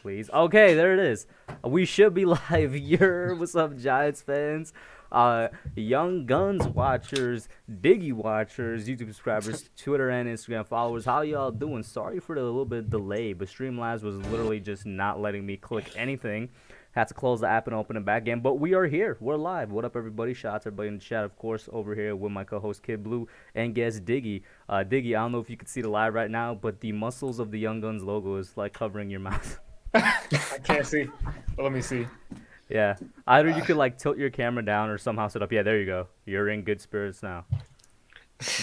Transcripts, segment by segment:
please. Okay, there it is. We should be live. What's up, Giants fans? Young Guns watchers, Diggy watchers, YouTube subscribers, Twitter and Instagram followers. How y'all doing? Sorry for the little bit delay, but Streamlabs was literally just not letting me click anything. Had to close the app and open it back again, but we are here. We're live. What up, everybody? Shout out to everybody in the chat, of course, over here with my co-host Kidblue and guest Diggy. Diggy, I don't know if you can see the live right now, but the muscles of the Young Guns logo is like covering your mouth. I can't see. But let me see. Yeah. Either you could like tilt your camera down or somehow sit up. Yeah, there you go. You're in good spirits now.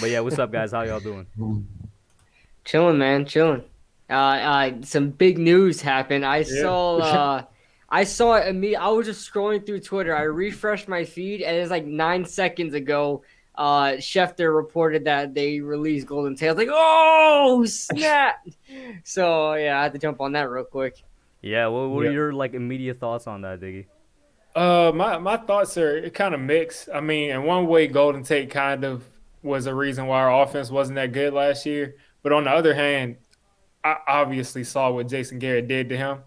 But yeah, what's up, guys? How y'all doing? Chilling, man, chilling. Some big news happened. I saw it immediately. I was just scrolling through Twitter. I refreshed my feed, and it's like 9 seconds ago. Schefter reported that they released Golden Tate. I was like, oh snap! So yeah, I had to jump on that real quick. Yeah, what are your like immediate thoughts on that, Diggy? My thoughts are kind of mixed. I mean, in one way, Golden Tate kind of was a reason why our offense wasn't that good last year. But on the other hand, I obviously saw what Jason Garrett did to him.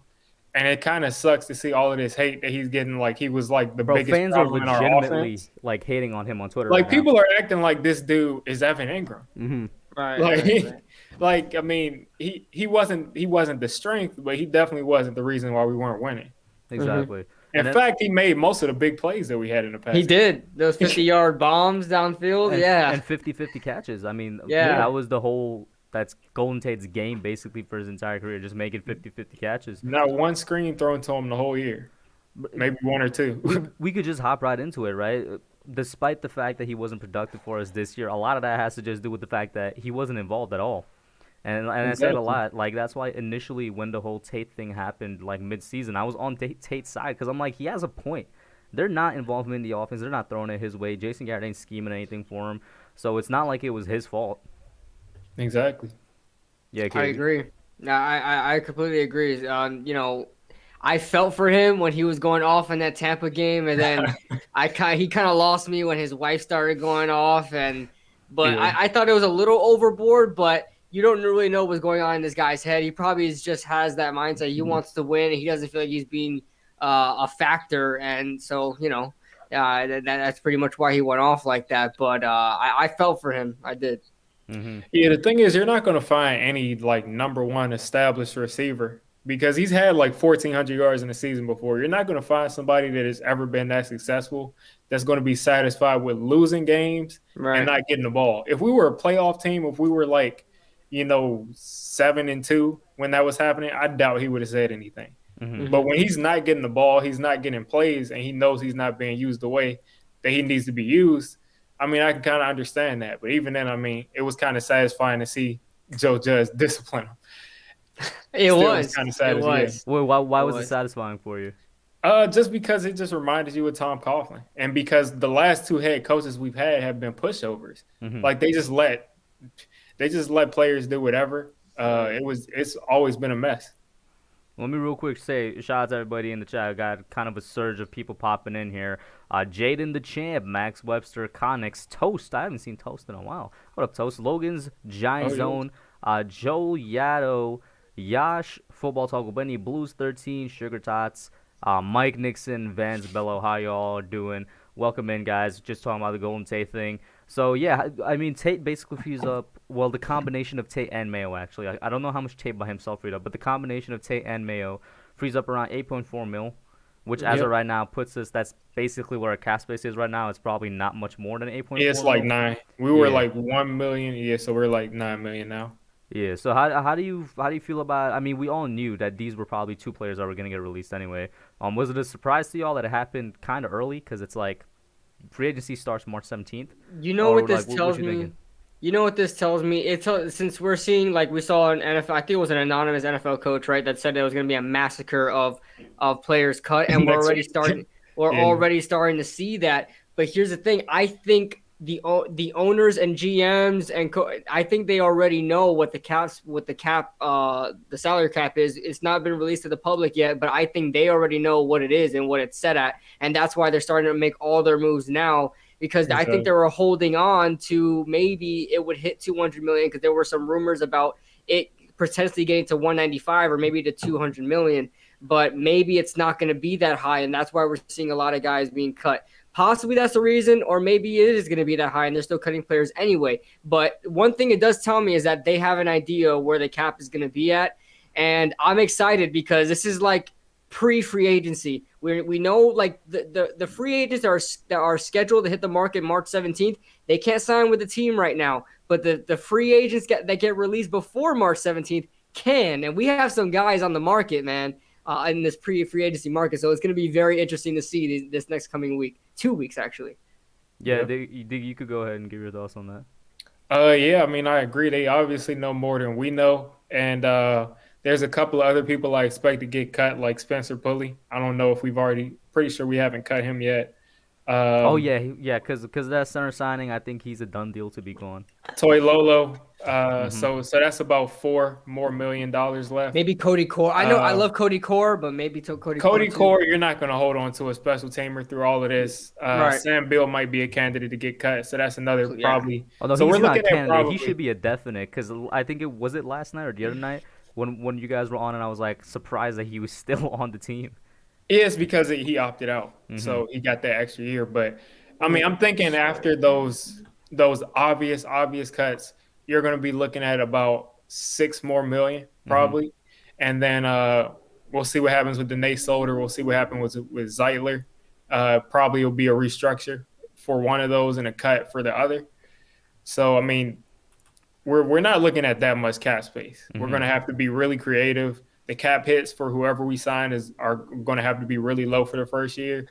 And it kind of sucks to see all of this hate that he's getting. Like, he was like the biggest fans are problem in our legitimately offense. like hating on him on Twitter. Like, right people now. are acting like this dude is Evan Ingram. Mm-hmm. Right. Like, I mean, he wasn't the strength, but he definitely wasn't the reason why we weren't winning. Exactly. In fact, he made most of the big plays that we had in the past. He did those 50-yard bombs downfield. And 50-50 catches. I mean, that was the whole. That's Golden Tate's game basically for his entire career, just making 50-50 catches. Not one screen thrown to him the whole year. Maybe one or two. We could just hop right into it, right? Despite the fact that he wasn't productive for us this year, a lot of that has to just do with the fact that he wasn't involved at all. And I said a lot. Like, that's why initially when the whole Tate thing happened, like mid-season, I was on Tate's side because I'm like, he has a point. They're not involved in the offense. They're not throwing it his way. Jason Garrett ain't scheming anything for him. So it's not like it was his fault. Exactly. Yeah, I agree. I completely agree. I felt for him when he was going off in that Tampa game, and then he kind of lost me when his wife started going off. But I thought it was a little overboard, but you don't really know what's going on in this guy's head. He probably just has that mindset. He wants to win, and he doesn't feel like he's being a factor. And so, that's pretty much why he went off like that. But I felt for him. I did. Mm-hmm. Yeah, the thing is, you're not going to find any like number one established receiver because he's had like 1,400 yards in a season before. You're not going to find somebody that has ever been that successful that's going to be satisfied with losing games and not getting the ball. If we were a playoff team, if we were like, 7-2 when that was happening, I doubt he would have said anything. Mm-hmm. But when he's not getting the ball, he's not getting plays, and he knows he's not being used the way that he needs to be used, I mean, I can kind of understand that. But even then, I mean, it was kind of satisfying to see Joe Judge discipline him. It was kind of satisfying. Well, why was it satisfying for you? Just because it just reminded you of Tom Coughlin. And because the last two head coaches we've had have been pushovers. Mm-hmm. Like, they just let players do whatever. It's always been a mess. Let me real quick say, shout out to everybody in the chat. I got kind of a surge of people popping in here. Jaden the Champ, Max Webster, Connix, Toast. I haven't seen Toast in a while. What up, Toast? Logan's Giant Zone, Joe Yado, Yash, Football Talk with Benny, Blues 13, Sugar Tots, Mike Nixon, Vance Bello. How y'all doing? Welcome in, guys. Just talking about the Golden Tate thing. So, yeah, I mean, Tate basically frees up, well, the combination of Tate and MAYO, actually. I don't know how much Tate by himself freed up, but the combination of Tate and MAYO frees up around 8.4 mil, which as of right now puts us, that's basically where our cap space is right now. It's probably not much more than 8.4 Yeah, it's like 9. We were like 1 million. Yeah, so we're like 9 million now. Yeah, so how do you feel about, I mean, we all knew that these were probably two players that were going to get released anyway. Was it a surprise to y'all that it happened kind of early? Because it's like, free agency starts March 17th. You know what this tells me? You know what this tells me? Since we're seeing, like we saw an NFL, I think it was an anonymous NFL coach, right, that said there was going to be a massacre of players cut, and we're already starting to see that. But here's the thing: I think the owners and GMs and I think they already know what the salary cap is. It's not been released to the public yet, but I think they already know what it is and what it's set at, and that's why they're starting to make all their moves now. Because I think they were holding on to maybe it would hit 200 million because there were some rumors about it potentially getting to 195 or maybe to 200 million. But maybe it's not going to be that high, and that's why we're seeing a lot of guys being cut. Possibly that's the reason, or maybe it is going to be that high, and they're still cutting players anyway. But one thing it does tell me is that they have an idea where the cap is going to be at, and I'm excited because this is like pre-free agency. We know like the free agents that are scheduled to hit the market March 17th, they can't sign with the team right now. But the free agents that get released before March 17th can, and we have some guys on the market, man. In this pre-free agency market. So it's going to be very interesting to see this next coming week. 2 weeks, actually. Yeah, you could go ahead and give your thoughts on that. Yeah, I mean, I agree. They obviously know more than we know. And there's a couple of other people I expect to get cut, like Spencer Pulley. I don't know if pretty sure we haven't cut him yet. Because that center signing, I think he's a done deal to be gone. Toy Lolo. So that's about $4 million more left. Maybe Cody Core. I know I love Cody Core, but maybe to Cody Core, you're not going to hold on to a special teamer through all of this. Right. Sam Bill might be a candidate to get cut, so that's another probably. Although so he's we're not looking a candidate, probably, he should be a definite because I think was it last night or the other night when you guys were on and I was like surprised that he was still on the team. It's because he opted out, so he got that extra year. But I mean, I'm thinking after those obvious cuts, you're going to be looking at about $6 million probably, and then we'll see what happens with Danae Solder. We'll see what happens with Zeitler. Probably will be a restructure for one of those and a cut for the other. So I mean, we're not looking at that much cap space. We're going to have to be really creative. The cap hits for whoever we sign are going to have to be really low for the first year.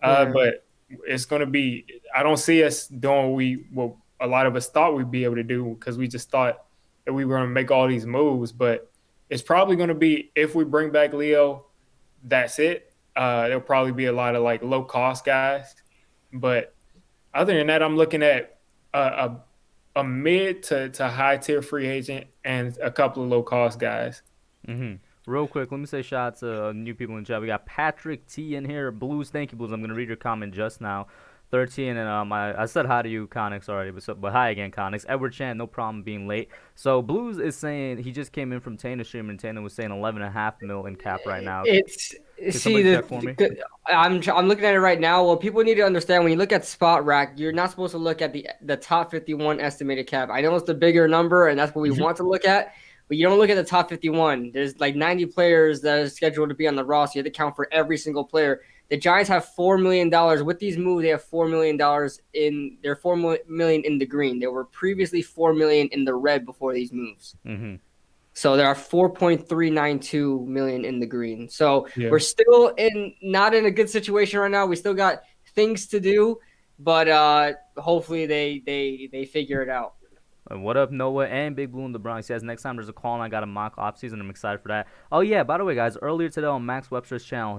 But it's going to be – I don't see us doing what a lot of us thought we'd be able to do because we just thought that we were going to make all these moves. But it's probably going to be if we bring back Leo, that's it. There'll probably be a lot of, like, low-cost guys. But other than that, I'm looking at a mid to high-tier free agent and a couple of low-cost guys. Real quick, let me say shout out to new people in the chat. We got Patrick T in here. Blues, thank you, Blues. I'm gonna read your comment just now. 13 and I said hi to you, Connix, already, but hi again, Connix. Edward Chan, no problem being late. So Blues is saying he just came in from Tana stream and Tana was saying 11.5 mil in cap right now. I'm looking at it right now. Well, people need to understand when you look at Spot Rack, you're not supposed to look at the top 51 estimated cap. I know it's the bigger number, and that's what we want to look at. But you don't look at the top 51. There's like 90 players that are scheduled to be on the roster. You have to count for every single player. The Giants have $4 million. With these moves, they have $4 million in – they're $4 million in the green. They were previously $4 million in the red before these moves. So there are $4.392 million in the green. So we're still not in a good situation right now. We still got things to do, but hopefully they figure it out. What up, Noah and Big Blue in the Bronx? He says next time there's a call and I got a mock off season. I'm excited for that. Oh yeah, by the way, guys, earlier today on Max Webster's channel,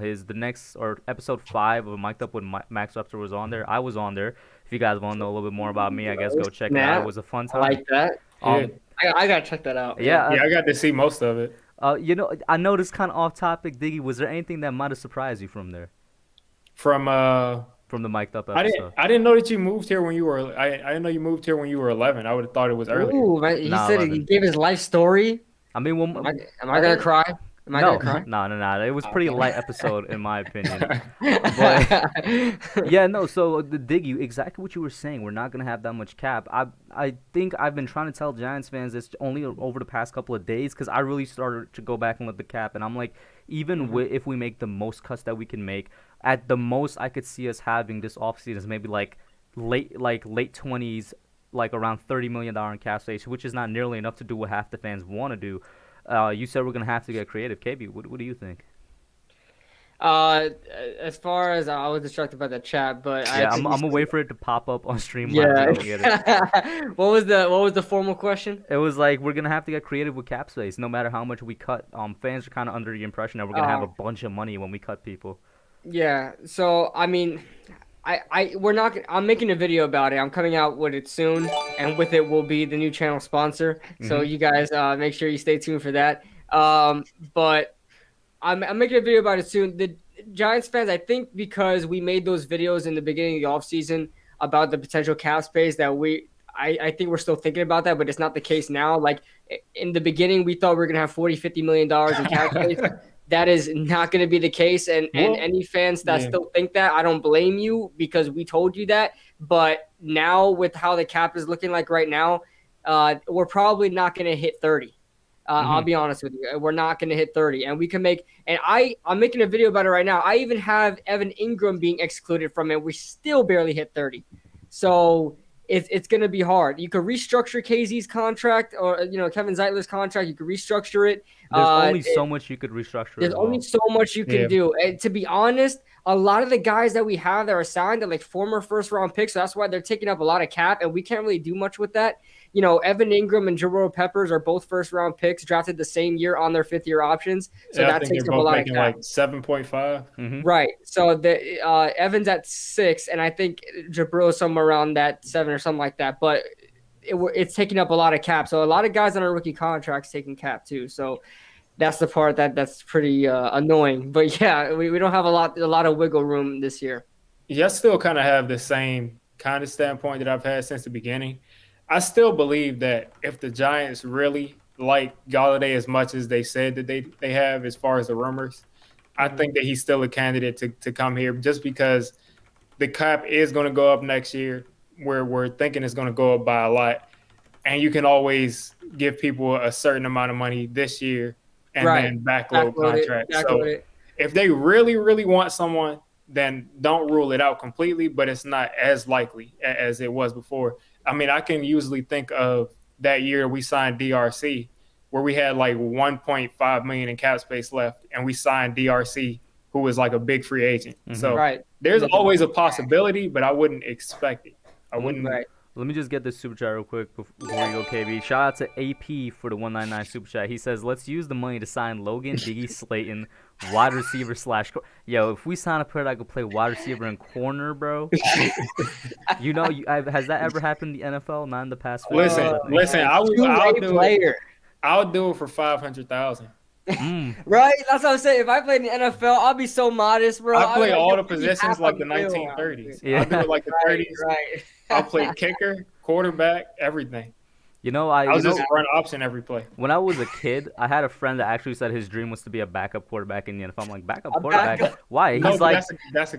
episode 5 of Mic'd Up with Max Webster was on there. I was on there. If you guys want to know a little bit more about me, I guess go check it out. It was a fun time. I like that. I gotta check that out. Yeah, I got to see most of it. I know this kind of off topic, Diggy. Was there anything that might have surprised you from there? From the Mic'd Up episode. I didn't know that you moved here when you were. I didn't know you moved here when you were 11. I would have thought it was earlier. Ooh, man, he said 11. He gave his life story. I mean, am I gonna cry? Am I gonna cry? No. It was pretty light episode in my opinion. But yeah, no. So the Diggy, exactly what you were saying. We're not gonna have that much cap. I think I've been trying to tell Giants fans this only over the past couple of days because I really started to go back and look at the cap, and I'm like, even if we make the most cuts that we can make. At the most, I could see us having this offseason is maybe late 20s, like around $30 million in cap space, which is not nearly enough to do what half the fans want to do. You said we're gonna have to get creative. KB, what do you think? As far as I was distracted by the chat, but I'm gonna wait for it to pop up on stream. Yeah. What was the formal question? It was like we're gonna have to get creative with cap space, no matter how much we cut. Fans are kind of under the impression that we're gonna have a bunch of money when we cut people. Yeah, so I mean, I'm making a video about it. I'm coming out with it soon, and with it will be the new channel sponsor. So you guys make sure you stay tuned for that. But I'm making a video about it soon. The Giants fans, I think, because we made those videos in the beginning of the offseason about the potential cap space that I think we're still thinking about that, but it's not the case now. Like in the beginning, we thought we were going to have $40-50 million in cap space. That is not going to be the case. And any fans that still think that, I don't blame you because we told you that. But now with how the cap is looking like right now, we're probably not going to hit 30. I'll be honest with you. We're not going to hit 30. And we can make – and I'm making a video about it right now. I even have Evan Ingram being excluded from it. We still barely hit 30. So it's going to be hard. You could restructure KZ's contract or, Kevin Zeitler's contract. You could restructure it. There's only so much you could restructure. There's only so much you can do. And to be honest, a lot of the guys that we have that are signed are like former first-round picks. So that's why they're taking up a lot of cap, and we can't really do much with that. Evan Ingram and Jabril Peppers are both first-round picks drafted the same year on their fifth-year options. So that takes up a lot of cap. Like 7.5. Right. So Evan's at 6, and I think Jabril is somewhere around that 7 or something like that. But it's taking up a lot of cap. So a lot of guys on our rookie contracts taking cap too. So that's the part that's pretty annoying. But yeah, we don't have a lot of wiggle room this year. Yeah, I still kind of have the same kind of standpoint that I've had since the beginning. I still believe that if the Giants really like Galladay as much as they said that they have as far as the rumors, I think that he's still a candidate to come here just because the cap is going to go up next year. We're thinking it's going to go up by a lot. And you can always give people a certain amount of money this year and then backload contracts. So if they really, really want someone, then don't rule it out completely, but it's not as likely as it was before. I mean, I can usually think of that year we signed DRC where we had like 1.5 million in cap space left, and we signed DRC, who was like a big free agent. So there's always a possibility, but I wouldn't expect it. I wouldn't. Let me just get this super chat real quick before we go, KB. Shout out to AP for the 199 super chat. He says, let's use the money to sign Logan Diggy Slayton, wide receiver / Yo, if we sign a player that could play wide receiver and corner, bro. Has that ever happened in the NFL? Not in the past. Listen, I'll do it for 500,000. Right? That's what I'm saying. If I played in the NFL, I'll be so modest, bro. I play all the positions like the 1930s. Yeah. I'll do it like the 30s. Right. I'll play kicker, quarterback, everything. I'll just run option every play. When I was a kid, I had a friend that actually said his dream was to be a backup quarterback in the NFL. I'm like, backup quarterback? Why? He's like,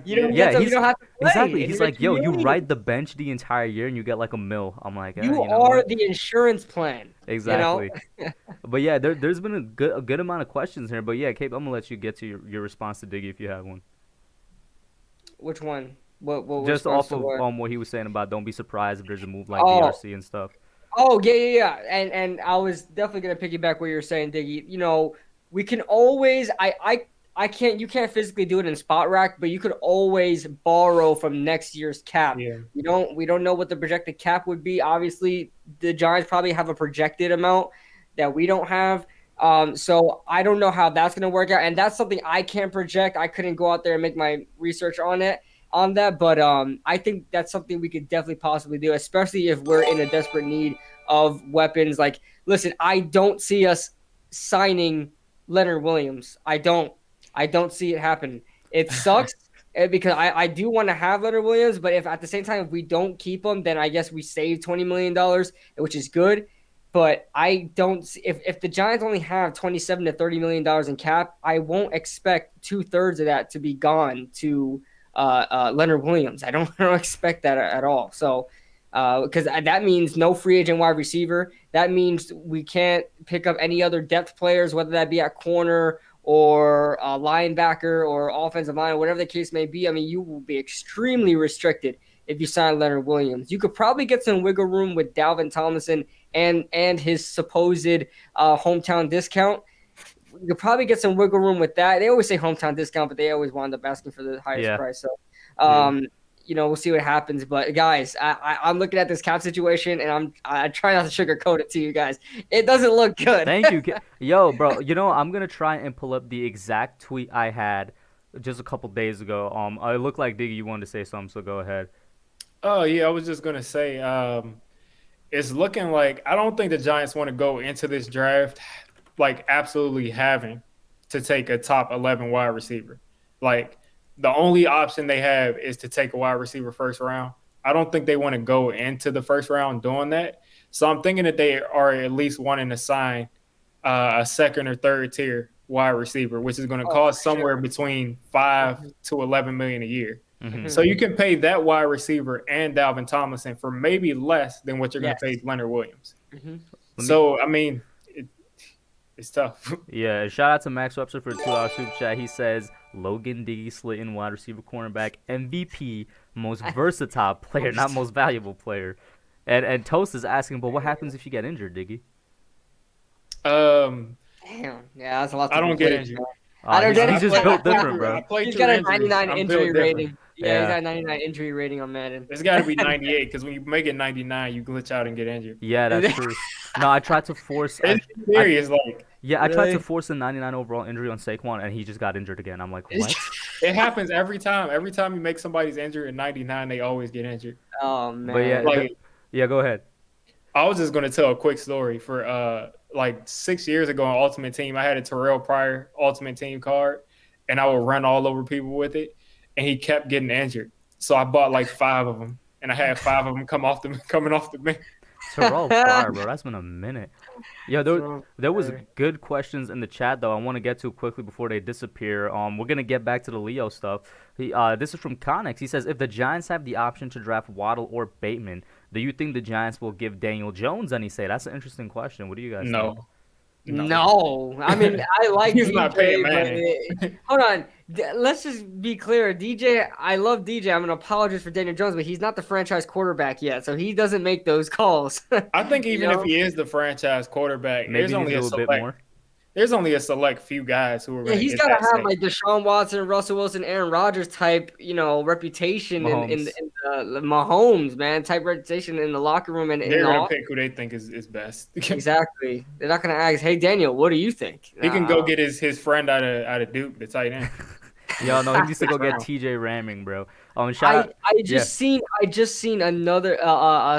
you don't have to play. Exactly. He's like, yo, you ride the bench the entire year and you get like $1 million. I'm like, you are the insurance plan. Exactly. But yeah, there's been a good amount of questions here. But yeah, Cape, I'm gonna let you get to your response to Diggy if you have one. Which one? What just off of what he was saying about don't be surprised if there's a move like DRC and stuff. Oh, yeah. And I was definitely going to piggyback what you were saying, Diggy. We can always you can't physically do it in spot rack, but you could always borrow from next year's cap. Yeah. We don't know what the projected cap would be. Obviously, the Giants probably have a projected amount that we don't have. So I don't know how that's going to work out. And that's something I can't project. I couldn't go out there and make my research on that, but I think that's something we could definitely possibly do, especially if we're in a desperate need of weapons. Like, listen, I don't see us signing Leonard Williams. I don't see it happen. It sucks because I do want to have Leonard Williams, but if at the same time if we don't keep him, then I guess we save $20 million, which is good. But I don't – if the Giants only have $27 to $30 million in cap, I won't expect 2/3 of that to be gone to Leonard Williams. I don't expect that at all. So because that means no free agent wide receiver. That means we can't pick up any other depth players, whether that be at corner or linebacker or offensive line or whatever the case may be. I mean, you will be extremely restricted if you sign Leonard Williams. You could probably get some wiggle room with Dalvin Tomlinson and his supposed hometown discount. You could probably get some wiggle room with that. They always say hometown discount, but they always wind up asking for the highest price. So, we'll see what happens. But guys, I'm looking at this cap situation, and I try not to sugarcoat it to you guys. It doesn't look good. Thank you, yo, bro. I'm gonna try and pull up the exact tweet I had just a couple days ago. It looked like Diggy, you wanted to say something, so go ahead. Oh yeah, I was just gonna say, it's looking like I don't think the Giants want to go into this draft like absolutely having to take a top 11 wide receiver. Like the only option they have is to take a wide receiver first round. I don't think they want to go into the first round doing that. So I'm thinking that they are at least wanting to sign a second or third tier wide receiver, which is going to cost somewhere between $5 to $11 million a year. Mhm. So you can pay that wide receiver and Dalvin Tomlinson for maybe less than what you're going to pay Leonard Williams. So I mean, it's tough. Yeah, shout out to Max Webster for a $2 super chat. He says Logan Diggy Slayton, wide receiver, cornerback, MVP, most versatile player, not most valuable player. And Toast is asking, but what happens if you get injured, Diggy? Damn. Yeah, that's a lot. I don't get injured. I don't get He's just built different, bro. He's got a 99 injury rating. Yeah, he's got a 99 injury rating on Madden. It's got to be 98 because when you make it 99, you glitch out and get injured. Yeah, that's true. No, I tried to force. It's serious, like. Yeah, I tried to force a 99 overall injury on Saquon, and he just got injured again. I'm like, what? It happens every time. Every time you make somebody's injured at 99, they always get injured. Oh man. But yeah, yeah, go ahead. I was just gonna tell a quick story. For like 6 years ago on Ultimate Team, I had a Terrell Pryor Ultimate Team card, and I would run all over people with it, and he kept getting injured. So I bought like 5 of them, and I had 5 of them coming off the bench. Terrell Pryor, bro. That's been a minute. Yeah, there was good questions in the chat though. I want to get to quickly before they disappear. We're gonna get back to the Leo stuff. This is from Connex. He says, if the Giants have the option to draft Waddle or Bateman, do you think the Giants will give Daniel Jones any say? That's an interesting question. What do you guys think? No. I mean, I like He's DJ, not paying man. Hold on. Let's just be clear. DJ, I love DJ. I'm an apologist for Daniel Jones, but he's not the franchise quarterback yet, so he doesn't make those calls. I think even if he is the franchise quarterback, maybe there's a bit more. There's only a select few guys who are. Yeah, he's got to have like Deshaun Watson, Russell Wilson, Aaron Rodgers type, reputation in the Mahomes, man, type reputation in the locker room and they're gonna pick who they think is best. Exactly. They're not gonna ask, hey Daniel, what do you think? He can go get his friend out of Duke, the tight end. Yo, no, he needs to go get TJ Ramming, bro. I just seen another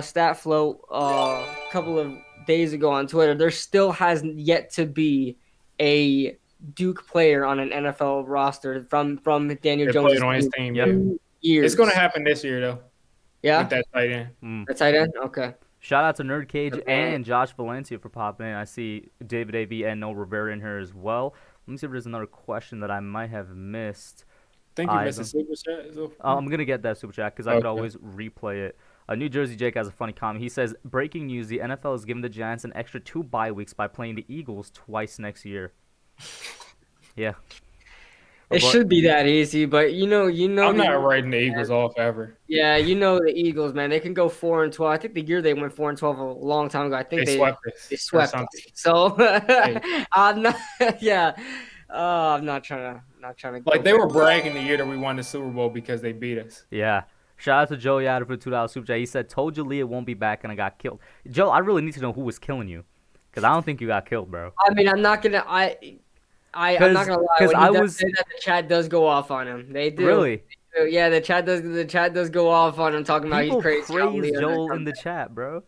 stat float a couple of days ago on Twitter. There still has yet to be a Duke player on an NFL roster from Daniel Jones on his team. Years. It's going to happen this year though. Yeah, with that tight end. That tight end. Okay. Shout out to Nerd Cage and Josh Valencia for popping in. I see David A.V. and No Rivera in here as well. Let me see if there's another question that I might have missed. I think you missed a super chat. I'm going to get that super chat because I could always replay it. New Jersey Jake has a funny comment. He says, breaking news, the NFL is giving the Giants an extra 2 bye weeks by playing the Eagles twice next year. Yeah. It should be that easy, but you know. I'm not writing the Eagles off ever. Yeah, the Eagles, man. They can go 4-12. I think the year they went 4-12 a long time ago. I think they swept us. They swept us. So I'm not. Yeah. I'm not trying to. Like they were bragging the year that we won the Super Bowl because they beat us. Yeah. Shout out to Joe Yada for $2 super chat. He said, told you Leah won't be back and I got killed. Joe, I really need to know who was killing you. Because I don't think you got killed, bro. I mean, I'm not going to – I'm not going to lie. When he does say that, the chat does go off on him. They do. Really? Yeah, the chat does go off on him talking about he's crazy. Praise Joel in the chat, bro.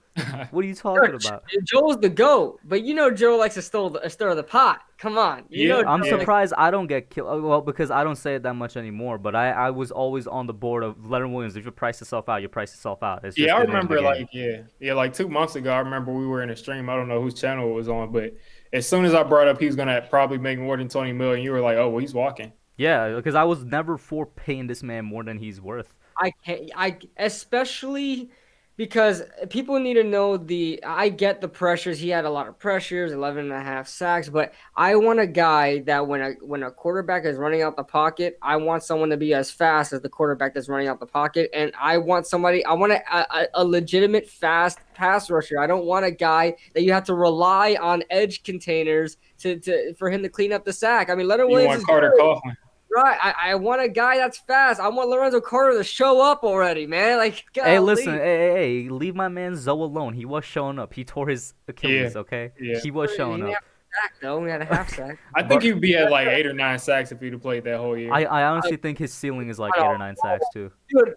What are you talking about? Joel's the GOAT, but Joe likes to stir the pot. Come on. I'm surprised I don't get killed. Well, because I don't say it that much anymore, but I was always on the board of Leonard Williams. If you price yourself out, you price yourself out. It's just I remember like 2 months ago, I remember we were in a stream. I don't know whose channel it was on, but as soon as I brought up he was going to probably make more than $20 million, you were like, oh, well, he's walking. Yeah, because I was never for paying this man more than he's worth. Especially because people need to know I get the pressures. He had a lot of pressures, 11.5 sacks, but I want a guy that when a quarterback is running out the pocket, I want someone to be as fast as the quarterback that's running out the pocket, and I want a legitimate fast pass rusher. I don't want a guy that you have to rely on edge containers for him to clean up the sack. I mean, Leonard Williams. You want Carter Coughlin. Right, I want a guy that's fast. I want Lorenzo Carter to show up already, man. Like, hey, listen, hey, leave my man Zoe alone. He was showing up. He tore his Achilles, okay? Yeah. He was showing up. He had a half sack. I think he'd be at like 8 or 9 sacks if he'd have played that whole year. I honestly think his ceiling is like 8 or 9 sacks too. Dude,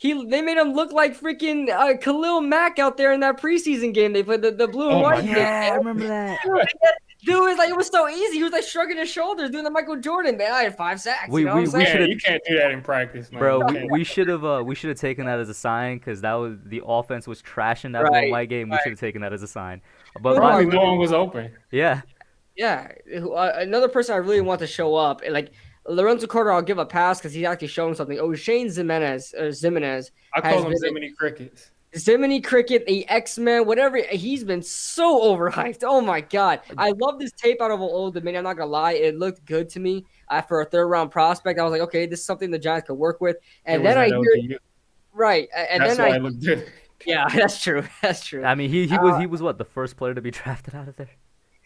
they made him look like freaking Khalil Mack out there in that preseason game. They played the blue and white. Yeah, I remember that. Dude, it was so easy. He was like shrugging his shoulders, doing the Michael Jordan. Man, I had 5 sacks. We you know what I'm saying? should have. You can't do that in practice, man. Bro, we should have taken that as a sign because that was the offense was trashing that Right, one white game. We right. should have taken that as a sign. But Probably no one was open. yeah, Yeah, another person I really want to show up, like Lorenzo Carter, I'll give a pass because he's actually showing something. Oh, Shane Zimenez. I call him Ziminy Crickets. Ziminy Cricket, the X-Men, whatever. He's been so overhyped. Oh my god, I love this tape out of Old Dominion. I'm not gonna lie, it looked good to me. For a 3rd-round prospect, I was like, okay, this is something the Giants could work with. And then I hear, right, and that's then why I looked good. Yeah, that's true. That's true. I mean, he was what, the first player to be drafted out of there?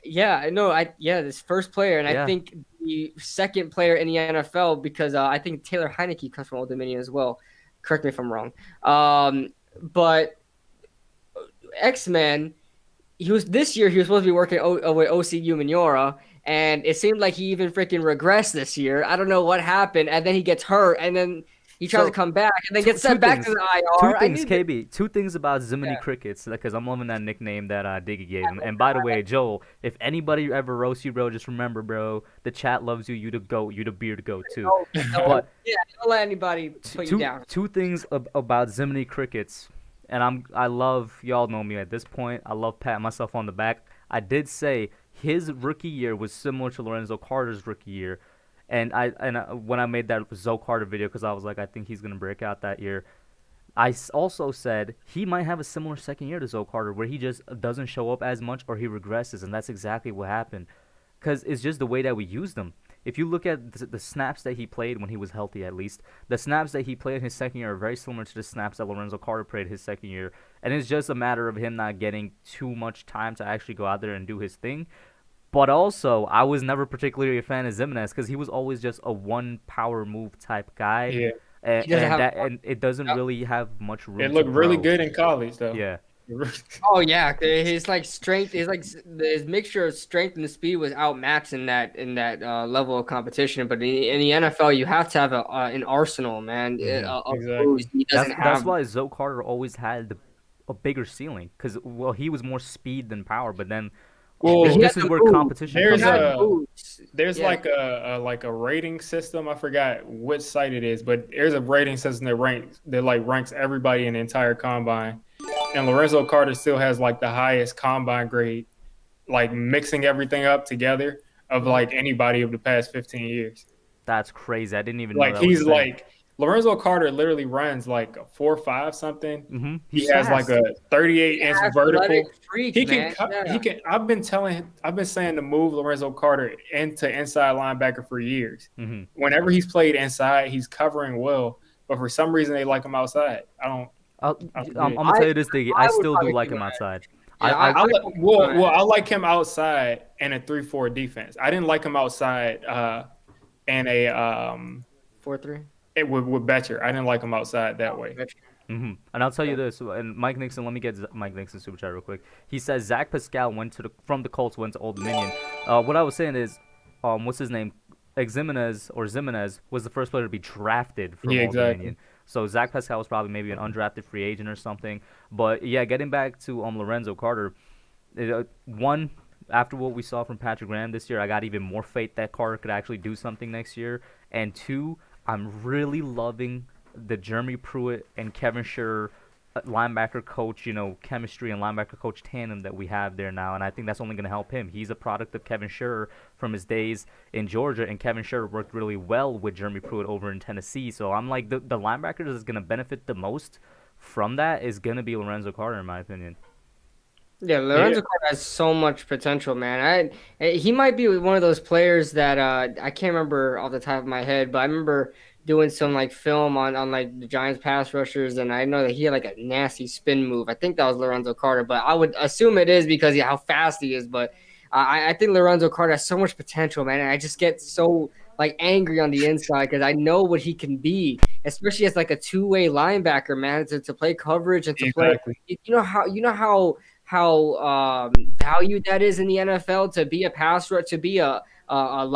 Yeah, no, this first player, and I think the 2nd player in the NFL because I think Taylor Heineke comes from Old Dominion as well. Correct me if I'm wrong. But X-Men, this year he was supposed to be working with OCU Minora, and it seemed like he even freaking regressed this year. I don't know what happened, and then he gets hurt, and then he tries to come back, and then gets sent back to the IR. Two things, KB. Two things about Ziminy Crickets, because I'm loving that nickname that Diggy gave him. And by the way, Joel, if anybody ever roasts you, bro, just remember, bro, the chat loves you. You the GOAT. You the beard GOAT, too. But don't let anybody put you down. Two things about Ziminy Crickets, and I love, y'all know me at this point, I love patting myself on the back. I did say his rookie year was similar to Lorenzo Carter's rookie year. And when I made that Zoe Carter video, because I was like, I think he's going to break out that year, I also said he might have a similar second year to Zoe Carter where he just doesn't show up as much or he regresses, and that's exactly what happened. Because it's just the way that we used him. If you look at the snaps that he played when he was healthy, at least, the snaps that he played in his second year are very similar to the snaps that Lorenzo Carter played his second year. And it's just a matter of him not getting too much time to actually go out there and do his thing. But also, I was never particularly a fan of Zimenez because he was always just a one power move type guy. Yeah. And it doesn't really have much room. It looked really good in college, though. Yeah. Oh yeah, his strength, his mixture of strength and the speed was outmatched in that level of competition. But in the NFL, you have to have an arsenal, man. Exactly. He doesn't have. That's why Zoe Carter always had a bigger ceiling because he was more speed than power, but then. Well, this is where competition comes in. There's like a rating system. I forgot which site it is, but there's a rating system that ranks everybody in the entire combine. And Lorenzo Carter still has like the highest combine grade, like mixing everything up together of like anybody of the past 15 years. That's crazy. I didn't even know that he's like Lorenzo Carter literally runs like a 4.5 something. Mm-hmm. He has like a 38-inch vertical. Freak, he can. I've been saying to move Lorenzo Carter into inside linebacker for years. Mm-hmm. Whenever he's played inside, he's covering well, but for some reason they like him outside. I'm gonna tell you this thing. I still do like him outside. I like him outside in a 3-4 defense. I didn't like him outside in a 4-3. With Betcher. I didn't like him outside that way. Mm-hmm. And I'll tell you this, and Mike Nixon, let me get Mike Nixon super chat real quick. He says Zach Pascal from the Colts went to Old Dominion. What I was saying is, what's his name? Zimenez was the first player to be drafted from Old Dominion. So Zach Pascal was probably maybe an undrafted free agent or something. But yeah, getting back to Lorenzo Carter, one, after what we saw from Patrick Graham this year, I got even more faith that Carter could actually do something next year. And two, I'm really loving the Jeremy Pruitt and Kevin Sherr linebacker coach, chemistry and linebacker coach tandem that we have there now, and I think that's only going to help him. He's a product of Kevin Sherr from his days in Georgia, and Kevin Sherr worked really well with Jeremy Pruitt over in Tennessee. So I'm like, the linebacker that's going to benefit the most from that is going to be Lorenzo Carter, in my opinion. Yeah, Lorenzo Carter has so much potential, man. He might be one of those players that I can't remember off the top of my head, but I remember doing some like film on like the Giants pass rushers, and I know that he had like a nasty spin move. I think that was Lorenzo Carter, but I would assume it is because of how fast he is. But I think Lorenzo Carter has so much potential, man. And I just get so like angry on the inside because I know what he can be, especially as like a two-way linebacker, man, to play coverage and to play. You know how valued that is in the NFL to be a pass rush, to be a pass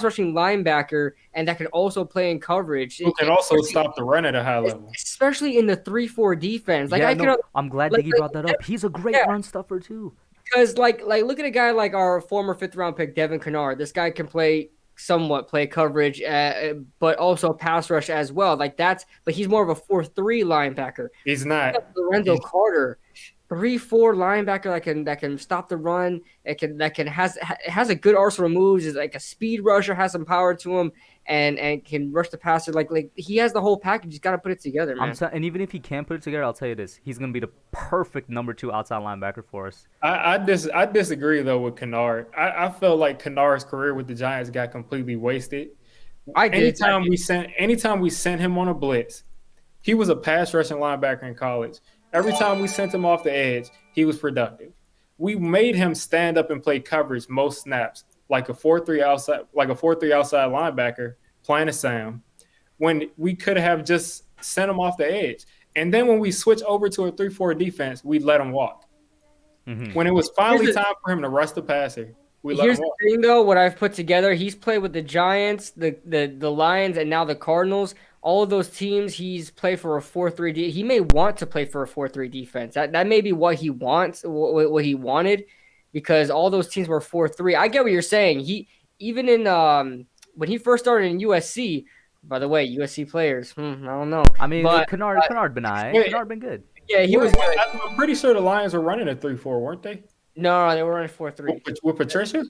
rushing linebacker, and that can also play in coverage. Who can also stop the run at a high level, especially in the 3-4 defense. Like I'm glad Diggy brought that up. He's a great run stuffer too. Because look at a guy like our former 5th-round pick Devin Kennard. This guy can somewhat play coverage, but also pass rush as well. But he's more of a 4-3 linebacker. He's not. Lorenzo Carter, 3-4 linebacker that can stop the run. Has a good arsenal of moves. Is like a speed rusher, has some power to him, and can rush the passer. Like he has the whole package. He's got to put it together, man. And even if he can't put it together, I'll tell you this: he's gonna be the perfect number 2 outside linebacker for us. I disagree though with Kennard. I feel like Kennard's career with the Giants got completely wasted. Anytime we sent him on a blitz, he was a pass rushing linebacker in college. Every time we sent him off the edge, he was productive. We made him stand up and play coverage most snaps, like a 4-3 outside linebacker playing a Sam, when we could have just sent him off the edge. And then when we switch over to a 3-4 defense, we let him walk. Mm-hmm. When it was finally time for him to rush the passer, we let him walk. Here's the thing, though, what I've put together, he's played with the Giants, the Lions, and now the Cardinals. All of those teams, he's played for a 4-3. He may want to play for a 4-3 defense. That may be what he wants, what he wanted, because all those teams were 4-3. I get what you're saying. He even in when he first started in USC. By the way, USC players, I don't know. I mean, Kennard been Kennard been good. Yeah, he was good. I'm pretty sure the Lions were running a 3-4, weren't they? No, they were running 4-3. With Patricia?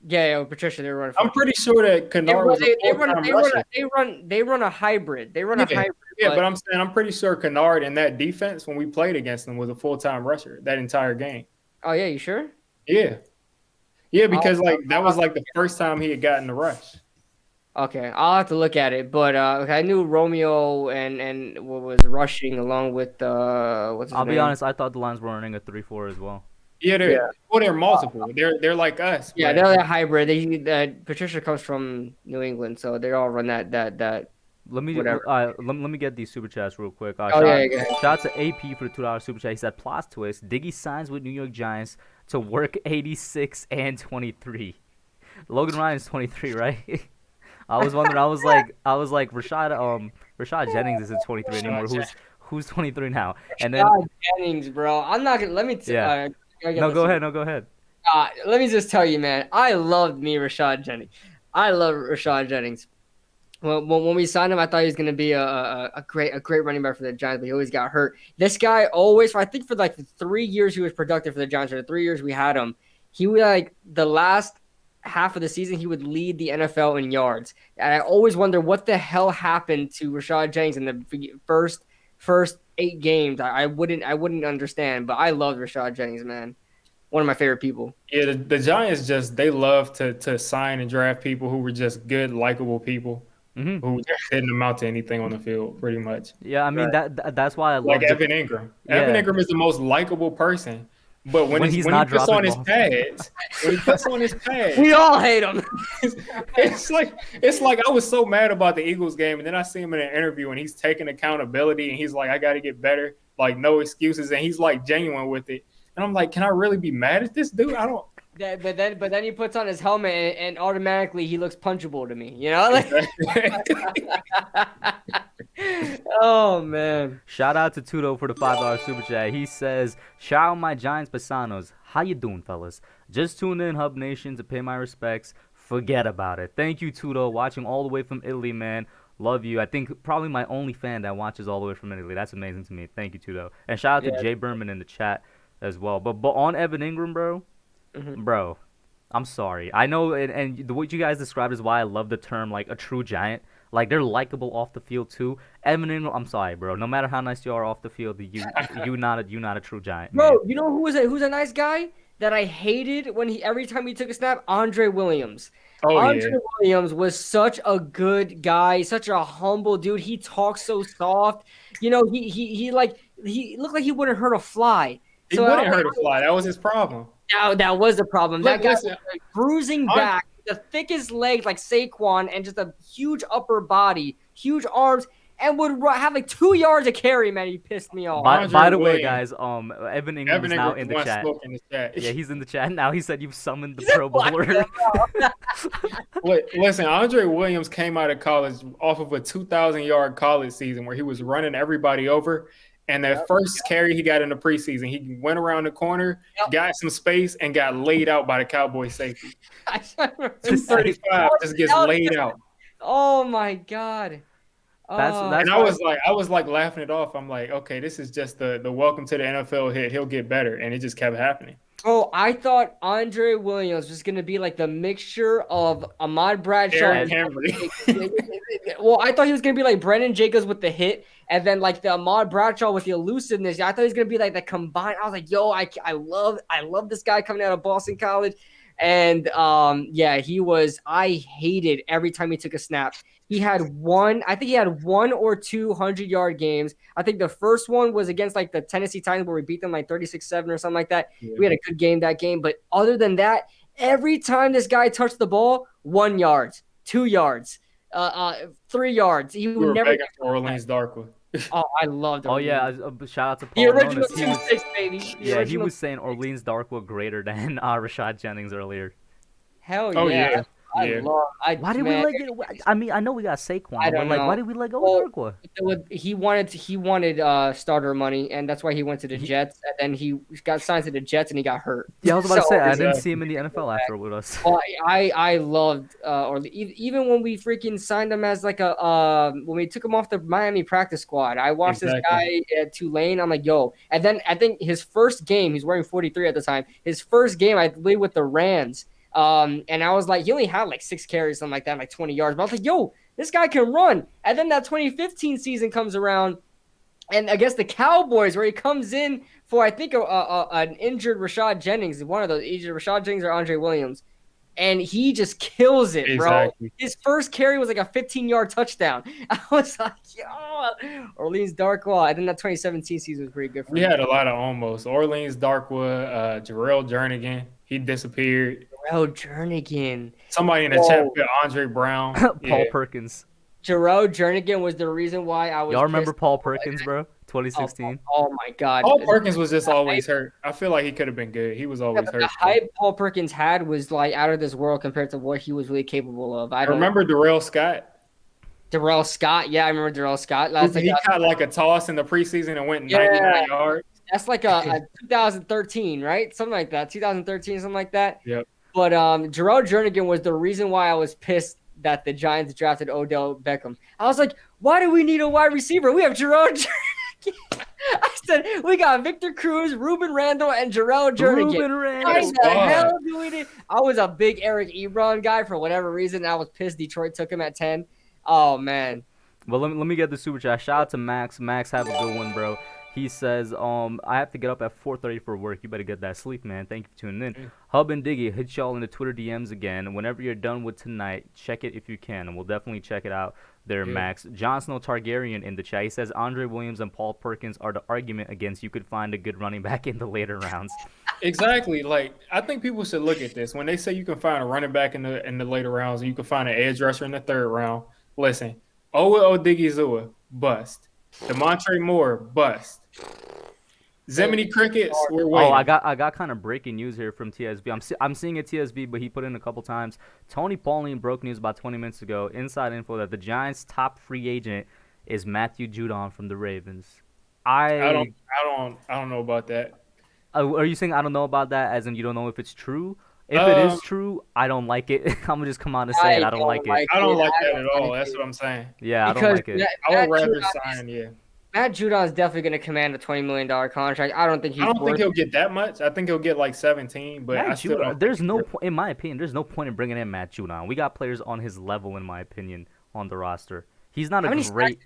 Yeah, with Patricia, they were running 4-3. I'm pretty sure that Kennard was a full-time rusher. They run a hybrid. They run a hybrid. Yeah, but I'm saying I'm pretty sure Kennard in that defense, when we played against them, was a full-time rusher that entire game. Oh, yeah, you sure? Yeah. Yeah, because that was the first time he had gotten the rush. Okay, I'll have to look at it, but I knew Romeo and what was rushing along with what's his name? I'll be honest, I thought the Lions were running a 3-4 as well. Yeah, they're multiple. They're like us. Yeah, they're that hybrid. Patricia comes from New England, so they all run that. Let me get these super chats real quick. Shout out to AP for the $2 super chat. He said, "Plot twist: Diggy signs with New York Giants to work 86 and 23. Logan Ryan's 23, right?" I was wondering. I was like, Rashad Jennings isn't 23 anymore. Who's 23 now? And then Rashad Jennings, bro. I'm not gonna. Let me. No, go ahead. Let me just tell you, man. I loved Rashad Jennings. I love Rashad Jennings. Well, when we signed him, I thought he was going to be a great running back for the Giants, but he always got hurt. This guy always, I think for the 3 years he was productive for the Giants, or the 3 years we had him, he would the last half of the season he would lead the NFL in yards. And I always wonder what the hell happened to Rashad Jennings in the first 8 games. I wouldn't understand, but I love Rashad Jennings, man. One of my favorite people. Yeah, the Giants they love to sign and draft people who were just good, likable people. Mm-hmm. Who didn't amount to anything on the field, pretty much. Yeah, I mean that's why I love Evan Ingram. Yeah. Evan Ingram is the most likable person, but when he puts on his pads, we all hate him. it's like I was so mad about the Eagles game, and then I see him in an interview, and he's taking accountability, and he's like, "I got to get better," no excuses, and he's genuine with it. And I'm like, can I really be mad at this dude? I don't. Yeah, but then he puts on his helmet and automatically he looks punchable to me. Oh man! Shout out to Tudo for the $5 super chat. He says, "Shout out my Giants paisanos. How you doing, fellas? Just tuned in Hub Nation to pay my respects. Forget about it. Thank you, Tudo. Watching all the way from Italy, man. Love you. I think probably my only fan that watches all the way from Italy. That's amazing to me. Thank you, Tudo. And shout out to Jay Berman in the chat as well. But on Evan Ingram, bro. Mm-hmm. Bro, I'm sorry. I know, and what you guys described is why I love the term a true giant. They're likable off the field too. Evan Ingram, I'm sorry, bro. No matter how nice you are off the field, you not a true giant. Bro, man. You know who's a nice guy that I hated every time he took a snap? Andre Williams. Andre Williams was such a good guy, such a humble dude. He talks so soft. He looked like he wouldn't hurt a fly. He wouldn't hurt a fly. That was his problem. That was the problem. That guy was bruising back, the thickest legs like Saquon, and just a huge upper body, huge arms, and would have 2 yards of carry. Man, he pissed me off. By the way, guys, Evan Ingram is now in the chat. Yeah, he's in the chat now. He said you've summoned the Pro Bowler. Listen, Andre Williams came out of college off of a 2,000-yard college season where he was running everybody over. And that first carry he got in the preseason, he went around the corner, got some space, and got laid out by the Cowboy safety. 235 just gets laid out. Oh my God. That's and I was like laughing it off. I'm like, okay, this is just the welcome to the NFL hit. He'll get better, and it just kept happening. Oh, I thought Andre Williams was gonna be like the mixture of Ahmad Bradshaw and Henry. Well, I thought he was gonna be like Brendan Jacobs with the hit, and then like the Ahmad Bradshaw with the elusiveness. I thought he was gonna be like the combined. I was like, yo, I love this guy coming out of Boston College, and yeah, he was. I hated every time he took a snap. He had one or two 100-yard games. I think the first one was against like the Tennessee Titans where we beat them like 36-7 or something like that. Yeah. We had a good game that game. But other than that, every time this guy touched the ball, 1 yard, 2 yards, 3 yards. He would never get for Orleans Darkwa. Oh, I loved Orleans. Oh, yeah. Shout out to Paul. The original 2-6, baby. He was saying Orleans Darkwa greater than Rashad Jennings earlier. Hell yeah. Oh, yeah. Why did we let it? I mean, I know we got Saquon, but like, why did we let go of Darkwa? He wanted starter money, and that's why he went to the Jets. And then he got signed to the Jets, and he got hurt. Yeah, I was about to say I didn't see him in the NFL after with us. Well, I loved even when we freaking signed him as like when we took him off the Miami practice squad. I watched this guy at Tulane. I'm like, yo, and then I think his first game, he's wearing 43 at the time. His first game, I believe with the Rams. And I was like, he only had like 6 carries, something like that, like 20 yards. But I was like, yo, this guy can run. And then that 2015 season comes around, and I guess the Cowboys, where he comes in for, I think, an injured Rashad Jennings, one of those, either Rashad Jennings or Andre Williams. And he just kills it, bro. His first carry was like a 15-yard touchdown. I was like, yo, Orleans Darkwa. And then that 2017 season was pretty good for him. We had a lot of almost. Orleans Darkwa, Jarrell Jernigan. He disappeared. Jarrell Jernigan. Somebody in the chat put Andre Brown. Paul Perkins. Jarrell Jernigan was the reason why I was. Y'all remember Paul Perkins, bro? 2016. Oh my God. Paul Perkins was just always hurt. I feel like he could have been good. He was always hurt. The hype Paul Perkins had was like out of this world compared to what he was really capable of. I remember Darrell Scott. Darrell Scott, yeah, I remember Darrell Scott. He caught like a toss in the preseason and went 99 yards. That's like a 2013, right? Something like that. 2013, something like that. Yep. But Jarrell Jernigan was the reason why I was pissed that the Giants drafted Odell Beckham. I was like, why do we need a wide receiver? We have Jarrell Jernigan. I said, we got Victor Cruz, Ruben Randall, and Jarrell Jernigan. Ruben Randall. Why the hell do we need? I was a big Eric Ebron guy for whatever reason. I was pissed Detroit took him at 10. Oh, man. Well, let me get the super chat. Shout out to Max. Max, have a good one, bro. He says, I have to get up at 4:30 for work. You better get that sleep, man. Thank you for tuning in. Hub and Diggy, hit y'all in the Twitter DMs again. Whenever you're done with tonight, check it if you can, and we'll definitely check it out there, Max. Jon Snow Targaryen in the chat. He says, Andre Williams and Paul Perkins are the argument against you could find a good running back in the later rounds. Exactly. Like, I think people should look at this. When they say you can find a running back in the later rounds, and you can find an edge rusher in the third round, listen, Owa Odigizua, bust. DeMontre Moore, bust. Zemini Crickets, we're waiting. Oh, I got kind of breaking news here from TSB. I'm seeing a TSB, but he put in a couple times. Tony Pauline broke news about 20 minutes ago. Inside info that the Giants' top free agent is Matthew Judon from the Ravens. I don't know about that. Are you saying I don't know about that, as in you don't know if it's true? If it is true, I don't like it. I'm gonna just come out and say it. I don't like it. I don't like that at all. That's what I'm saying. Yeah, I don't like it. I would rather sign. Yeah. Matt Judon is definitely going to command a $20 million contract. I don't think he'll get that much. I think he'll get like 17. But Matt Judon, there's no point, in my opinion. There's no point in bringing in Matt Judon. We got players on his level, in my opinion, on the roster. He's not great.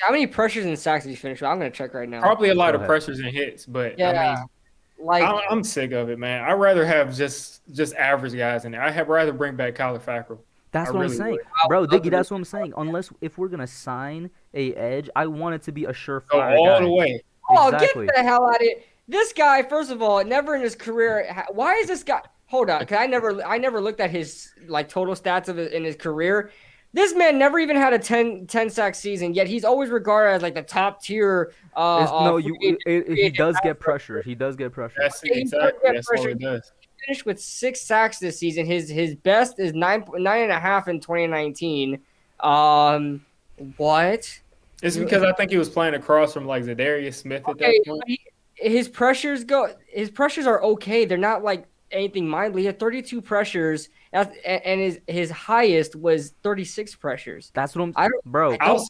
How many pressures and sacks did he finish with? I'm going to check right now. Probably a lot of pressures and hits, but yeah. I mean, I'm sick of it, man. I'd rather have just average guys in there. I'd rather bring back Kyler Fackrell. That's what I'm saying. Bro, Diggy, that's what I'm saying. If we're going to sign a edge, I want it to be a surefire all guy. the way. Oh, exactly. Get the hell out of here. This guy, first of all, never in his career. Why is this guy? Hold on, because I never looked at his like total stats in his career. This man never even had a 10 sack season, yet he's always regarded as like the top tier. He does get pressure. He does get pressure. That's all he does. Finished with 6 sacks this season. His best is 9.5 in 2019. What? It's because I think he was playing across from like Zadarius Smith at that Okay, point. his pressures are okay. They're not like anything mindly. He had 32 pressures, and his highest was 36 pressures. That's what I I'm, don't, bro. I don't.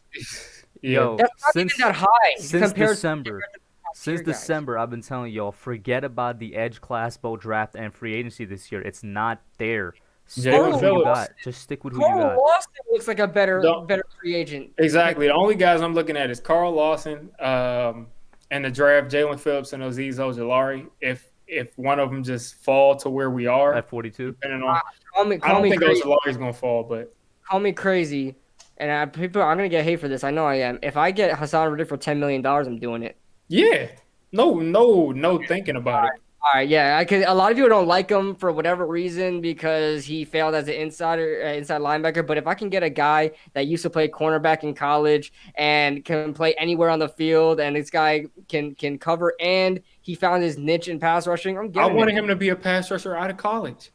Yeah. Yo, That's not even that high since compared December, to the top since tier guys. December, I've been telling y'all, forget about the edge class, both draft and free agency this year. It's not there. Stick Jalen with who you Phillips. got. Just stick with who you Carl got. Lawson looks like a better Don't- free agent. Exactly. The only guys I'm looking at is Carl Lawson, and the draft, Jalen Phillips and Azeez Ojolari. If one of them just fall to where we are, At 42. depending on, Call I don't me think crazy. Ojolari's gonna fall, but Call me crazy. And I'm gonna get hate for this. I know I am. If I get Hassan Reddick for $10 million, I'm doing it. yeah, no thinking about it. All right, yeah, because a lot of people don't like him for whatever reason because he failed as an inside linebacker. But if I can get a guy that used to play cornerback in college and can play anywhere on the field, and this guy can cover, and he found his niche in pass rushing, I'm I getting wanted it. him to be a pass rusher out of college.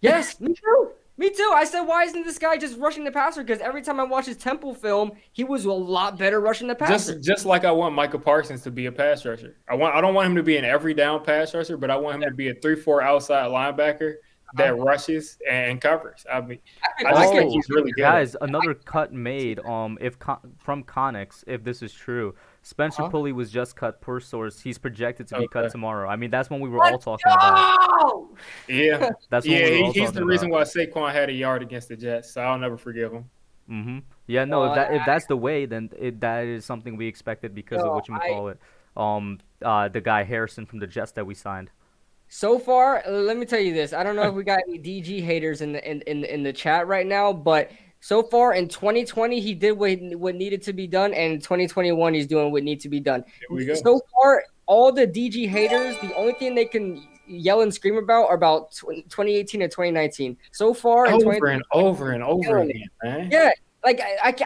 Yes, me too. Me too. I said, why isn't this guy just rushing the passer? Because every time I watch his Temple film, he was a lot better rushing the passer. Just like I want Micah Parsons to be a pass rusher. I don't want him to be an every down pass rusher, but I want him to be a 3-4 outside linebacker that rushes and covers. I mean, I just think he's really good. Guys, another cut made from Connex, if this is true. Spencer Pulley was just cut per source. He's projected to be cut tomorrow. I mean, that's when we were all talking about. Yeah. That's what we were all he's talking the reason about. why Saquon had a yard against the Jets, so I'll never forgive him. Mm-hmm. Yeah, no, if that's the way, then that is something we expected because of what you call it. The guy Harrison from the Jets that we signed. So far, let me tell you this. I don't know if we got any DG haters in the chat right now, but so far in 2020, he did what needed to be done, and in 2021, he's doing what needs to be done. Here we go. So far, all the DG haters, the only thing they can yell and scream about are about 2018 and 2019. So far, over and over again, man. Yeah, like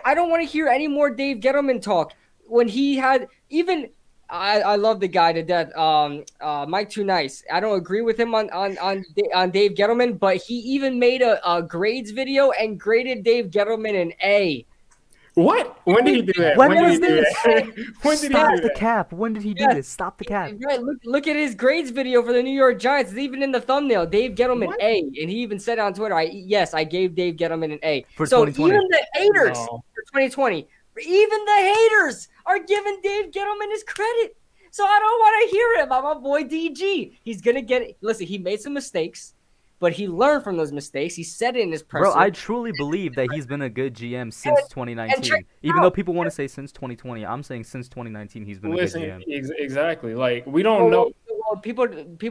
I don't want to hear any more Dave Gettleman talk. When he had even. I love the guy to death. Mike Too Nice. I don't agree with him on Dave Gettleman, but he even made a grades video and graded Dave Gettleman an A. What? When did he do that? When did was he do this? that? When did he Stop do the that? cap. When did he do this? Stop the cap. Right, look at his grades video for the New York Giants. It's even in the thumbnail. Dave Gettleman A, and he even said on Twitter, I gave Dave Gettleman an A. For so 2020. even the haters No. for 2020, even the haters are giving Dave Gettleman his credit. So I don't want to hear it about my boy DG. He's gonna get it. Listen, he made some mistakes, but he learned from those mistakes. He said it in his presser. Bro, I truly believe that he's been a good GM since 2019. Even though people want to say since 2020, I'm saying since 2019 he's been a good GM. Exactly. Like we don't know. Well, people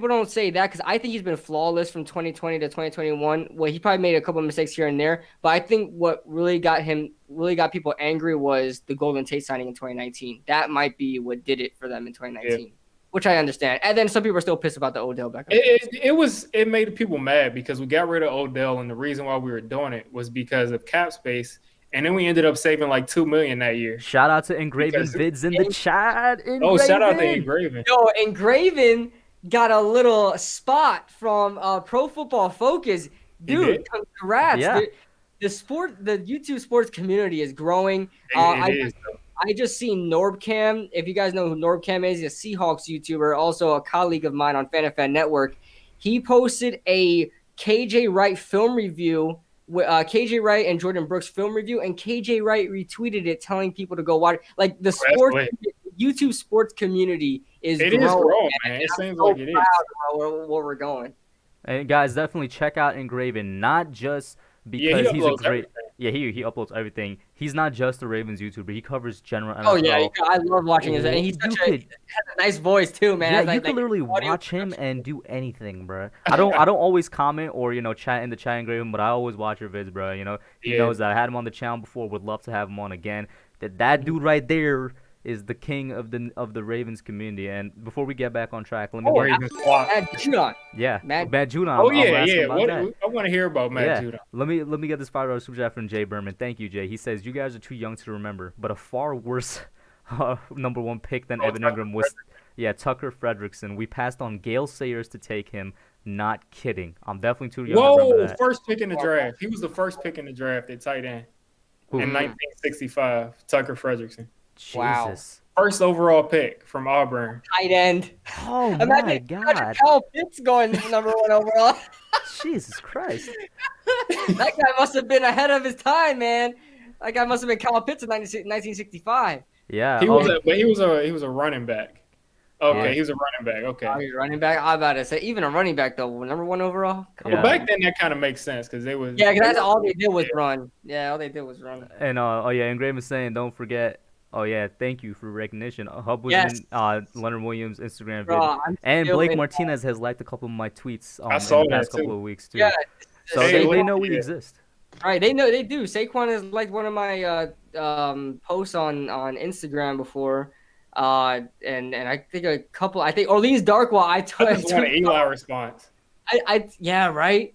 don't say that because I think he's been flawless from 2020 to 2021. Well, he probably made a couple of mistakes here and there, but I think what really got people angry was the Golden Tate signing in 2019. That might be what did it for them in 2019, which I understand. And then some people are still pissed about the Odell Beckham. It made people mad because we got rid of Odell, and the reason why we were doing it was because of cap space. And then we ended up saving like $2 million that year. Shout out to Engraven Vids in the chat. Shout out to Engraven. Yo, Engraven got a little spot from Pro Football Focus. Dude, congrats. Yeah. The YouTube sports community is growing. I just seen Norbcam. If you guys know who Norbcam is, he's a Seahawks YouTuber, also a colleague of mine on FanFan Network. He posted a KJ Wright film review. KJ Wright and Jordan Brooks film review, and KJ Wright retweeted it, telling people to go watch. Like the YouTube sports community is growing. It is growing, man. It seems like it is. Where we're going. And guys, definitely check out Engraven, not just because he's a great. Everything. Yeah, he uploads everything. He's not just a Ravens YouTuber. He covers general NFL. Oh yeah, I love watching his. And he's has a nice voice too, man. Yeah, you can literally watch him and do anything, bro. I don't always comment or chat in the chat Engraven, but I always watch your vids, bro. He knows that I had him on the channel before. Would love to have him on again. That dude right there is the king of the Ravens community. And before we get back on track, let me Matt Judon. Yeah, Matt Judon. Oh yeah. I want to hear about Matt Judon. Let me get this $5 super chat from Jay Berman. Thank you, Jay. He says you guys are too young to remember, but a far worse number one pick than Evan Ingram was. Yeah, Tucker Fredrickson. We passed on Gale Sayers to take him. Not kidding. I'm definitely too young to remember that. First pick in the draft. He was the first pick in the draft at tight end in 1965. Tucker Fredrickson. Jesus. First overall pick from Auburn. Tight end. Oh my Imagine God. Kyle Pitts going number 1 overall. Jesus Christ. That guy must have been ahead of his time, man. That guy must have been Kyle Pitts in 1965. Yeah. He was a running back. Okay, Yeah. he was a running back. Okay. Oh, he's running back. I about to say, even a running back though, number 1 overall. Well, back then that kind of makes sense because they was. Yeah, because that's all they did was run. Yeah, all they did was run. And and Graham is saying, don't forget. Oh yeah, thank you for recognition. Hub was Yes. in Leonard Williams' Instagram Bro, vid, I'm and still Blake in- Martinez has liked a couple of my tweets I in saw the past that, couple too. of weeks too. Yeah. So Hey, they know we yeah. exist. Right, they do. Saquon is like one of my posts on Instagram before, and I think I think Orleans Darkwa. I That's one of Eli response. yeah, right.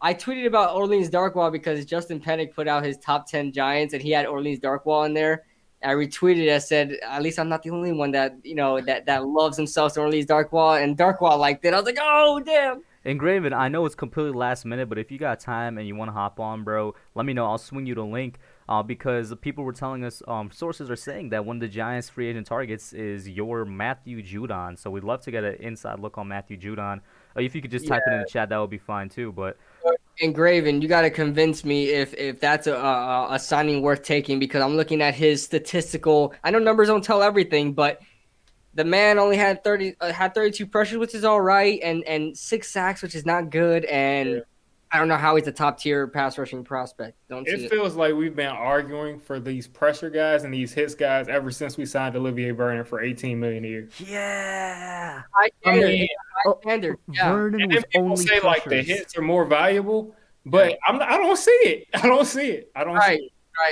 I tweeted about Orleans Darkwa because Justin Pennick put out his top 10 Giants, and he had Orleans Darkwa in there. I retweeted. I said, at least I'm not the only one that that loves himself to Orleans Darkwa, and Darkwa liked it. I was like, oh damn. And Graven, I know it's completely last minute, but if you got time and you want to hop on, bro, let me know. I'll swing you the link because the people were telling us, sources are saying that one of the Giants' free agent targets is your Matthew Judon. So we'd love to get an inside look on Matthew Judon. If you could just type it in the chat, that would be fine too. But And Graven, you got to convince me if that's a signing worth taking, because I'm looking at his statistical. I know numbers don't tell everything, but the man only had 32 pressures, which is all right, and 6 sacks, which is not good. And I don't know how he's a top tier pass rushing prospect. It feels like we've been arguing for these pressure guys and these hits guys ever since we signed Olivier Vernon for $18 million a year. yeah, high standard. I High standard. Yeah. Vernon And was then people only say like the pressures. hits are more valuable, but I don't see it. I don't see it. Right.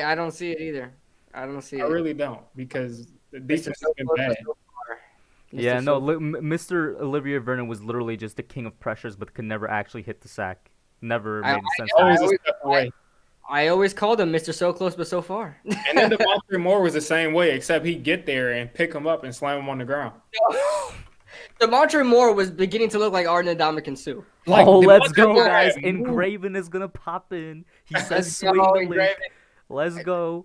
I don't see it either. I don't see it. I really don't, because the defense has been bad. Yeah, no, Mr. Olivier Vernon was literally just the king of pressures, but could never actually hit the sack. Never made sense. Always a step away. I always called him Mr. So Close but So Far. And then Devontae Moore was the same way, except he'd get there and pick him up and slam him on the ground. Devontae Moore was beginning to look like Arden Dominican Sue. Let's go, Moore guys. had Engraven is going to pop in. He says Let's swing go, the link. Engraven. Let's go.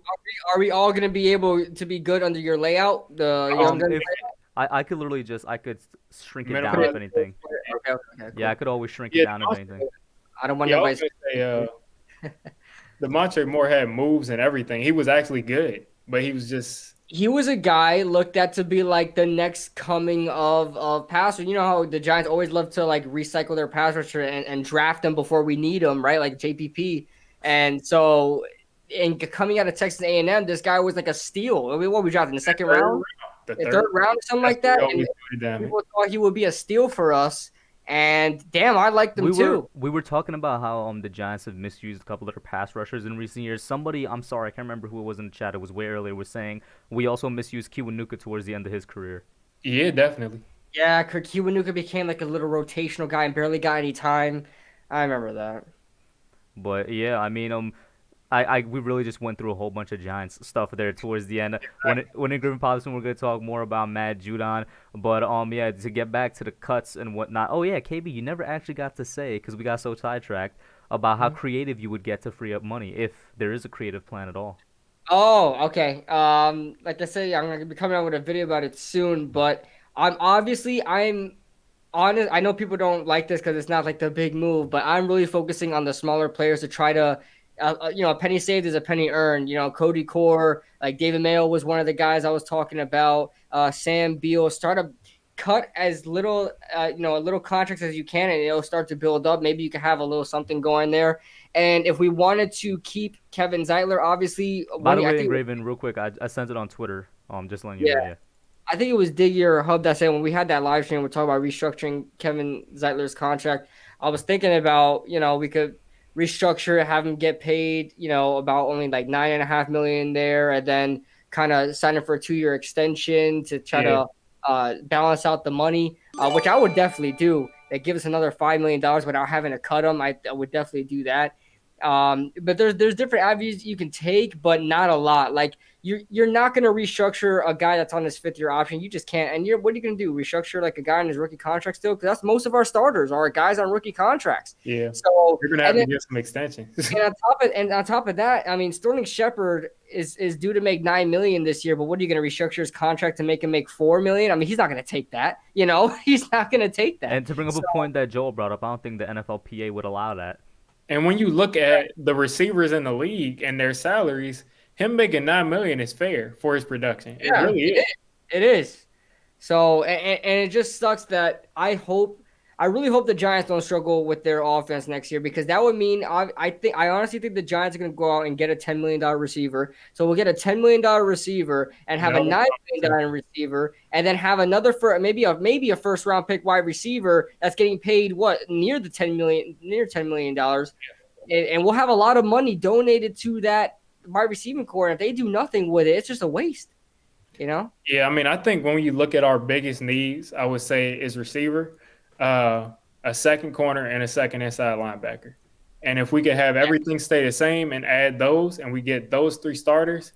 Are we all going to be able to be good under your layout? The young gun If, I could literally I could shrink it Minimum. down if anything. Okay, cool. Yeah, I could always shrink it down if anything. I don't want Yeah, I nobody's. was gonna say, Devontae Moore had moves and everything. He was actually good, but he was just. He was a guy looked at to be like the next coming of passer. You know how the Giants always love to like recycle their pass rusher and draft them before we need them, right? Like JPP. And so, coming out of Texas A&M, this guy was like a steal. I mean, what we drafted in the second round? The third round, something like that. And damage. people thought he would be a steal for us. And damn, I liked them too. We were talking about how the Giants have misused a couple of their pass rushers in recent years. Somebody, I'm sorry, I can't remember who it was in the chat. It was way earlier. Was saying we also misused Kiwanuka towards the end of his career. Yeah, definitely. Yeah, Kiwanuka became like a little rotational guy and barely got any time. I remember that. But yeah, I mean, we really just went through a whole bunch of Giants stuff there towards the end. When Griffin pops in, we're gonna talk more about Matt Judon. But yeah, to get back to the cuts and whatnot. Oh yeah, KB, you never actually got to say, because we got so sidetracked, about how creative you would get to free up money, if there is a creative plan at all. Oh, okay. Like I said, I'm gonna be coming out with a video about it soon. But I'm honest. I know people don't like this because it's not like the big move, but I'm really focusing on the smaller players to try to. A penny saved is a penny earned. Cody Core, like David Mayo was one of the guys I was talking about. Sam Beal, start to cut as little, little contracts as you can, and it'll start to build up. Maybe you can have a little something going there. And if we wanted to keep Kevin Zeitler, obviously. By the way, Engraven, real quick, I sent it on Twitter. Just letting you know. Yeah. I think it was Diggy or Hub that said when we had that live stream, we're talking about restructuring Kevin Zeitler's contract. I was thinking about, we could restructure, have him get paid, about only like $9.5 million there, and then kind of sign him for a 2-year extension to try to balance out the money, which I would definitely do. That give us another $5 million without having to cut him. I would definitely do that. But there's different avenues you can take, but not a lot. Like you're not going to restructure a guy that's on his 5th-year option. You just can't. And what are you going to do? Restructure like a guy on his rookie contract still? Because that's most of our starters are guys on rookie contracts. Yeah. So you're going to have to get some extensions. and on top of that, I mean, Sterling Shepard is due to make $9 million this year. But what are you going to restructure his contract to make him make $4 million? I mean, he's not going to take that. He's not going to take that. And to bring up a point that Joel brought up, I don't think the NFLPA would allow that. And when you look at the receivers in the league and their salaries, him making $9 million is fair for his production. It really is. It is. So, and it just sucks that I really hope the Giants don't struggle with their offense next year, because that would mean I honestly think the Giants are going to go out and get a $10 million receiver. So we'll get a $10 million receiver and have a $9 million receiver, and then have another maybe a first round pick wide receiver that's getting paid near $10 million, and we'll have a lot of money donated to that wide receiving core. And if they do nothing with it, it's just a waste. Yeah, I mean, I think when you look at our biggest needs, I would say is receiver, a second corner, and a second inside linebacker. And if we could have everything stay the same and add those, and we get those 3 starters,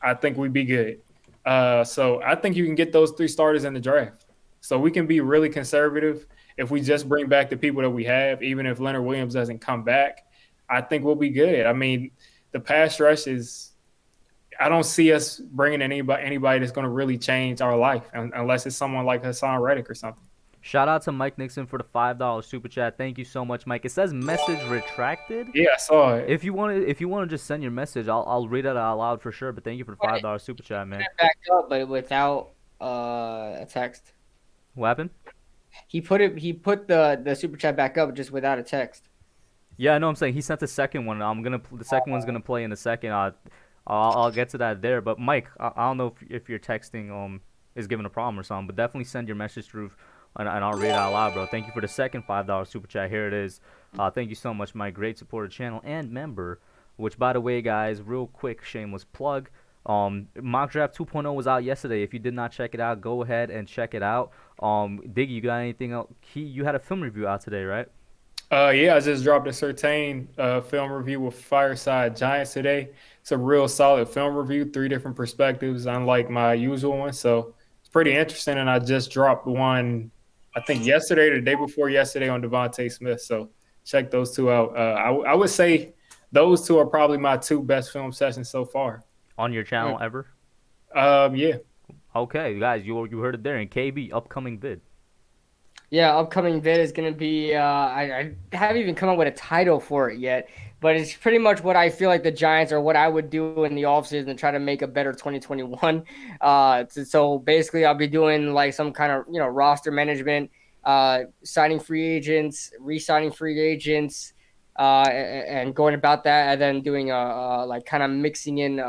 I think we'd be good. So I think you can get those 3 starters in the draft. So we can be really conservative if we just bring back the people that we have. Even if Leonard Williams doesn't come back, I think we'll be good. I mean, the pass rush is – I don't see us bringing anybody that's going to really change our life unless it's someone like Hassan Reddick or something. Shout out to Mike Nixon for the $5 super chat. Thank you so much, Mike. It says message retracted. Yeah, I saw it. If you want to just send your message, I'll read it out loud for sure. But thank you for the $5 super chat, man. Back up, but without a text. What happened? He put the super chat back up just without a text. Yeah, I know. I'm saying he sent the second one. The second one's gonna play in a second. I'll get to that there. But Mike, I don't know if your texting is giving a problem or something, but definitely send your message through, and I'll read it out loud, bro. Thank you for the second $5 super chat. Here it is. Thank you so much, Mike. Great supporter channel and member. Which, by the way, guys, real quick shameless plug. Mock Draft 2.0 was out yesterday. If you did not check it out, go ahead and check it out. Diggy, you got anything else? You had a film review out today, right? Yeah, I just dropped a certain film review with Fireside Giants today. It's a real solid film review, 3 different perspectives, unlike my usual one. So it's pretty interesting. And I just dropped one, I think yesterday or the day before yesterday, on Devontae Smith. So check those 2 out. I would say those 2 are probably my 2 best film sessions so far. On your channel ever? Yeah. Okay, guys, you heard it there. And KB, upcoming vid. Yeah, upcoming vid is going to be I haven't even come up with a title for it yet, but it's pretty much what I feel like the Giants, or what I would do in the offseason to try to make a better 2021. So basically I'll be doing like some kind of, roster management, signing free agents, re-signing free agents, and going about that, and then doing like kind of mixing in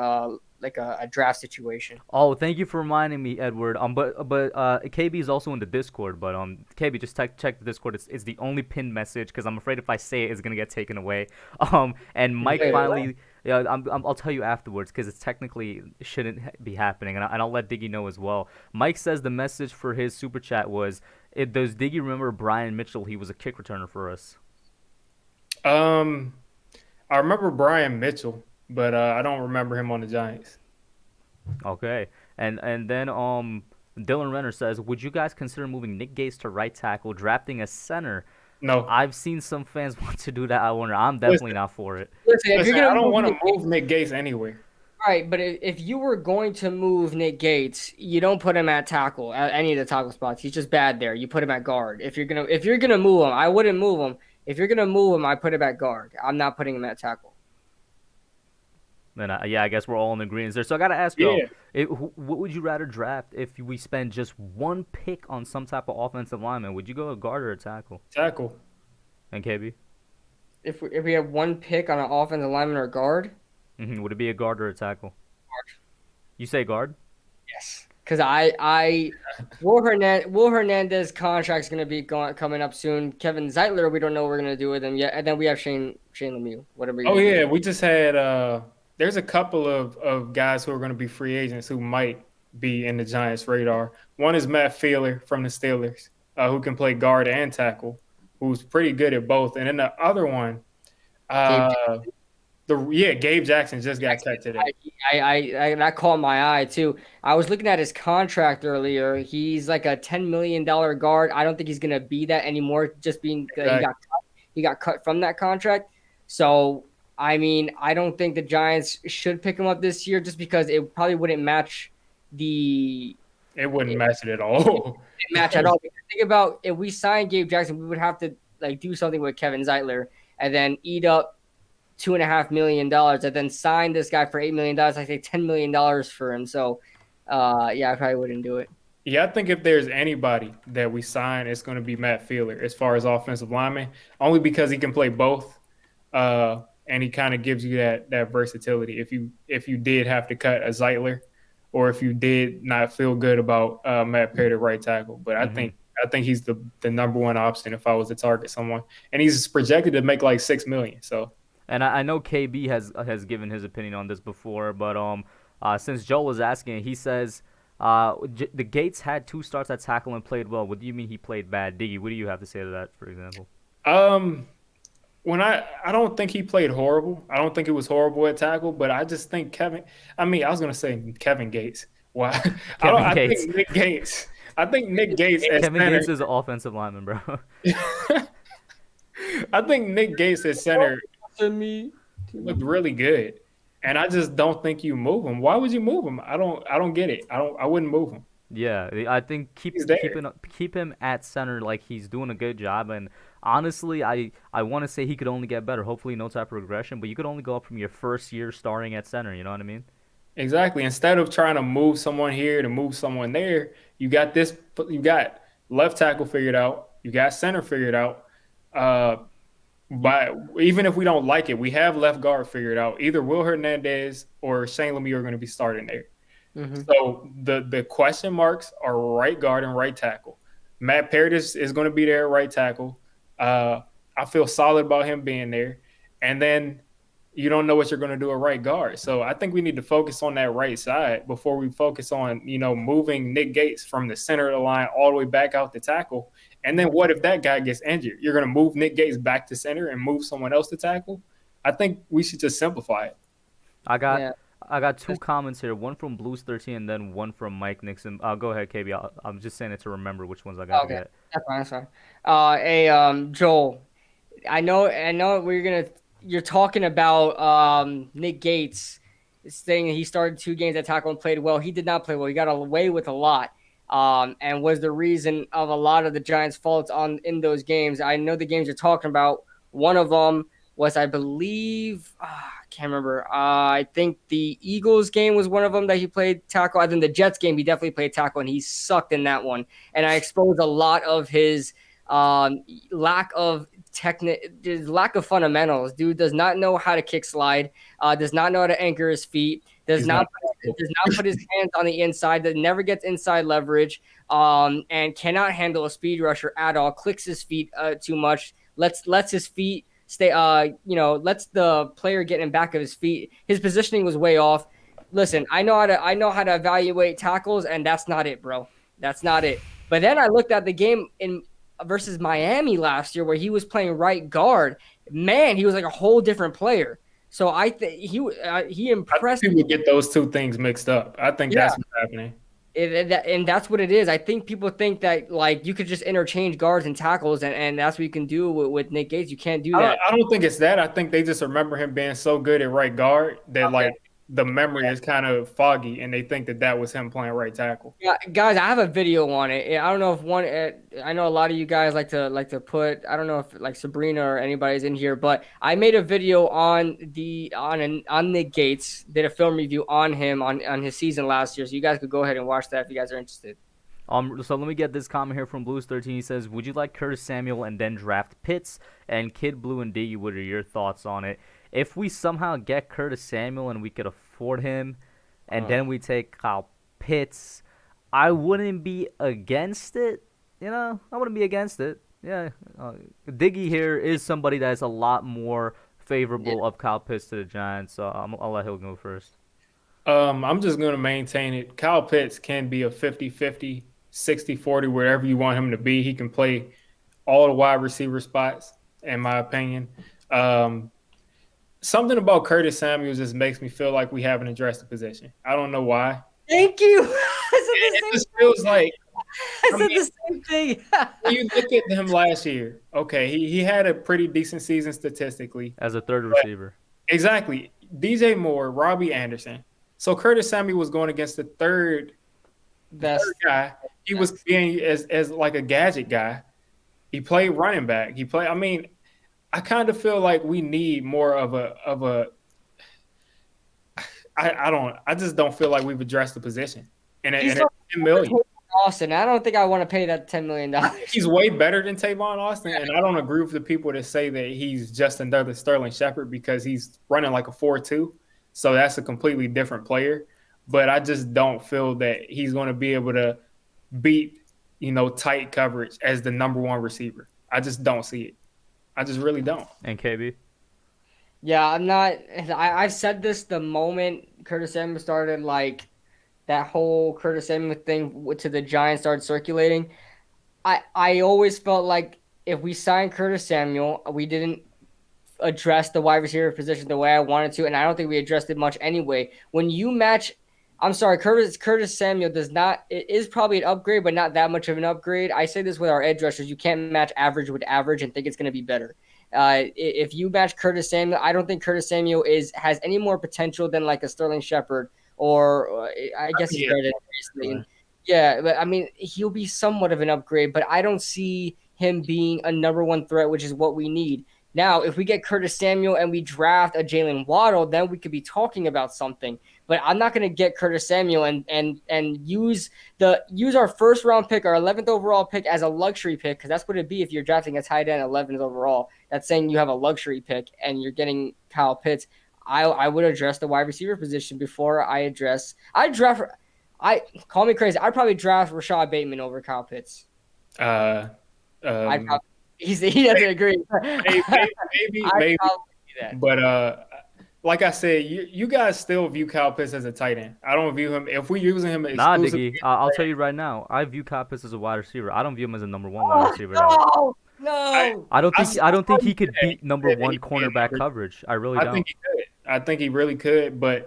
like a draft situation. Oh, thank you for reminding me, Edward. But KB is also in the Discord. But KB, just check the Discord. It's the only pinned message, because I'm afraid if I say it, it's gonna get taken away. And Mike finally, yeah, I'll tell you afterwards, because it's technically shouldn't be happening, and I'll let Diggy know as well. Mike says the message for his super chat was, does Diggy remember Brian Mitchell? He was a kick returner for us. I remember Brian Mitchell, but I don't remember him on the Giants. Okay. And then Dylan Renner says, would you guys consider moving Nick Gates to right tackle, drafting a center? No. I've seen some fans want to do that. I wonder. I'm definitely not for it. Listen, I don't want to move Nick Gates anywhere. Right, but if you were going to move Nick Gates, you don't put him at tackle, at any of the tackle spots. He's just bad there. You put him at guard. If you're gonna move him, I wouldn't move him. If you're gonna move him, I put him at guard. I'm not putting him at tackle. Then I guess we're all in agreement there. So I gotta ask you, what would you rather draft if we spend just 1 pick on some type of offensive lineman? Would you go a guard or a tackle? Tackle. And KB? If we have 1 pick on an offensive lineman or guard, would it be a guard or a tackle? Guard. You say guard? Yes, because Will Hernandez contract's gonna be coming up soon. Kevin Zeitler, we don't know what we're gonna do with him yet, and then we have Shane Lemieux. Whatever. Oh yeah, we just had. There's a couple of guys who are going to be free agents who might be in the Giants' radar. One is Matt Fielder from the Steelers, who can play guard and tackle, who's pretty good at both. And then the other one, Gabe Jackson just got cut today. I that caught my eye too. I was looking at his contract earlier. He's like a $10 million guard. I don't think he's gonna be that anymore. Just being Exactly. he got cut from that contract. So I mean, I don't think the Giants should pick him up this year, just because it probably wouldn't match the It wouldn't match it at all. match at all. Because think about, if we sign Gabe Jackson, we would have to like do something with Kevin Zeitler and then eat up $2.5 million, and then sign this guy for $8 million. I say $10 million for him. So, I probably wouldn't do it. Yeah, I think if there's anybody that we sign, it's going to be Matt Fielder as far as offensive lineman, only because he can play both, and he kind of gives you that versatility. If you did have to cut a Zeitler, or if you did not feel good about Matt Perry, right tackle, but I think he's the number one option if I was to target someone, and he's projected to make like $6 million. So. And I know KB has given his opinion on this before, but since Joe was asking, he says the Gates had 2 starts at tackle and played well. What do you mean he played bad? Diggy, what do you have to say to that, for example? When I don't think he played horrible. I don't think it was horrible at tackle, but I just think I was going to say Kevin Gates. Why? I think Nick Gates. I think Nick Gates at Kevin center. Gates is an offensive lineman, bro. I think Nick Gates at center looked really good, and I just don't think you move him. Why would you move him? I don't get it. I wouldn't move him. Yeah, I think keep him at center, like he's doing a good job. And honestly, I want to say he could only get better. Hopefully, no type of regression, but you could only go up from your first year starting at center. You know what I mean? Exactly. Instead of trying to move someone here to move someone there, you got left tackle figured out. You got center figured out. But even if we don't like it, we have left guard figured out. Either Will Hernandez or Shane Lemieux are going to be starting there. Mm-hmm. So the question marks are right guard and right tackle. Matt Paradis is going to be there at right tackle. I feel solid about him being there. And then you don't know what you're going to do at right guard. So I think we need to focus on that right side before we focus on, moving Nick Gates from the center of the line all the way back out to tackle. And then what if that guy gets injured? You're going to move Nick Gates back to center and move someone else to tackle? I think we should just simplify it. I got 2 comments here, one from Blues 13 and then one from Mike Nixon. Go ahead, KB. I'm just saying it to remember which ones I got to get. That's fine. Joel, I know you're talking about Nick Gates saying he started 2 games at tackle and played well. He did not play well. He got away with a lot. And was the reason of a lot of the Giants' faults in those games. I know the games you're talking about. One of them was, I believe, I can't remember. I think the Eagles game was one of them that he played tackle. I think the Jets game, he definitely played tackle, and he sucked in that one. And I exposed a lot of his lack of fundamentals. Dude does not know how to kick slide, does not know how to anchor his feet, does not put his hands on the inside, that never gets inside leverage, and cannot handle a speed rusher at all, clicks his feet too much, lets his feet stay, lets the player get in back of his feet. His positioning was way off. Listen, I know how to evaluate tackles, and that's not it, bro. That's not it. But then I looked at the game versus Miami last year where he was playing right guard. Man, he was like a whole different player. So I think he impressed. I think people get those 2 things mixed up. I think that's what's happening. And that's what it is. I think people think that like you could just interchange guards and tackles, and that's what you can do with Nick Gates. You can't do that. I don't think it's that. I think they just remember him being so good at right guard that like the memory is kind of foggy, and they think that was him playing right tackle. Yeah, guys, I have a video on it. I don't know if I know a lot of you guys like to put. I don't know if like Sabrina or anybody's in here, but I made a video on Nick Gates. Did a film review on him on his season last year, so you guys could go ahead and watch that if you guys are interested. So let me get this comment here from Blues 13. He says, "Would you like Curtis Samuel and then draft Pitts and Kidblue and Diggy? What are your thoughts on it? If we somehow get Curtis Samuel and we could afford him, and then we take Kyle Pitts, I wouldn't be against it. I wouldn't be against it. Yeah, Diggy here is somebody that's a lot more favorable of Kyle Pitts to the Giants, so I'll let him go first. I'm just going to maintain it. Kyle Pitts can be a 50-50, 60-40, wherever you want him to be. He can play all the wide receiver spots, in my opinion. something about Curtis Samuel just makes me feel like we haven't addressed the position. I don't know why. Thank you. It just feels like I said the same thing. when you look at him last year, okay, he had a pretty decent season statistically. As a third receiver. Exactly. DJ Moore, Robbie Anderson. So Curtis Samuel was going against the third guy. He was being as like a gadget guy. He played running back. I mean, I kind of feel like we need more of a I just don't feel like we've addressed the position. And at 10 million. Austin, I don't think I want to pay that $10 million. He's way better than Tavon Austin, and I don't agree with the people that say that he's just another Sterling Shepard because he's running like a 4.2. So that's a completely different player. But I just don't feel that he's going to be able to beat, tight coverage as the number one receiver. I just don't see it. I just really don't. And KB? Yeah, I'm not. I've said this the moment Curtis Samuel started, like, that whole Curtis Samuel thing to the Giants started circulating. I always felt like if we signed Curtis Samuel, we didn't address the wide receiver position the way I wanted to, and I don't think we addressed it much anyway. When you match, I'm sorry, Curtis Samuel it is probably an upgrade, but not that much of an upgrade. I say this with our edge rushers, you can't match average with average and think it's going to be better. If you match Curtis Samuel, I don't think Curtis Samuel has any more potential than like a Sterling Shepard, or I guess he's better than. Yeah, but I mean, he'll be somewhat of an upgrade, but I don't see him being a number one threat, which is what we need. Now, if we get Curtis Samuel and we draft a Jalen Waddle, then we could be talking about something. But I'm not going to get Curtis Samuel and use our first round pick, our 11th overall pick, as a luxury pick, because that's what it'd be if you're drafting a tight end 11th overall. That's saying you have a luxury pick and you're getting Kyle Pitts. I would address the wide receiver position before call me crazy. I'd probably draft Rashad Bateman over Kyle Pitts. He doesn't agree. Maybe. But like I said, you guys still view Kyle Pitts as a tight end. I don't view him. If we're using him exclusively, Diggy, I'll tell you right now. I view Kyle Pitts as a wide receiver. I don't view him as a number one wide receiver. No. I don't think he could beat number one cornerback coverage. I really don't. I think he could. I think he really could. But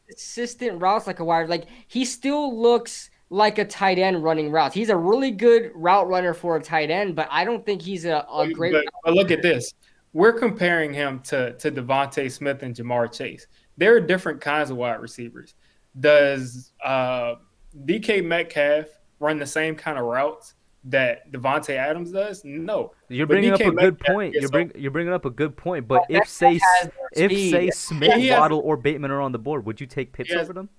consistent routes like a wide, like he still looks like a tight end running routes. He's a really good route runner for a tight end, but I don't think he's a great. But look at this. We're comparing him to Devontae Smith and Jamar Chase. There are different kinds of wide receivers. Does DK Metcalf run the same kind of routes that Devontae Adams does? No. You're bringing up a good point. You're bringing up a good point. But if say Smith, Waddle, or Bateman are on the board, would you take Pitts over them?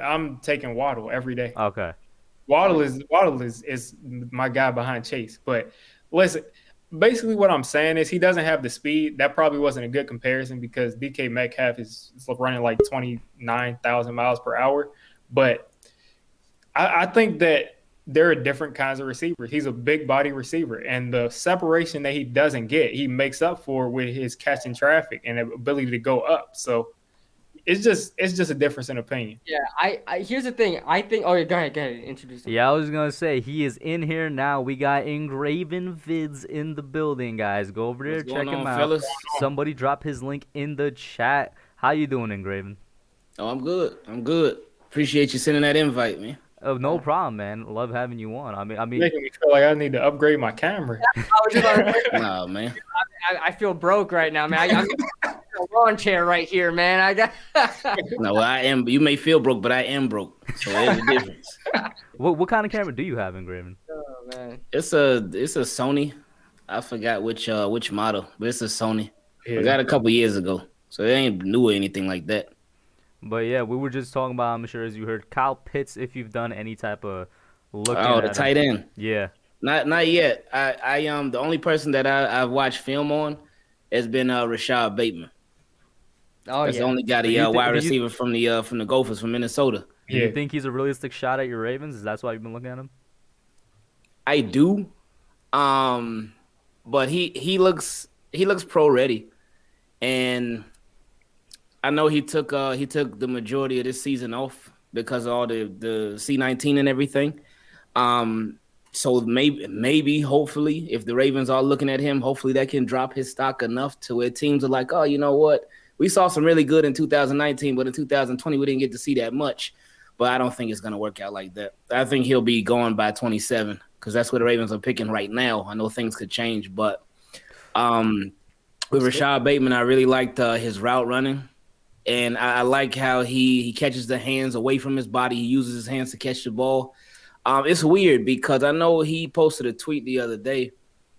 I'm taking Waddle every day. Okay. Waddle is my guy behind Chase. But listen, basically what I'm saying is he doesn't have the speed. That probably wasn't a good comparison because DK Metcalf is running like 29,000 miles per hour. But I think that there are different kinds of receivers. He's a big body receiver, and the separation that he doesn't get, he makes up for with his catching traffic and ability to go up. So it's just a difference in opinion. Yeah, I here's the thing. I think. Oh, yeah, go ahead, introduce him. Yeah, I was gonna say he is in here now. We got Engraven Vids in the building, guys. Go over there, check him out. Fellas? Somebody drop his link in the chat. How you doing, Engraven? Oh, I'm good. Appreciate you sending that invite, man. Oh, no problem, man. Love having you on. I mean, making me feel like I need to upgrade my camera. Nah, man. I feel broke right now, man. I'm in a lawn chair right here, man. I got. No, I am. You may feel broke, but I am broke. So there's a difference. What kind of camera do you have, Engraven? Oh man, it's a Sony. I forgot which model, but it's a Sony. Yeah. I got it a couple years ago, so it ain't new or anything like that. But yeah, we were just talking about, I'm sure as you heard, Kyle Pitts, if you've done any type of looking at the tight end. Yeah. Not yet. I the only person that I've watched film on has been Rashad Bateman. Oh, That's the only guy, wide receiver from the Gophers from Minnesota. Do you think he's a realistic shot at your Ravens? Is that why you've been looking at him? I do. But he looks pro ready. And I know he took the majority of this season off because of all the C-19 and everything. So maybe, hopefully, if the Ravens are looking at him, hopefully that can drop his stock enough to where teams are like, oh, you know what? We saw some really good in 2019, but in 2020, we didn't get to see that much. But I don't think it's going to work out like that. I think he'll be gone by 27 because that's what the Ravens are picking right now. I know things could change, but with Rashad Bateman, I really liked his route running. And I like how he catches the hands away from his body. He uses his hands to catch the ball. It's weird because I know he posted a tweet the other day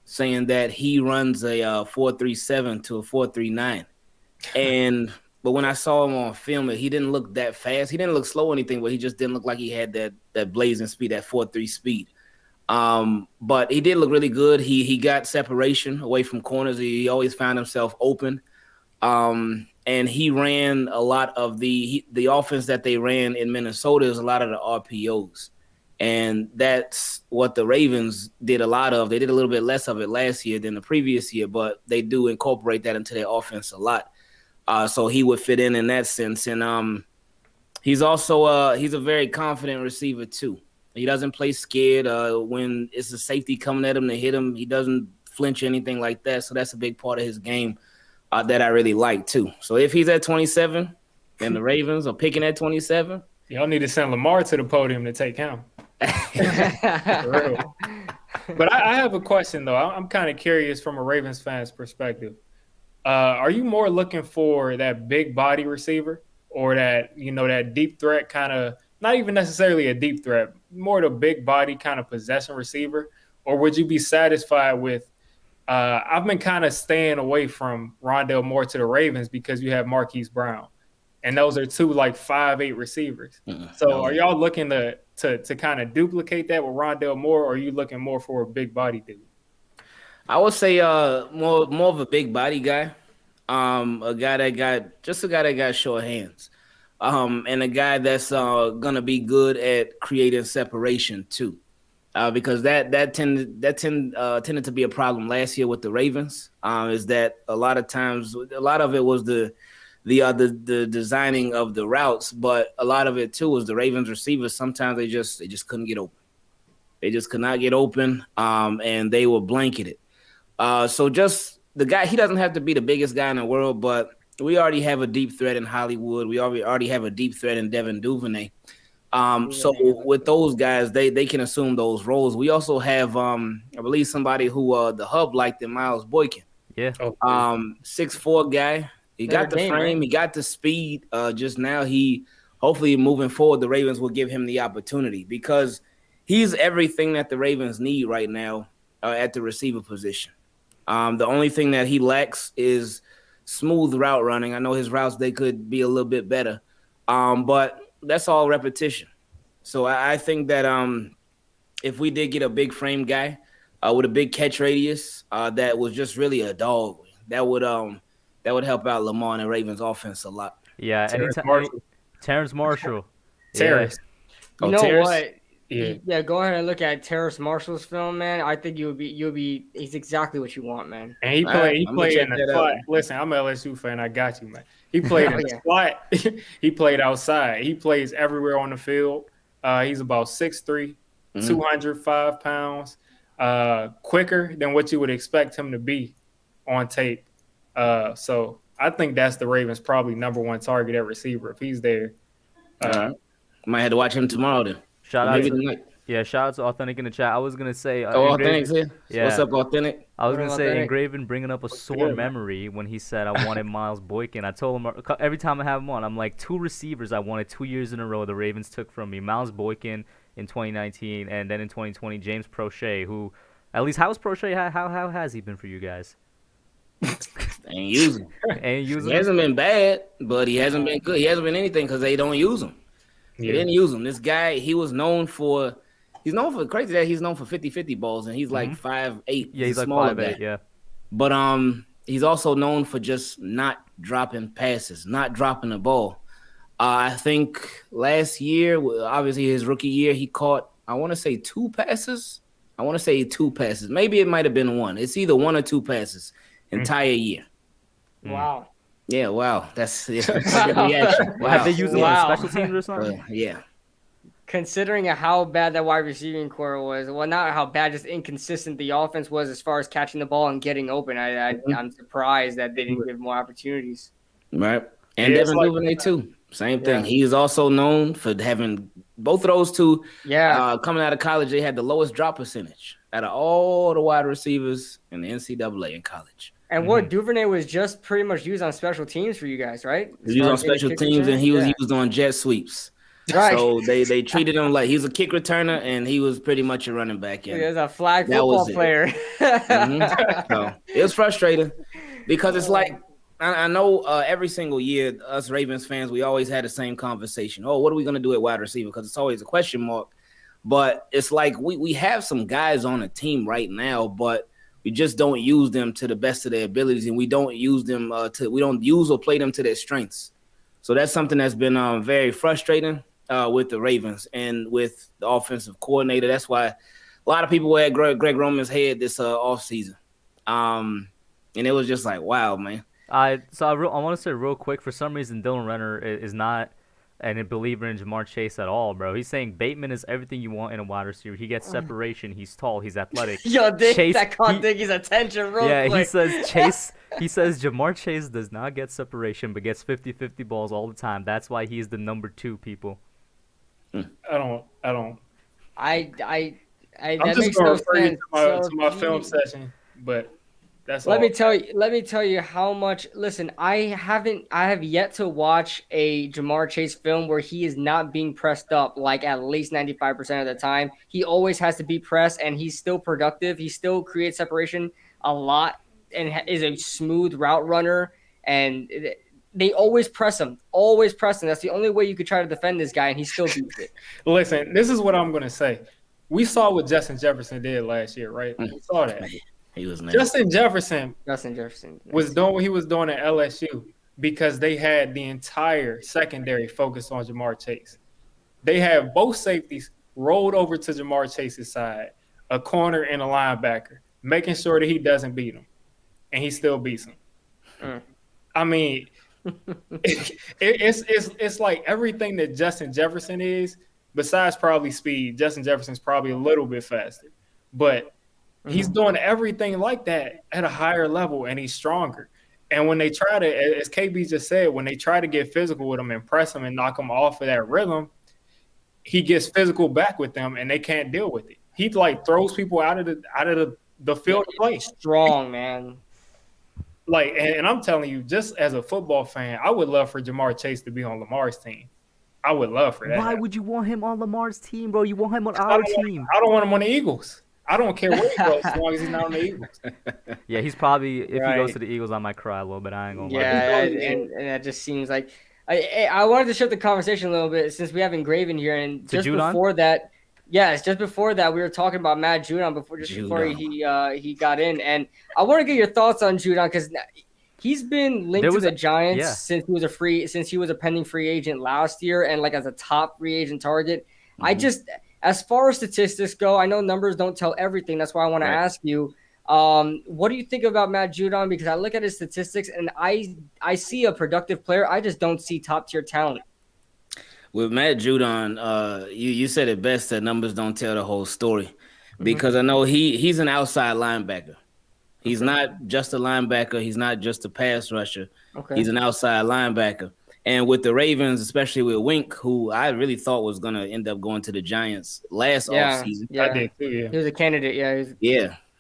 saying that he runs a 4.37 to a 4.39. But when I saw him on film, he didn't look that fast. He didn't look slow or anything, but he just didn't look like he had that blazing speed, that 4.3 speed. But he did look really good. He got separation away from corners. He always found himself open. And he ran a lot of the offense that they ran in Minnesota is a lot of the RPOs. And that's what the Ravens did a lot of. They did a little bit less of it last year than the previous year, but they do incorporate that into their offense a lot. So he would fit in that sense. And he's also he's a very confident receiver too. He doesn't play scared when it's a safety coming at him to hit him. He doesn't flinch or anything like that. So that's a big part of his game that I really like too. So if he's at 27 and the Ravens are picking at 27. Y'all need to send Lamar to the podium to take him. For real. But I have a question, though. I'm kind of curious from a Ravens fan's perspective. Are you more looking for that big body receiver or that, that deep threat kind of, not even necessarily a deep threat, more the big body kind of possession receiver? Or would you be satisfied with, I've been kind of staying away from Rondale Moore to the Ravens because you have Marquise Brown. And those are two 5'8" receivers. So are y'all looking to kind of duplicate that with Rondale Moore, or are you looking more for a big body dude? I would say more of a big body guy. A guy that got short hands. And a guy that's gonna be good at creating separation too. Because that tended to be a problem last year with the Ravens. Is that a lot of it was the designing of the routes, but a lot of it too was the Ravens receivers. Sometimes they just couldn't get open. They just could not get open, and they were blanketed. So just the guy, he doesn't have to be the biggest guy in the world, but we already have a deep threat in Hollywood. We already have a deep threat in Devin Duvernay. So with those guys, they can assume those roles. We also have, I believe, somebody who the hub liked in Miles Boykin. Yeah. 6'4" guy. He got the frame. Right? He got the speed. Just now, hopefully moving forward, the Ravens will give him the opportunity because he's everything that the Ravens need right now at the receiver position. The only thing that he lacks is smooth route running. I know his routes, they could be a little bit better, but that's all repetition. So I think that if we did get a big frame guy with a big catch radius that was just really a dog, that would help out Lamar and the Ravens offense a lot. Yeah, Terence Marshall. Terrence. Yeah. You know Terrence? what? Yeah. Go ahead and look at Terrence Marshall's film, man. I think you'll be. He's exactly what you want, man. And he played in the slot. Listen, I'm an LSU fan. I got you, man. He played in the slot. He played outside. He plays everywhere on the field. He's about 6'3", 205 pounds. Quicker than what you would expect him to be on tape. So I think that's the Ravens' probably number one target at receiver if he's there. Might have to watch him tomorrow then. Shout out to Authentic in the chat. I was gonna say, Authentic's here. Yeah. What's up, Authentic? I was gonna say, Engraven bringing up a sore memory when he said I wanted Miles Boykin. I told him every time I have him on, I'm like, 2 receivers I wanted 2 years in a row. The Ravens took from me, Miles Boykin in 2019, and then in 2020, James Prochet. Who, at least, how's Prochet? How has he been for you guys? Ain't using. He hasn't been bad, but he hasn't been good. He hasn't been anything because they don't use him. They didn't use him. This guy, he's known for crazy that he's known for 50-50 balls, and he's like 5'8". Yeah, he's like 5'8", yeah. But he's also known for just not dropping passes, not dropping the ball. I think last year, obviously his rookie year, he caught, I want to say 2 passes. Maybe it might have been 1. It's either 1 or 2 passes entire year. Wow. Yeah, wow. That's a good reaction. Wow. Have they used him on special teams or something? Yeah. considering how bad that wide receiving core was, well, not how bad, just inconsistent the offense was as far as catching the ball and getting open. I'm surprised that they didn't give more opportunities. Right. And Devin Duvernay too. Same thing. He is also known for having both of those two. Coming out of college, they had the lowest drop percentage out of all the wide receivers in the NCAA in college. And what Duvernay was just pretty much used on special teams for you guys, right? He was on special teams, and he was on jet sweeps. Right. So they treated him like he was a kick returner, and he was pretty much a running back. He was a flag football player. So it was frustrating because it's like, I know every single year, us Ravens fans, we always had the same conversation. Oh, what are we going to do at wide receiver? Because it's always a question mark. But it's like we have some guys on the team right now, but we just don't use them to the best of their abilities, and we don't use them we don't use or play them to their strengths. So that's something that's been very frustrating with the Ravens and with the offensive coordinator. That's why a lot of people were at Greg Roman's head this offseason. And it was just like, wow, man. I want to say real quick, for some reason, Dylan Renner is not a believer in Jamar Chase at all, bro. He's saying Bateman is everything you want in a wide receiver. He gets separation. He's tall. He's athletic. Yo, Chase, that caught Diggy's attention real quick. He says Chase. He says Jamar Chase does not get separation, but gets 50-50 balls all the time. That's why he's the number 2, people. I don't. I'm that just going to refer you to my film session, but that's all. Let me tell you how much. Listen, I have yet to watch a Jamar Chase film where he is not being pressed up like at least 95% of the time. He always has to be pressed, and he's still productive. He still creates separation a lot and is a smooth route runner. And they always press him. Always press him. That's the only way you could try to defend this guy, and he still beats it. Listen, this is what I'm going to say. We saw what Justin Jefferson did last year, right? We saw that. He was nice. Justin Jefferson was doing what he was doing at LSU because they had the entire secondary focused on Jamar Chase. They had both safeties rolled over to Jamar Chase's side, a corner and a linebacker, making sure that he doesn't beat him, and he still beats him. I mean, it's like everything that Justin Jefferson is, besides probably speed. Justin Jefferson's probably a little bit faster, but he's doing everything like that at a higher level, and he's stronger. And when they try to, as KB just said, when they try to get physical with him and press him and knock him off of that rhythm, he gets physical back with them, and they can't deal with it. He like throws people out of the field of play. Strong, man. Like, and I'm telling you, just as a football fan, I would love for Jamar Chase to be on Lamar's team. I would love for that. Why would you want him on Lamar's team, bro? You want him on our team. I don't want him on the Eagles. I don't care where he goes as long as he's not on the Eagles. Yeah, he's probably, if he goes to the Eagles, I might cry a little bit. I ain't gonna lie. Yeah, and that just seems like I wanted to shift the conversation a little bit since we have Engraven here, and just before that, just before that, we were talking about Matt Judon before he got in, and I want to get your thoughts on Judon because he's been linked to the Giants since he was a pending free agent last year, and like as a top free agent target. As far as statistics go, I know numbers don't tell everything. That's why I want to ask you, what do you think about Matt Judon? Because I look at his statistics and I see a productive player. I just don't see top tier talent. With Matt Judon, you said it best that numbers don't tell the whole story, because I know he's an outside linebacker. He's not just a linebacker. He's not just a pass rusher. He's an outside linebacker. And with the Ravens, especially with Wink, who I really thought was going to end up going to the Giants last offseason. Yeah, I did too, He was a candidate,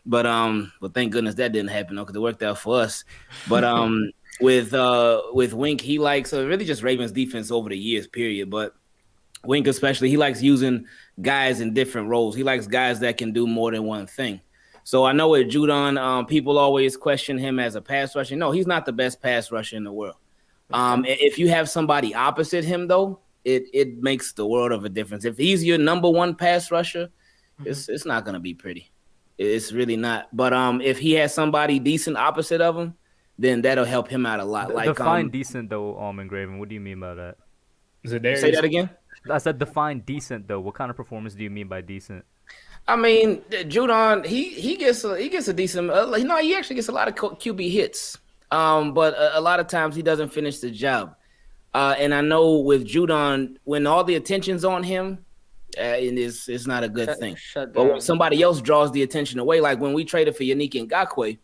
But thank goodness that didn't happen, because it worked out for us. But with Wink, he likes really just Ravens defense over the years, period. But Wink especially, he likes using guys in different roles. He likes guys that can do more than one thing. So I know with Judon, people always question him as a pass rusher. No, he's not the best pass rusher in the world. If you have somebody opposite him, though, it makes the world of a difference. If he's your number one pass rusher, it's not going to be pretty. It's really not. But if he has somebody decent opposite of him, then that'll help him out a lot. Define decent, though, Engraven. What do you mean by that? Say that again? I said define decent, though. What kind of performance do you mean by decent? I mean, Judon, he gets a decent. He actually gets a lot of QB hits. But a lot of times he doesn't finish the job. And I know with Judon, when all the attention's on him, and it's not a good thing. Shut But when down. somebody else draws the attention away, like when we traded for Yannick Ngakoue,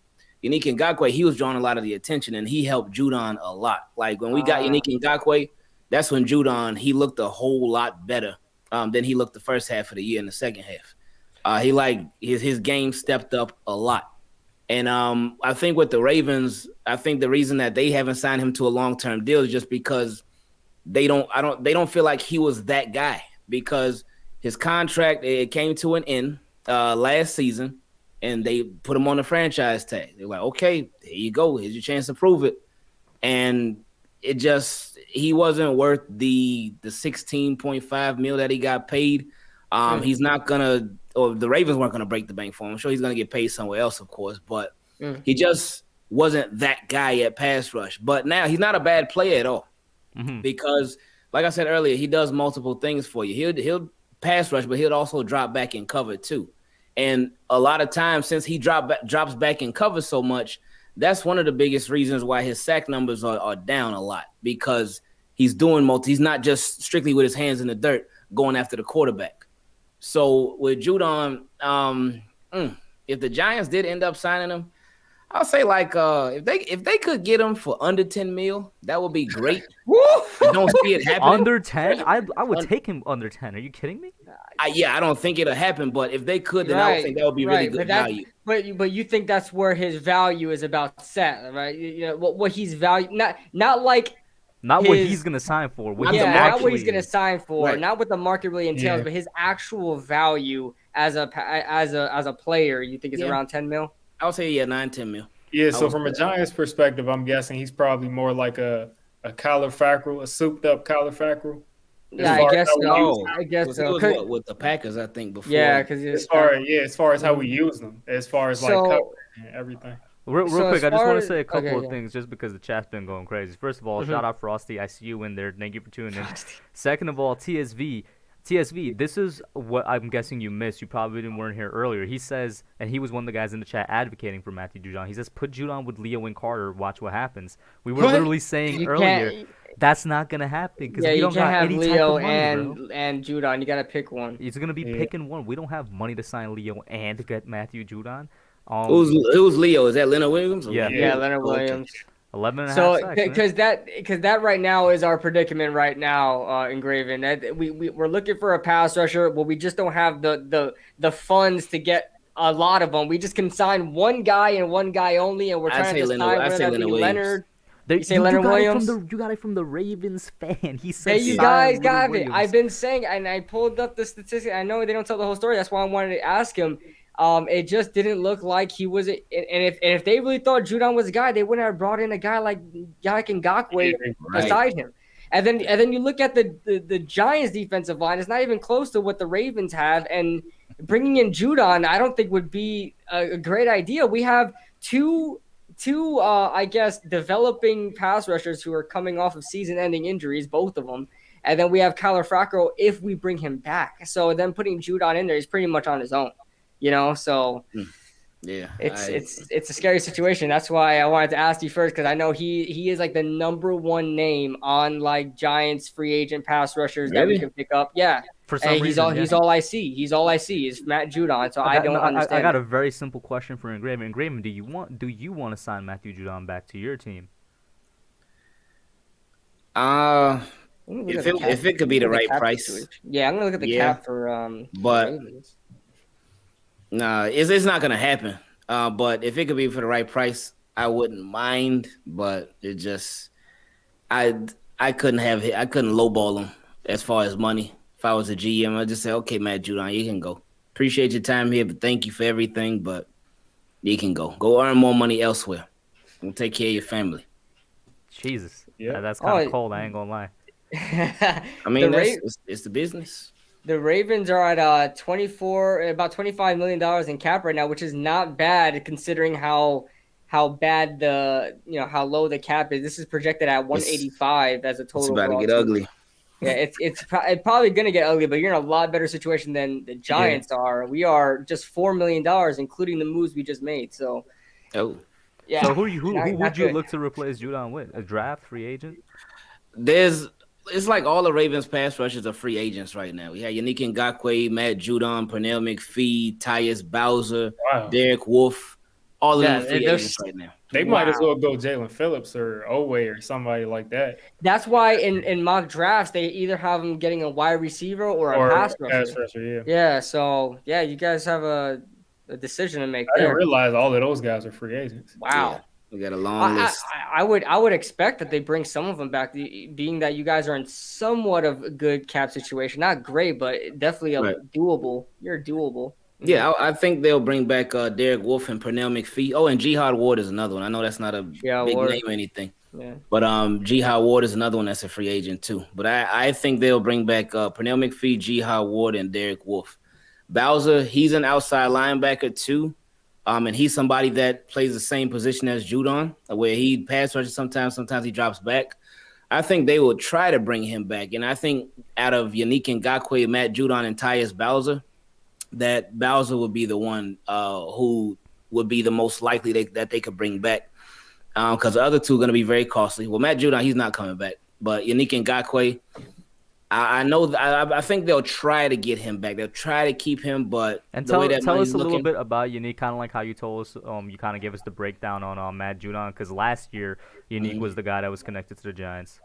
he was drawing a lot of the attention, and he helped Judon a lot. Like when we got Yannick Ngakoue, that's when Judon, he looked a whole lot better than he looked the first half of the year and the second half. He his game stepped up a lot. And I think with the Ravens, I think the reason that they haven't signed him to a long-term deal is just because they don't feel like he was that guy, because his contract, it came to an end last season, and they put him on the franchise tag. They're like, okay, here you go. Here's your chance to prove it. And he wasn't worth the $16.5 million that he got paid. He's not gonna, or the Ravens weren't gonna break the bank for him. I'm sure he's gonna get paid somewhere else, of course, but he just wasn't that guy at pass rush. But now he's not a bad player at all, because, like I said earlier, he does multiple things for you. He'll pass rush, but he'll also drop back in cover too. And a lot of times, since he drops back in cover so much, that's one of the biggest reasons why his sack numbers are down a lot, because he's doing he's not just strictly with his hands in the dirt going after the quarterback. So with Judon, if the Giants did end up signing him, I'll say if they could get him for under $10 million, that would be great. I don't see it happening. Under 10? I would take him under 10. Are you kidding me? I don't think it'll happen, but if they could, then I would think that would be really good value. But you think that's where his value is about set, right? You know what he's value, not like. Not what he's gonna sign for. Not what he's gonna sign for. Right. Not what the market really entails, but his actual value as a player. You think is around 10 mil? I would say 9-10 mil. Yeah. So from a Giants perspective, I'm guessing he's probably more like a Kyler Fackrell, a souped up Kyler Fackrell. Yeah, I guess so. With the Packers, I think before. Yeah, because as far as how we use them, as far as like coverage and everything. Real quick, I just want to say a couple of things just because the chat's been going crazy. First of all, shout out Frosty. I see you in there. Thank you for tuning in. Second of all, TSV, this is what I'm guessing you missed. You probably weren't here earlier. He says, and he was one of the guys in the chat advocating for Matthew Judon. He says, put Judon with Leo and Carter. Watch what happens. We were literally saying earlier that's not going to happen because we don't got any Leo type of money, and Judon. You got to pick one. He's going to be picking one. We don't have money to sign Leo and to get Matthew Judon. Who's Leo? Is that Leonard Williams? Yeah, Leonard Williams. 11.5 sacks. So because that right now is our predicament right now, Engraven. That we're looking for a pass rusher, but we just don't have the funds to get a lot of them. We just can sign one guy and one guy only, and we're trying to decide whether that be Leonard. You say Leonard Williams? You got it from the Ravens fan. He said, hey, you guys got it. I've been saying, and I pulled up the statistic. I know they don't tell the whole story. That's why I wanted to ask him. It just didn't look like he was. And if they really thought Judon was a guy, they wouldn't have brought in a guy like Ngakoue beside him. And then you look at the Giants' defensive line. It's not even close to what the Ravens have. And bringing in Judon, I don't think would be a great idea. We have two I guess, developing pass rushers who are coming off of season-ending injuries, both of them. And then we have Kyler Fackrell if we bring him back. So then putting Judon in there, he's pretty much on his own, So yeah, it's a scary situation. That's why I wanted to ask you first, because I know he is like the number one name on like Giants free agent pass rushers that we can pick up. Yeah. For some reason, he's all I see. He's all I see is Matt Judon. So I don't understand. I got a very simple question for Engraven. Engraven, do you want to sign Matthew Judon back to your team? If it could be the right price. Yeah, I'm gonna look at the cap for but nah, it's not gonna happen. But if it could be for the right price, I wouldn't mind. But it just I couldn't lowball him as far as money. If I was a GM, I'd just say, okay, Matt Judon, you can go. Appreciate your time here, but thank you for everything. But you can go. Go earn more money elsewhere. And take care of your family. Jesus. Yeah, that's kind of cold. I ain't gonna lie. I mean, it's the business. The Ravens are at about $25 million in cap right now, which is not bad considering how bad how low the cap is. This is projected at 185 as a total. It's about to get ugly. Yeah, it's probably going to get ugly, but you're in a lot better situation than the Giants are. We are just $4 million, including the moves we just made. So, yeah. So who would you look to replace Judon with? A draft free agent? There's it's like all the Ravens pass rushers are free agents right now. We have Yannick Ngakoue, Matt Judon, Pernell McPhee, Tyus Bowser, Wow. Derek Wolfe. All of them Yeah, are free they're agents right now. They might as well go Jalen Phillips or Oweh or somebody like that. That's why in mock drafts they either have them getting a wide receiver or a Or pass pass rusher. rusher, yeah. Yeah, so yeah, you guys have a decision to make I there. didn't realize all of those guys are free agents. Wow. Yeah, we got a long list. I would expect that they bring some of them back, being that you guys are in somewhat of a good cap situation. Not great, but definitely doable. You're doable. Yeah, I think they'll bring back Derek Wolfe and Pernell McPhee. Oh, and Jihad Ward is another one. I know that's not a big name or anything. Yeah. But Jihad Ward is another one that's a free agent too. But I think they'll bring back Pernell McPhee, Jihad Ward, and Derek Wolfe. Bowser, he's an outside linebacker too. And he's somebody that plays the same position as Judon, where he pass rushes sometimes he drops back. I think they will try to bring him back. And I think out of Yannick Ngakoue, Matt Judon, and Tyus Bowser, that Bowser would be the one who would be the most likely that they could bring back. Because the other two are going to be very costly. Well, Matt Judon, he's not coming back. But Yannick Ngakoue, I think they'll try to get him back. They'll try to keep him, but tell us a little bit about Yannick, kind of like how you told us. You kind of gave us the breakdown on Matt Judon, because last year Yannick was the guy that was connected to the Giants.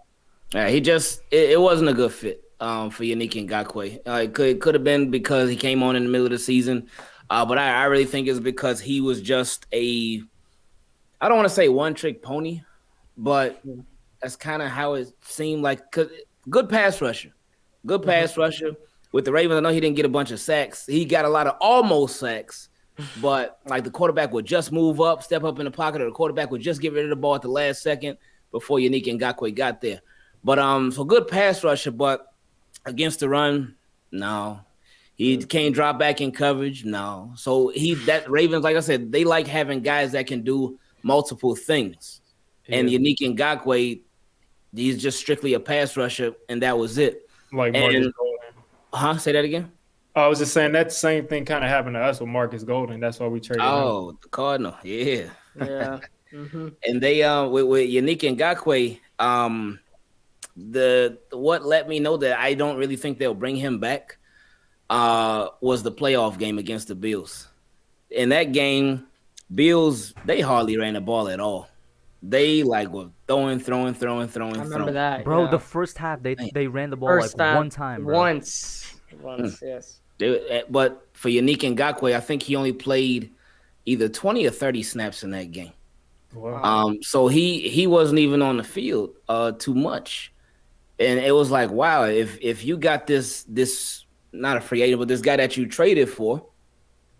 It wasn't a good fit for Yannick Ngakoue. It could have been because he came on in the middle of the season, but I really think it's because he was just I don't want to say one-trick pony, but that's kind of how it seemed like. Good pass rusher. With the Ravens, I know he didn't get a bunch of sacks. He got a lot of almost sacks, but like the quarterback would just move up, step up in the pocket, or the quarterback would just get rid of the ball at the last second before Yannick Ngakoue got there. But so good pass rusher, but against the run, no. He can't drop back in coverage, no. So that Ravens, like I said, they like having guys that can do multiple things. Yeah. And Yannick Ngakoue, he's just strictly a pass rusher, and that was it. Like Marcus Golden. Say that again? I was just saying that same thing kind of happened to us with Marcus Golden. That's why we traded him. Oh, the Cardinal, yeah. Yeah. Mm-hmm. And they with Yannick Ngakoue, what let me know that I don't really think they'll bring him back was the playoff game against the Bills. In that game, Bills, they hardly ran the ball at all. They were throwing. I remember that, bro. Yeah. The first half, they ran the ball one time. Bro. Once, yes. But for Yannick Ngakoue, I think he only played either 20 or 30 snaps in that game. Wow. So he wasn't even on the field too much, and it was like, wow, if you got this not a free agent, but this guy that you traded for,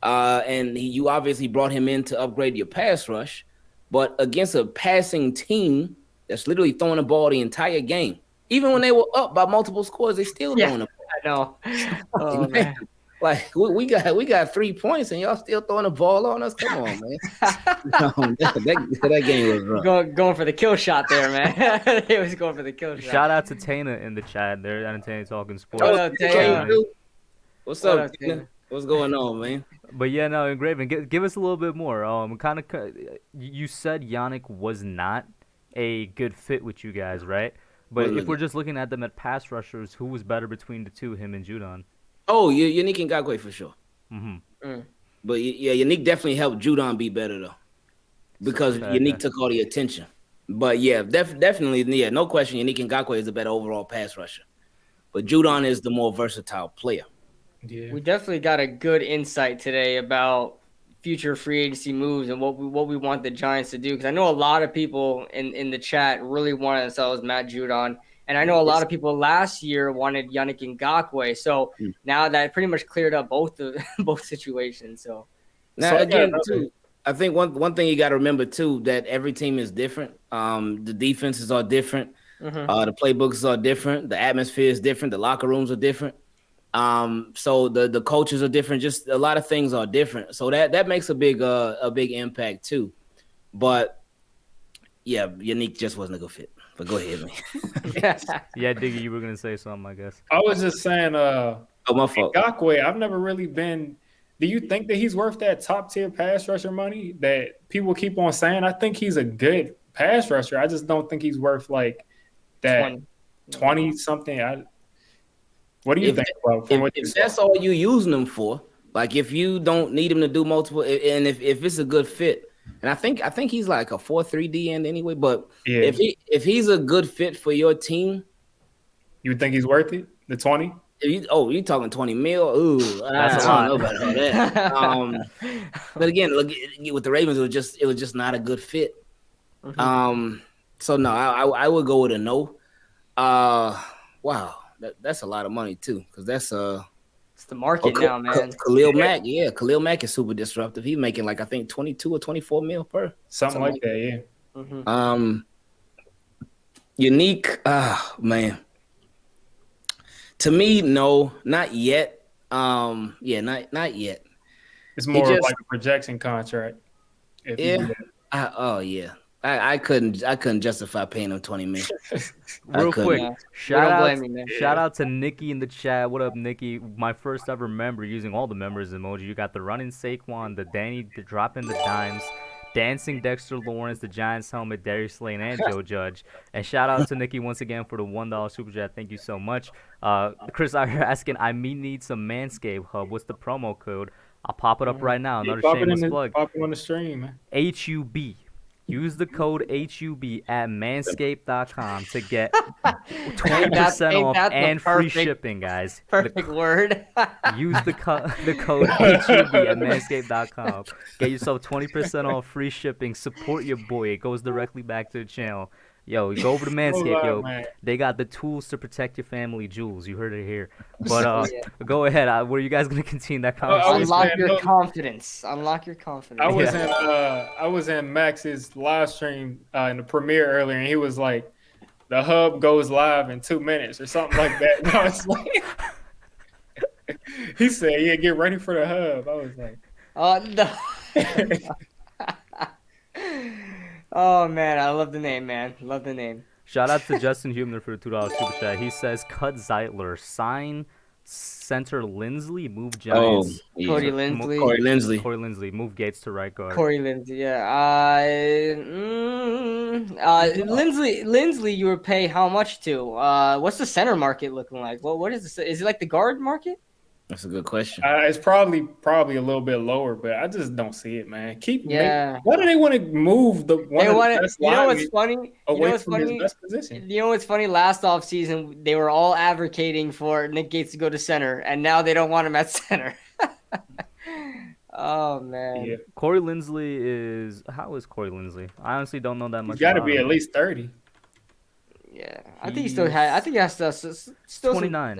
and you obviously brought him in to upgrade your pass rush. But against a passing team that's literally throwing the ball the entire game, even when they were up by multiple scores, they still throwing the ball. I know. Oh, man. Like we got 3 points and y'all still throwing the ball on us. Come on, man. that game was rough. Going for the kill shot there, man. He was going for the kill shot. Shout out to Tana in the chat. They're entertaining talking sports. What up, Tana? What's up, Tana? What's going on, man? But yeah, no, Engraven, give us a little bit more. You said Yannick was not a good fit with you guys, right? But if we're just looking at them at pass rushers, who was better between the two, him and Judon? Oh, Yannick Ngakoue for sure. Mm-hmm. But yeah, Yannick definitely helped Judon be better though, because Yannick took all the attention. But yeah, definitely, yeah, no question, Yannick Ngakoue is a better overall pass rusher. But Judon is the more versatile player. Yeah. We definitely got a good insight today about future free agency moves and what we want the Giants to do, because I know a lot of people in the chat really wanted themselves Matt Judon, and I know a lot of people last year wanted Yannick Ngakoue. So now that pretty much cleared up both situations. So now again, too, I think one thing you got to remember too, that every team is different. The defenses are different. The playbooks are different. The atmosphere is different. The locker rooms are different. So the coaches are different. Just a lot of things are different. So that makes a big impact too. But yeah, Yannick just wasn't a good fit. But go ahead, man. Yeah, Diggy, you were gonna say something, I guess. I was just saying, my fault. Ngakoue, I've never really been. Do you think that he's worth that top tier pass rusher money that people keep on saying? I think he's a good pass rusher. I just don't think he's worth like that. 20 something. What do you think about from what you if saw? that's all you using them for? Like if you don't need him to do multiple, and if it's a good fit, and I think he's like a 4-3 D end anyway. But Yeah. if he's a good fit for your team, You think he's worth it? The 20? You talking 20 mil? Ooh, That's a I lot. don't know about all that. But again, look with the Ravens, it was just not a good fit. So no, I would go with a no. Wow, that's a lot of money too, because that's It's the market now, man. Khalil Mack, Khalil Mack is super disruptive. He's making like I think 22 or 24 mil per. Something like that, yeah. Unique, man. To me, no, not yet. Not yet. It's more of like a projection contract. I couldn't justify paying him 20 million. Real quick, Yeah. shout out to Nikki in the chat. What up, Nikki? My first ever member using all the members emoji. You got the running Saquon, the Danny, the dropping the dimes, dancing Dexter Lawrence, the Giants helmet, Darius Lane, and Joe Judge. And shout out to Nikki once again for the $1 super chat. Thank you so much. Chris out here asking, I need some Manscaped hub. What's the promo code? I'll pop it up right now. Another shameless plug. Pop it on the stream, man. HUB. Use the code HUB at manscaped.com to get 20% off and free shipping, guys. Perfect word. Use the code HUB at manscaped.com. Get yourself 20% off free shipping. Support your boy. It goes directly back to the channel. Yo, go over to Manscaped, yo. Man. They got the tools to protect your family jewels. You heard it here. But go ahead. Were you guys gonna continue that conversation? Unlock your confidence. Unlock your confidence. I was in Max's live stream in the premiere earlier, and he was like, "The hub goes live in 2 minutes" or something like that. And I was like, he said, "Yeah, get ready for the hub." I was like, No. Oh man, I love the name, man. Love the name. Shout out to Justin Humner for the $2 super chat. He says, "Cut Zeitler, sign center Lindsley, move Giants." Corey Lindsley. Move Gates to right guard. Corey Lindsey, yeah. Lindsley, you would pay how much to? What's the center market looking like? What is this? Is it like the guard market? That's a good question. it's probably a little bit lower, but I just don't see it, man. Why do they want to move the one of the best You know what's linemen funny? away from his best position? You know what's funny? Last offseason, they were all advocating for Nick Gates to go to center, and now they don't want him at center. Oh man. Yeah. Corey Lindsley how is Corey Lindsley? I honestly don't know that much. He's got to about be him. at least 30. Yeah, I think he has still 29.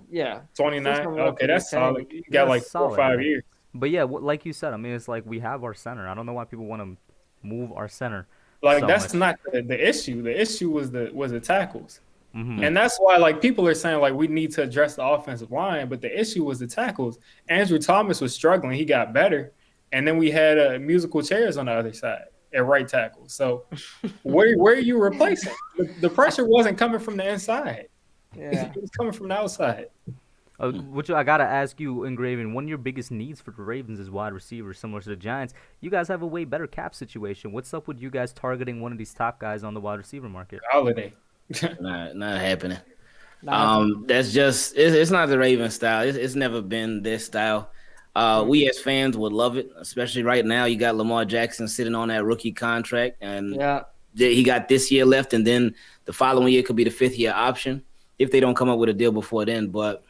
Yeah. 29. Okay, that's solid. You got like 4 or 5 years. But yeah, like you said, I mean, it's like we have our center. I don't know why people want to move our center. Like so that's much. not the issue. The issue was the tackles. Mm-hmm. And that's why like people are saying like we need to address the offensive line, but the issue was the tackles. Andrew Thomas was struggling. He got better. And then we had musical chairs on the other side at right tackle. So where are you replacing? The pressure wasn't coming from the inside. Yeah. It was coming from the outside. Which I gotta ask you, Engraven, one of your biggest needs for the Ravens is wide receivers, similar to the Giants. You guys have a way better cap situation. What's up with you guys targeting one of these top guys on the wide receiver market? Holiday. Not happening. That's just it's not the Ravens style. It's never been this style. We as fans would love it, especially right now. You got Lamar Jackson sitting on that rookie contract, and he got this year left, and then the following year could be the 5th-year option if they don't come up with a deal before then. But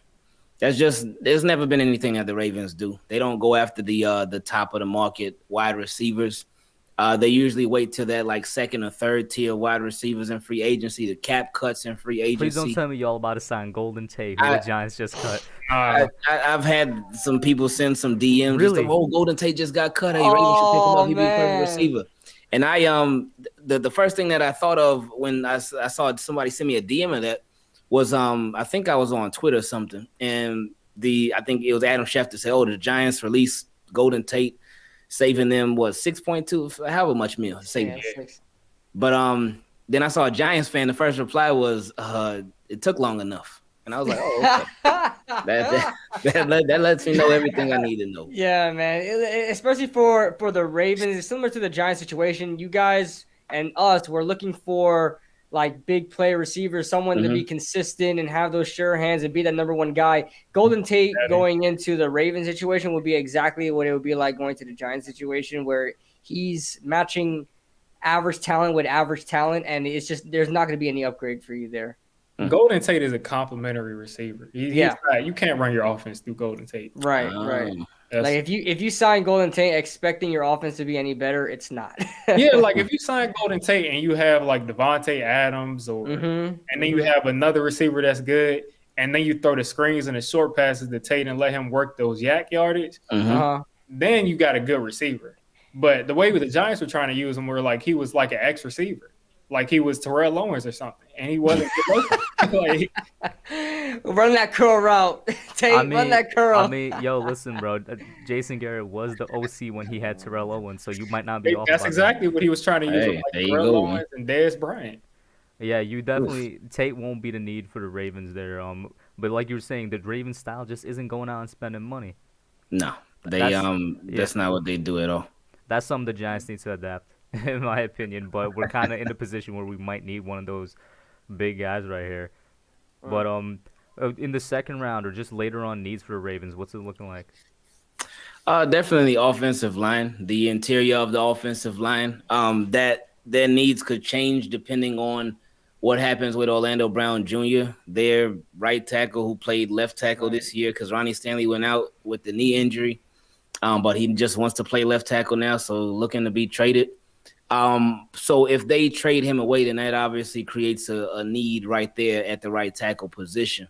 there's never been anything that the Ravens do. They don't go after the top of the market wide receivers. They usually wait till that like 2nd or 3rd tier wide receivers in free agency, the cap cuts in free agency. Please don't tell me y'all about to sign Golden Tate, who the Giants just cut. I've had some people send some DMs. Really? Golden Tate just got cut. Hey, Ravens should pick him up. He'd be a perfect receiver. And I the first thing that I thought of when I saw somebody send me a DM of that was I think I was on Twitter or something, and I think it was Adam Schefter said, "Oh, the Giants released Golden Tate, saving them 6.2, however much mil saving." Yeah, but then I saw a Giants fan. The first reply was, "It took long enough," and I was like, "Oh, okay." that lets me know everything I need to know. Yeah, man. Especially for the Ravens, it's similar to the Giants situation. You guys and us were looking for like big play receiver, someone to be consistent and have those sure hands and be that number one guy. Golden Tate going into the Ravens situation would be exactly what it would be like going to the Giants situation, where he's matching average talent with average talent, and it's just there's not going to be any upgrade for you there. Golden Tate is a complimentary receiver. He's not, you can't run your offense through Golden Tate. Right. Like if you sign Golden Tate expecting your offense to be any better, it's not. Yeah, like if you sign Golden Tate and you have like Devontae Adams and then you have another receiver that's good, and then you throw the screens and the short passes to Tate and let him work those yak yardage, then you got a good receiver. But the way the Giants were trying to use him were like he was like an X receiver. Like he was Terrell Owens or something, and he wasn't like, run that curl route. Run that curl. I mean, yo, listen, bro. Jason Garrett was the OC when he had Terrell Owens, so you might not be off. That's exactly what he was trying to use. Like Terrell Owens and Dez Bryant. Yeah, you definitely Tate won't be the need for the Ravens there. But like you were saying, the Ravens style just isn't going out and spending money. No, that's not what they do at all. That's something the Giants need to adapt, in my opinion. But we're kind of in the position where we might need one of those big guys right here. But in the second round or just later on needs for the Ravens, what's it looking like? Definitely offensive line, the interior of the offensive line. That their needs could change depending on what happens with Orlando Brown Jr., their right tackle who played left tackle this year because Ronnie Stanley went out with the knee injury. But he just wants to play left tackle now, so looking to be traded. So if they trade him away, then that obviously creates a need right there at the right tackle position.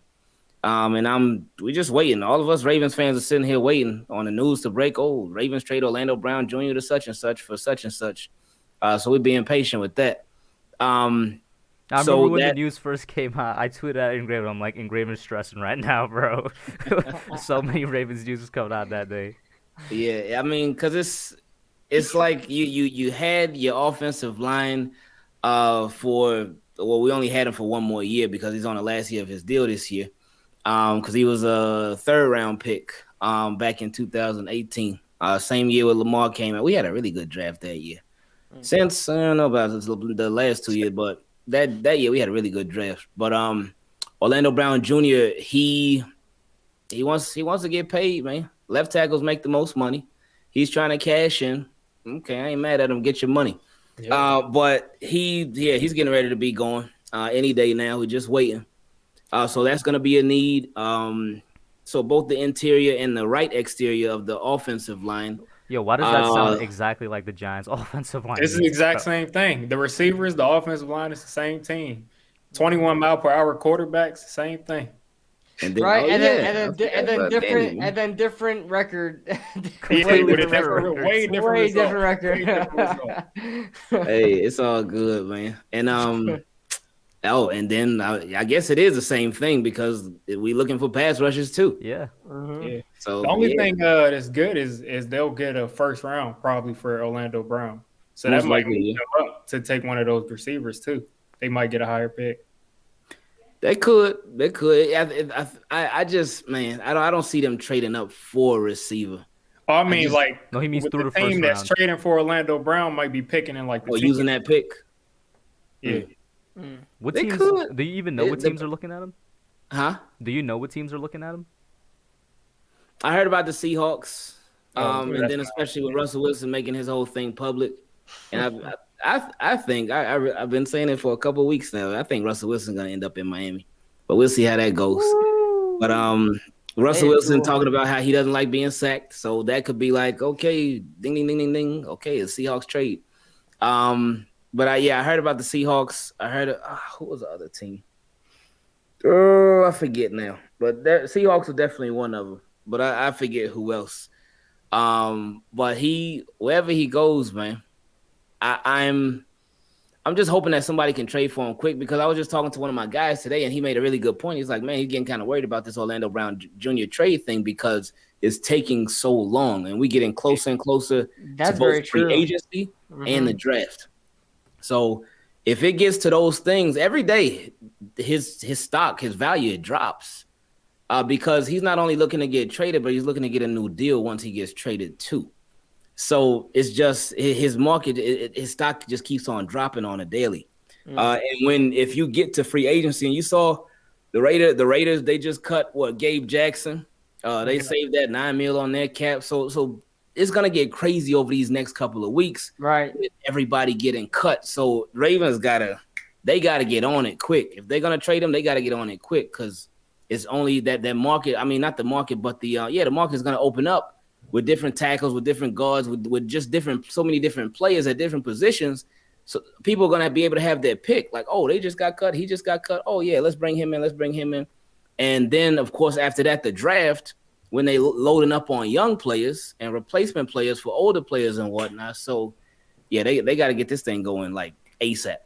And we're just waiting. All of us Ravens fans are sitting here waiting on the news to break. Oh, Ravens trade Orlando Brown Jr. to such and such for such and such. So we're being patient with that. I remember when the news first came out, I tweeted at Engraven. I'm like, Engraven's stressing right now, bro. So many Ravens news was coming out that day. Yeah, I mean, because it's like you had your offensive line we only had him for one more year because he's on the last year of his deal this year. Because he was a third-round pick back in 2018. Same year when Lamar came out. We had a really good draft that year. Since, I don't know about the last 2 years, but that year we had a really good draft. But Orlando Brown Jr., he wants to get paid, man. Left tackles make the most money. He's trying to cash in. Okay, I ain't mad at him. Get your money. Yep. But he's getting ready to be gone any day now. We're just waiting. So that's going to be a need. So both the interior and the right exterior of the offensive line. Yo, why does that sound exactly like the Giants' offensive line? It's the exact same thing. The receivers, the offensive line is the same team. 21-mile-per-hour quarterbacks, same thing. And then, and then different record. Way different record. Hey, it's all good, man. And and then I guess it is the same thing because we looking for pass rushes too. Yeah. Yeah. So the only thing that's good is they'll get a first round probably for Orlando Brown. So that might move them up to take one of those receivers too. They might get a higher pick. They could. I just, man, I don't see them trading up for a receiver. Oh, I mean, no, he means through the team first that's round. trading for Orlando Brown might be picking in like the using that pick. Yeah. What teams? Do you even know what teams are looking at him? Huh? Do you know what teams are looking at him? I heard about the Seahawks, and then especially with Russell Wilson making his whole thing public. And I think I've been saying it for a couple of weeks now. I think Russell Wilson's gonna end up in Miami, but we'll see how that goes. But Russell Wilson talking about how he doesn't like being sacked, so that could be like, okay, ding ding ding ding ding. Okay, a Seahawks trade. But I heard about the Seahawks. I heard who was the other team? Oh, I forget now. But Seahawks are definitely one of them. But I forget who else. But wherever he goes, man, I'm just hoping that somebody can trade for him quick because I was just talking to one of my guys today and he made a really good point. He's like, man, he's getting kind of worried about this Orlando Brown Jr. trade thing because it's taking so long and we're getting closer and closer to both free agency and the draft. So if it gets to those things every day, his stock, his value, it drops because he's not only looking to get traded, but he's looking to get a new deal once he gets traded too. So it's just his market, his stock just keeps on dropping on a daily. And if you get to free agency, and you saw the Raiders, they just cut Gabe Jackson. They saved that $9 million on their cap. So it's gonna get crazy over these next couple of weeks. Right. With everybody getting cut. So Ravens gotta get on it quick. If they're gonna trade them, they gotta get on it quick because it's only that market. I mean, not the market, but the market is gonna open up with different tackles, with different guards, with just so many different players at different positions. So people are gonna be able to have their pick. Like, oh, they just got cut. He just got cut. Oh yeah, let's bring him in. And then of course after that, the draft, when they loading up on young players and replacement players for older players and whatnot. So yeah, they got to get this thing going like ASAP.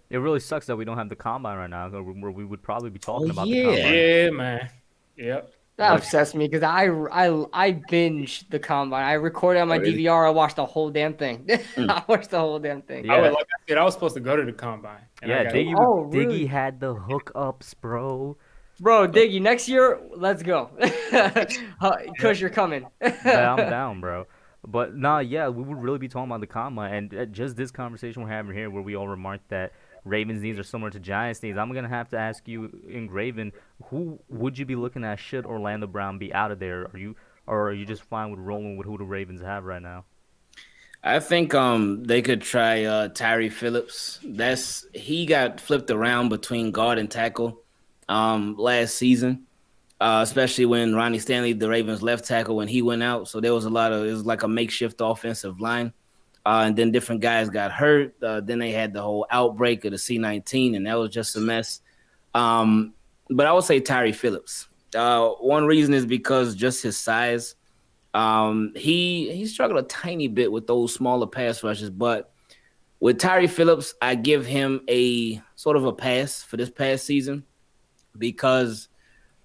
It really sucks that we don't have the combine right now, where we would probably be talking about yeah. the combine. Yeah, man. Yep. That upsets me because I binged the combine. I recorded on my DVR. I watched the whole damn thing. I watched the whole damn thing. Yeah. Like I said, I was supposed to go to the combine. Yeah, Diggy, Diggy had the hookups, bro. Bro, Diggy, next year, let's go. Because you're coming. Yeah, I'm down, bro. But we would really be talking about the combine, and just this conversation we're having here, where we all remarked that Ravens' needs are similar to Giants' needs. I'm gonna have to ask you, Engraven, who would you be looking at? Should Orlando Brown be out of there? Are you just fine with rolling with who the Ravens have right now? I think they could try Tyree Phillips. He got flipped around between guard and tackle last season. Especially when Ronnie Stanley, the Ravens left tackle, when he went out. So there was it was like a makeshift offensive line. And then different guys got hurt. Then they had the whole outbreak of the C-19, and that was just a mess. But I would say Tyree Phillips. One reason is because just his size. He struggled a tiny bit with those smaller pass rushes, but with Tyree Phillips, I give him a sort of a pass for this past season because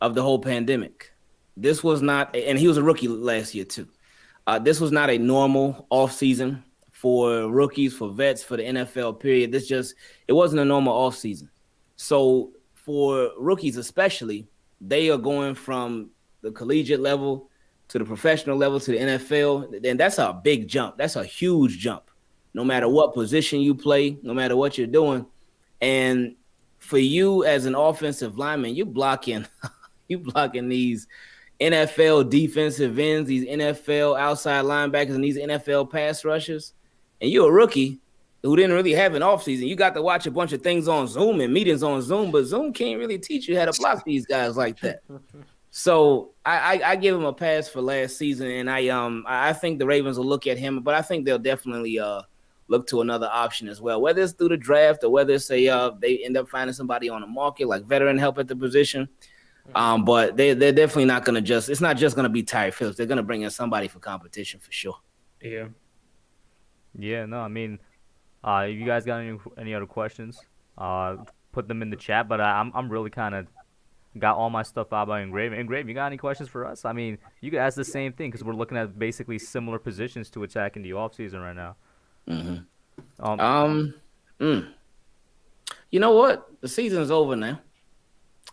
of the whole pandemic. This was not, and he was a rookie last year too. This was not a normal offseason for rookies, for vets, for the NFL period. It wasn't a normal offseason. So for rookies especially, they are going from the collegiate level to the professional level to the NFL, and that's a big jump. That's a huge jump, no matter what position you play, no matter what you're doing. And for you as an offensive lineman, you're blocking these NFL defensive ends, these NFL outside linebackers, and these NFL pass rushers. And you're a rookie who didn't really have an offseason. You got to watch a bunch of things on Zoom and meetings on Zoom, but Zoom can't really teach you how to block these guys like that. So I give him a pass for last season, and I think the Ravens will look at him, but I think they'll definitely look to another option as well, whether it's through the draft or whether it's they end up finding somebody on the market like veteran help at the position. But they're definitely not going to it's not just going to be Tyree Phillips. They're going to bring in somebody for competition for sure. Yeah. Yeah, no, I mean, if you guys got any other questions, put them in the chat. But I'm really kind of got all my stuff out by Engraven. Engraven, you got any questions for us? I mean, you could ask the same thing because we're looking at basically similar positions to attack in the offseason right now. Mm-hmm. You know what? The season's over now.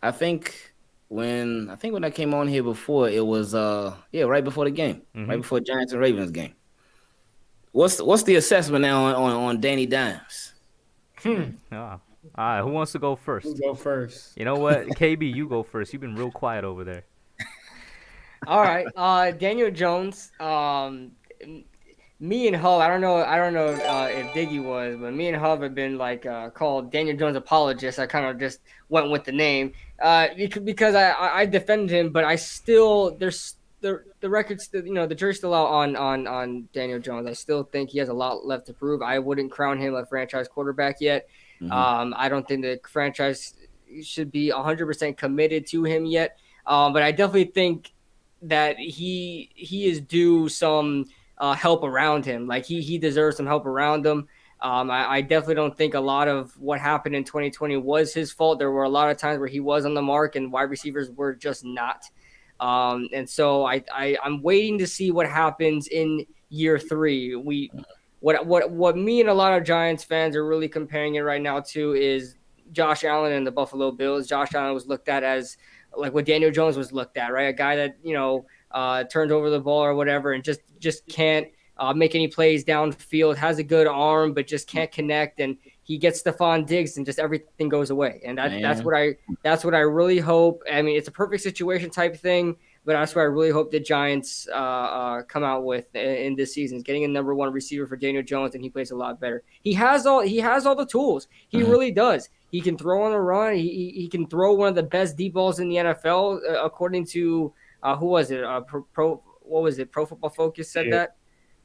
I think when I came on here before, it was right before the game, right before Giants and Ravens game. What's the assessment now on Danny Dimes? All right, who wants to go first? Who go first? You know what, KB, you go first. You've been real quiet over there. All right, Daniel Jones. Me and Hub, I don't know if Diggy was, but me and Hub have been called Daniel Jones apologists. I kind of just went with the name because I defended him, but I still the record's still, the jury's still out on Daniel Jones. I still think he has a lot left to prove. I wouldn't crown him a franchise quarterback yet. I don't think the franchise should be 100% committed to him yet. But I definitely think that he is due some help around him. Like he deserves some help around him. I definitely don't think a lot of what happened in 2020 was his fault. There were a lot of times where he was on the mark and wide receivers were just not. And so I'm waiting to see what happens in year 3. What me and a lot of Giants fans are really comparing it right now to is Josh Allen and the Buffalo Bills. Josh Allen was looked at as like what Daniel Jones was looked at, right? A guy that, turns over the ball or whatever and just can't make any plays downfield, has a good arm, but just can't connect. And he gets Stephon Diggs and just everything goes away. And that's what I really hope. I mean, it's a perfect situation type thing, but that's what I really hope the Giants come out with in this season, is getting a number one receiver for Daniel Jones, and he plays a lot better. He has all the tools. He really does. He can throw on a run. He can throw one of the best deep balls in the NFL, according to who was it? What was it? Pro Football Focus said that.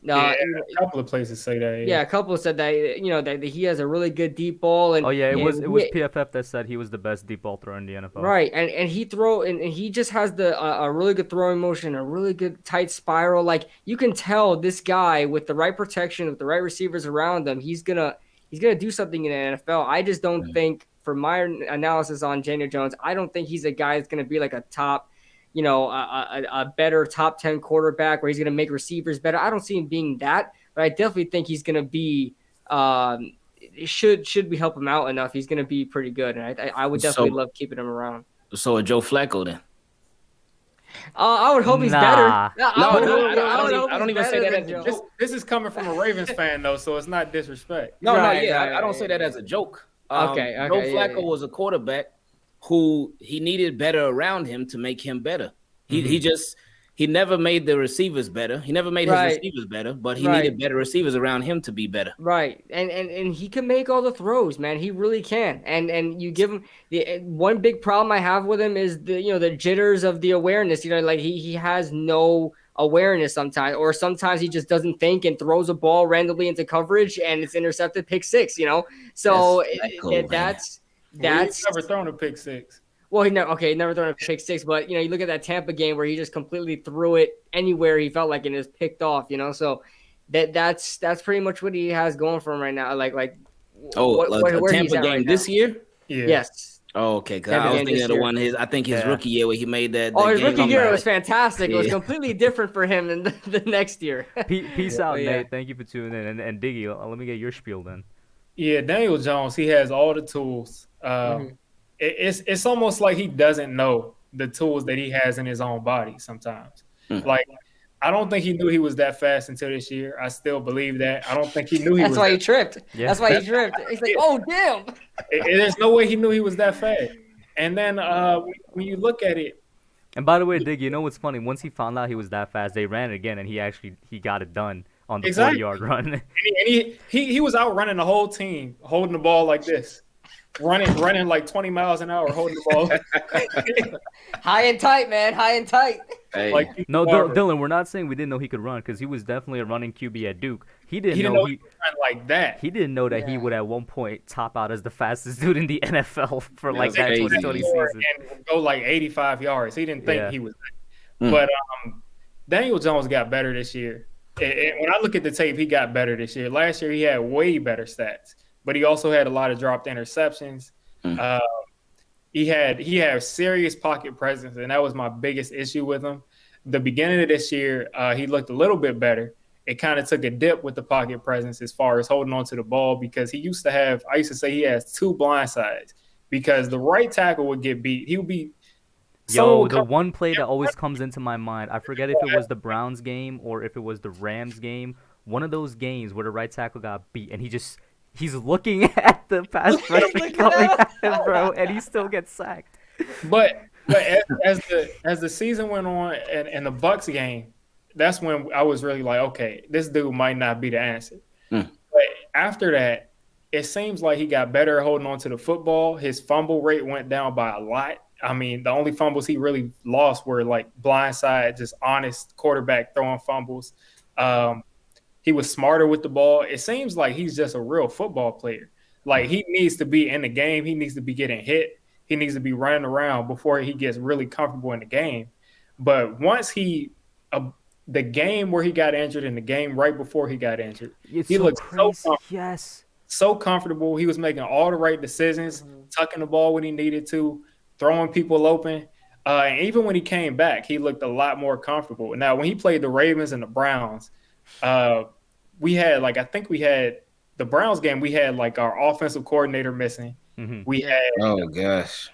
A couple of places say that. Yeah, a couple said that. That he has a really good deep ball. And it was PFF that said he was the best deep ball thrower in the NFL. Right, and he just has a really good throwing motion, a really good tight spiral. Like, you can tell this guy, with the right protection, with the right receivers around him, he's gonna do something in the NFL. I just don't think, for my analysis on Daniel Jones, I don't think he's a guy that's gonna be like a top, a better top 10 quarterback where he's going to make receivers better. I don't see him being that, but I definitely think he's going to be, should we help him out enough, he's going to be pretty good. And I would definitely love keeping him around. So a Joe Flacco then? I would hope he's better. I don't even say that as a joke. This is coming from a Ravens fan, though, so it's not disrespect. I don't say that as a joke. Joe Flacco was a quarterback who he needed better around him to make him better. He never made the receivers better. He never made his receivers better, but he needed better receivers around him to be better. Right. And he can make all the throws, man. He really can. And you give him one big problem I have with him is the jitters of the awareness. Like he has no awareness sometimes, or sometimes he just doesn't think and throws a ball randomly into coverage and it's intercepted, pick six, So that's never thrown a pick six. Well, never thrown a pick six, but you look at that Tampa game where he just completely threw it anywhere he felt like, and is picked off. So that's pretty much what he has going for him right now. Like the Tampa game this year? Yeah. Yes. Oh, okay. Because I was thinking of the one his rookie year where he made that. His rookie year was fantastic. It was completely different for him than the next year. Peace out, Nate. Thank you for tuning in. And Diggy, let me get your spiel then. Yeah, Daniel Jones, he has all the tools. It's almost like he doesn't know the tools that he has in his own body sometimes. Like, I don't think he knew he was that fast until this year. I still believe that. I don't think he knew he was. That's why he tripped. Yeah. That's why he tripped. He's like, oh, damn. There's no way he knew he was that fast. And then when you look at it. And by the way, Dig, what's funny? Once he found out he was that fast, they ran it again, and he got it done on the 40-yard run. And he was out running the whole team, holding the ball like this. Running like 20 miles an hour, holding the ball. High and tight, man. High and tight. Hey. Dylan, we're not saying we didn't know he could run, because he was definitely a running QB at Duke. He didn't know he could run like that. He didn't know that he would at one point top out as the fastest dude in the NFL for that 2020 season. And go like 85 yards. He didn't think he was that. But Daniel Jones got better this year. And when I look at the tape, he got better this year. Last year, he had way better stats. But he also had a lot of dropped interceptions. He had serious pocket presence, and that was my biggest issue with him. The beginning of this year, he looked a little bit better. It kind of took a dip with the pocket presence as far as holding on to the ball, because I used to say he has two blind sides, because the right tackle would get beat. He would be the one play that always comes into my mind, I forget if it was the Browns game or if it was the Rams game, one of those games where the right tackle got beat, and he's looking at the pass rusher coming at him, bro, and he still gets sacked. But as the season went on and the Bucks game, that's when I was really like, okay, this dude might not be the answer. But after that, it seems like he got better at holding on to the football. His fumble rate went down by a lot. I mean, the only fumbles he really lost were like blindside, just honest quarterback throwing fumbles. He was smarter with the ball. It seems like he's just a real football player. Like, he needs to be in the game. He needs to be getting hit. He needs to be running around before he gets really comfortable in the game. But once the game where he got injured and the game right before he got injured, he looked so comfortable. Yes. So comfortable. He was making all the right decisions, tucking the ball when he needed to, throwing people open. And even when he came back, he looked a lot more comfortable. Now, when he played the Ravens and the Browns, we had the Browns game, we had like our offensive coordinator missing. We had gosh.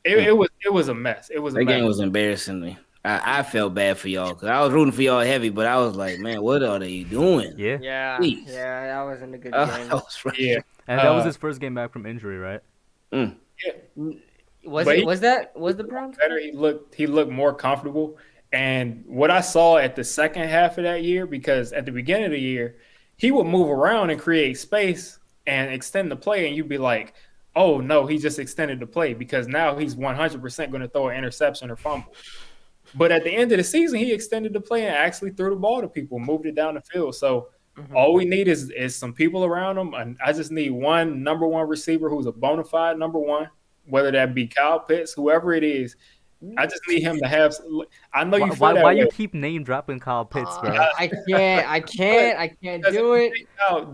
It was a mess. It was a mess. That game was embarrassing me. I felt bad for y'all because I was rooting for y'all heavy, but I was like, man, what are they doing? Yeah. Yeah, that wasn't a good game. That was Yeah. And that was his first game back from injury, right? Yeah. Was But the Browns better? He looked more comfortable. And what I saw at the second half of that year, because at the beginning of the year, he would move around and create space and extend the play, and you'd be like, oh no, he just extended the play because now he's 100% going to throw an interception or fumble. But at the end of the season, he extended the play and actually threw the ball to people, moved it down the field. So all we need is some people around him. And I just need one number one receiver who's a bona fide number one, whether that be Kyle Pitts, whoever it is. I just need him to have. I know you feel that why way. you keep name dropping Kyle Pitts, bro? I can't do it.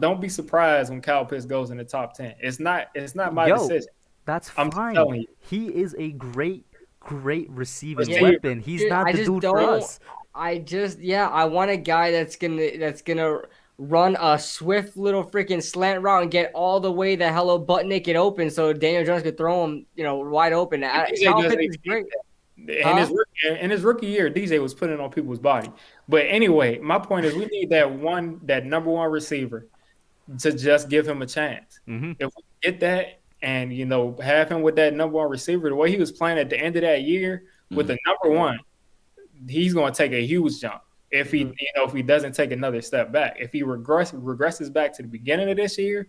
Don't be surprised when Kyle Pitts goes in the top 10. It's not my decision. That's I'm fine. telling you. He is a great receiving Yeah. weapon. He's not the dude for us. I want a guy that's gonna run a swift little freaking slant route and get all the way the hello butt naked open so Daniel Jones could throw him, wide open. Kyle Pitts is great. In his rookie year, DJ was putting on people's body. But anyway, my point is we need that number one receiver to just give him a chance. Mm-hmm. If we get that and have him with that number one receiver, the way he was playing at the end of that year with the number one, he's going to take a huge jump. If he if he doesn't take another step back, if he regresses back to the beginning of this year,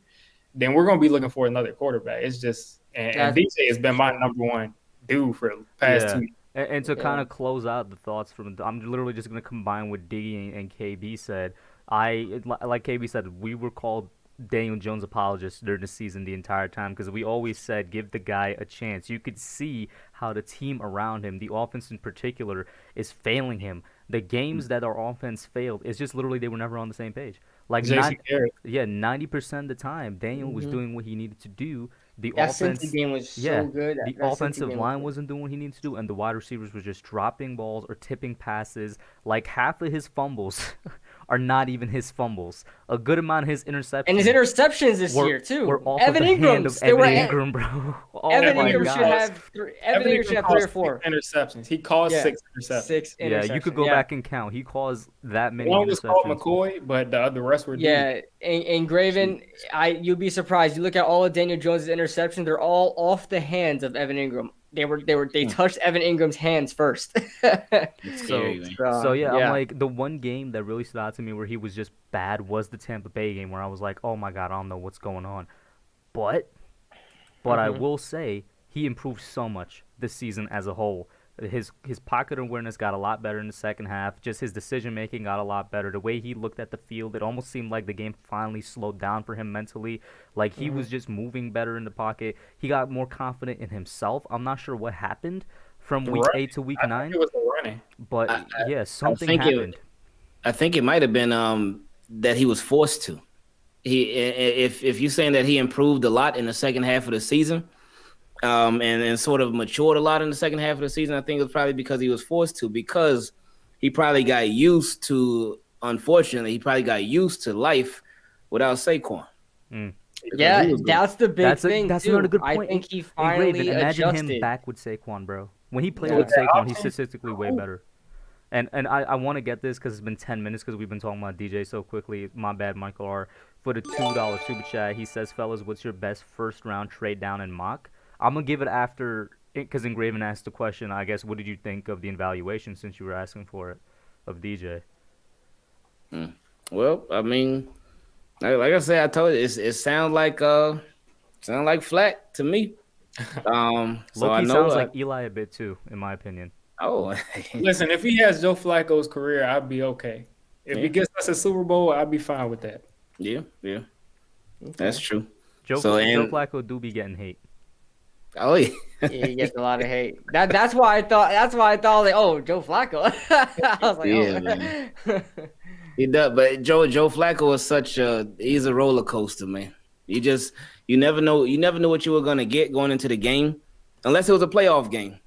then we're going to be looking for another quarterback. It's just and DJ has been my number one dude for the past 2 years. And to kind of close out the thoughts I'm literally just going to combine what Diggy and KB said. Like KB said, we were called Daniel Jones apologists during the season the entire time because we always said give the guy a chance. You could see how the team around him, the offense in particular, is failing him. The games that our offense failed, it's just literally they were never on the same page. Like 90% of the time, Daniel was doing what he needed to do. The offense game was so good. The offensive line wasn't doing what he needed to do, and the wide receivers were just dropping balls or tipping passes. Like half of his fumbles are not even his fumbles. A good amount of his interceptions. And his interceptions this year too. Were off Evan of the hand Ingram's. of Evan Ingram, bro. Oh Evan my Ingram God. should have three. Evan Ingram should have 3 or 4 interceptions. He caused 6 interceptions. 6 interceptions. Yeah, you could go back and count. He caused that many One interceptions. was called McCoy, but the rest were and Graven, you'd be surprised. You look at all of Daniel Jones' interceptions; they're all off the hands of Evan Ingram. They touched Evan Ingram's hands first. So I'm like the one game that really stood out to me where he was just bad was the Tampa Bay game where I was like, oh my God, I don't know what's going on. But I will say he improved so much this season as a whole. His pocket awareness got a lot better in the second half. Just his decision making got a lot better. The way he looked at the field, it almost seemed like the game finally slowed down for him mentally. Like he was just moving better in the pocket. He got more confident in himself. I'm not sure what happened from week 8 to week 9. I think it was the running. But something happened. I think it might have been that he was forced to. If you're saying that he improved a lot in the second half of the season. And sort of matured a lot in the second half of the season. I think it was probably because he was forced to, because he probably got used to, unfortunately, life without Saquon. Yeah, that's the big thing. That's another good point. I think he finally imagine adjusted. him back with Saquon, bro. When he played with Saquon, he's statistically way better. And I want to get this because it's been 10 minutes because we've been talking about DJ so quickly. My bad, Michael R. For the $2 super chat, he says, fellas, what's your best first-round trade down in mock? I'm going to give it after, because Engraven asked the question, I guess, what did you think of the evaluation since you were asking for it, of DJ? Well, I mean, like I said, I told you, it sounds like flat to me. So I know sounds like Eli a bit too, in my opinion. Oh. Listen, if he has Joe Flacco's career, I'd be okay. If he gets us a Super Bowl, I'd be fine with that. Yeah. That's true. Joe Flacco do be getting hate. Oh yeah. He gets a lot of hate. That's why I thought like, oh, Joe Flacco. I was like, man. He does, but Joe Flacco is he's a roller coaster, man. You never know what you were gonna get going into the game, unless it was a playoff game.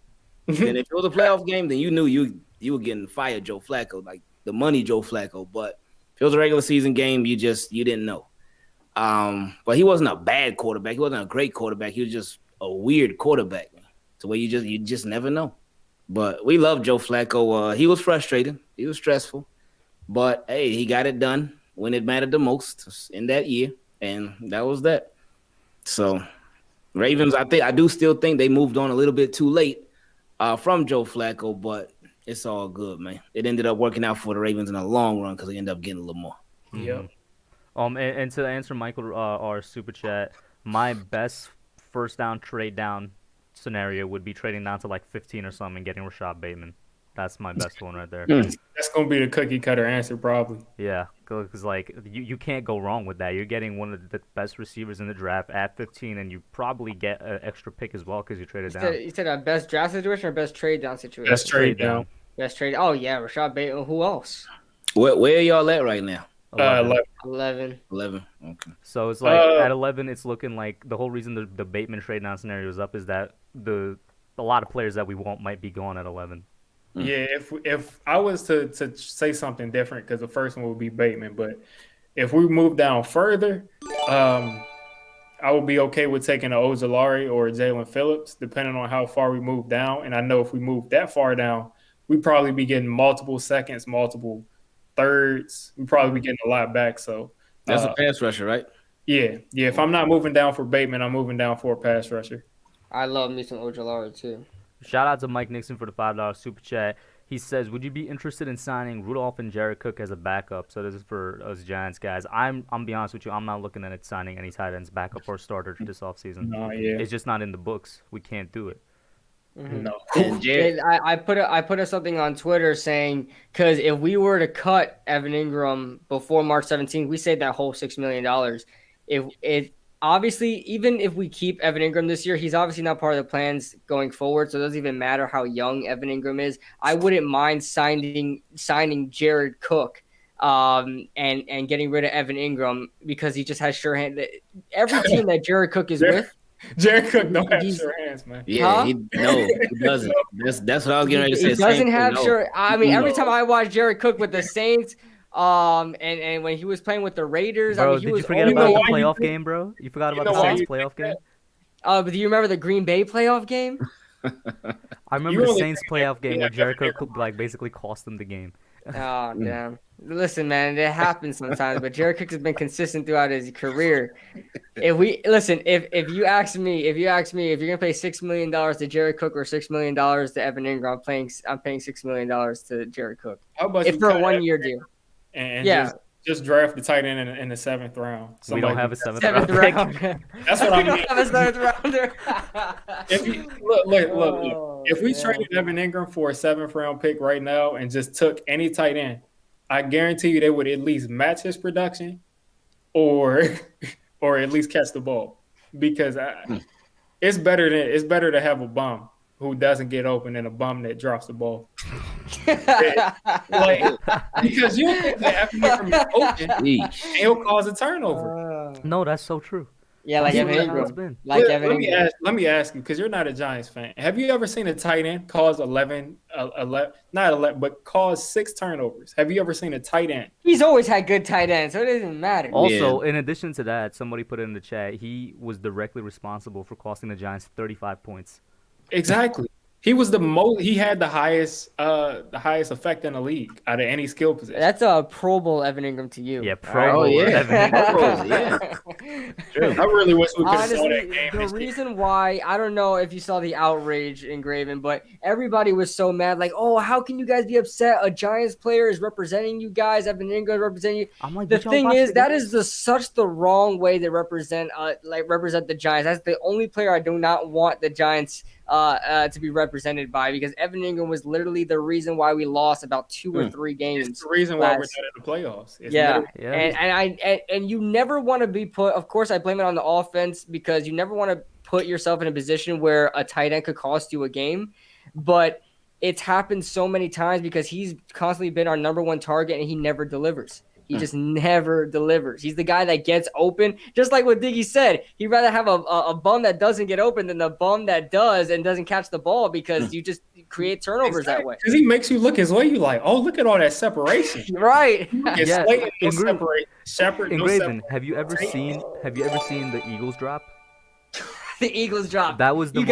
And if it was a playoff game, then you knew you were getting fired, Joe Flacco, like the money Joe Flacco. But if it was a regular season game, you didn't know. But he wasn't a bad quarterback. He wasn't a great quarterback. He was just a weird quarterback, man. So where you just never know. But we love Joe Flacco. He was frustrated. He was stressful. But, hey, he got it done when it mattered the most in that year. And that was that. So, Ravens, I do still think they moved on a little bit too late from Joe Flacco, but it's all good, man. It ended up working out for the Ravens in the long run because they ended up getting a little more. Yeah. And to answer Michael our super chat, my best first down trade down scenario would be trading down to like 15 or something and getting Rashad Bateman. That's my best one right there. That's gonna be the cookie cutter answer, probably. Yeah, because like you can't go wrong with that. You're getting one of the best receivers in the draft at 15, and you probably get an extra pick as well because you traded down. You said a best draft situation or best trade down situation? Best trade down. Best trade. Oh yeah, Rashad Bateman. Who else? Where are y'all at right now? 11. 11. Okay. So it's like at 11, it's looking like the whole reason the Bateman trade down scenario is up is that a lot of players that we want might be gone at 11. Yeah, if I was to say something different, because the first one would be Bateman, but if we move down further, I would be okay with taking an Ojulari or Jalen Phillips, depending on how far we move down. And I know if we move that far down, we'd probably be getting multiple seconds, multiple thirds. We'd probably be getting a lot back. So that's a pass rusher, right? Yeah. If I'm not moving down for Bateman, I'm moving down for a pass rusher. I love me some Ojulari too. Shout out to Mike Nixon for the $5 super chat. He says, would you be interested in signing Rudolph and Jared Cook as a backup? So this is for us Giants guys. I'm be honest with you, I'm not looking at signing any tight ends backup or starter this offseason. No, yeah. It's just not in the books. We can't do it. Mm-hmm. No. I put something on Twitter saying, because if we were to cut Evan Ingram before March 17th, we saved that whole $6 million. If obviously, even if we keep Evan Ingram this year, he's obviously not part of the plans going forward, so it doesn't even matter how young Evan Ingram is. I wouldn't mind signing Jared Cook and getting rid of Evan Ingram because he just has sure hand. Every team that Jared Cook is with, Jared Cook don't have sure hands, man. Yeah, he doesn't. That's what I was getting ready to say. He doesn't have sure. I mean, every time I watch Jared Cook with the Saints, and when he was playing with the Raiders, bro, I mean, did you forget about the playoff game, bro? You forgot about the Saints playoff game? But do you remember the Green Bay playoff game? I remember the Saints playoff game where Jared Cook like basically cost them the game. Oh damn! Listen, man, it happens sometimes, but Jared Cook has been consistent throughout his career. If you ask me if you're gonna pay $6 million to Jared Cook or $6 million to Evan Ingram, I'm paying $6 million to Jared Cook. How about if for a 1-year deal? And yeah. Just draft the tight end in the 7th round. We don't have a 7th round pick. That's what I mean. We don't have a 7th rounder. Look. If we traded Evan Ingram for a 7th round pick right now and just took any tight end, I guarantee you they would at least match his production or at least catch the ball. Because it's better to have a bum who doesn't get open than a bum that drops the ball. Because you think that Evan Ingram is open, he'll cause a turnover. No, that's so true. Yeah, like Evan Ingram. Let me ask you, because you're not a Giants fan. Have you ever seen a tight end cause cause 6 turnovers? Have you ever seen a tight end? He's always had good tight ends, so it doesn't matter. Also, in addition to that, somebody put it in the chat, he was directly responsible for costing the Giants 35 points. Exactly. He was he had the highest effect in the league out of any skill position. That's a Pro Bowl Evan Ingram to you. Yeah, Pro Bowl Evan Ingram. Yeah. True. I really wish we could have saw that game. The reason why, I don't know if you saw the outrage in Graven, but everybody was so mad. Like, oh, how can you guys be upset? A Giants player is representing you guys. Evan Ingram is representing you. I'm like, the thing is, that is such the wrong way to represent the Giants. That's the only player I do not want the Giants to be represented by, because Evan Ingram was literally the reason why we lost about 2 or 3 games. It's the reason why we're not in the playoffs. And you never want to be put. Of course, I blame it on the offense, because you never want to put yourself in a position where a tight end could cost you a game. But it's happened so many times because he's constantly been our number 1 target and he never delivers. He just never delivers. He's the guy that gets open. Just like what Diggy said, he'd rather have a bum that doesn't get open than the bum that does and doesn't catch the ball, because you just create turnovers that way. Because he makes you look his way. You like, oh, look at all that separation. Right. Yeah. Separate. Have you ever seen the Eagles drop? The Eagles drop. That was the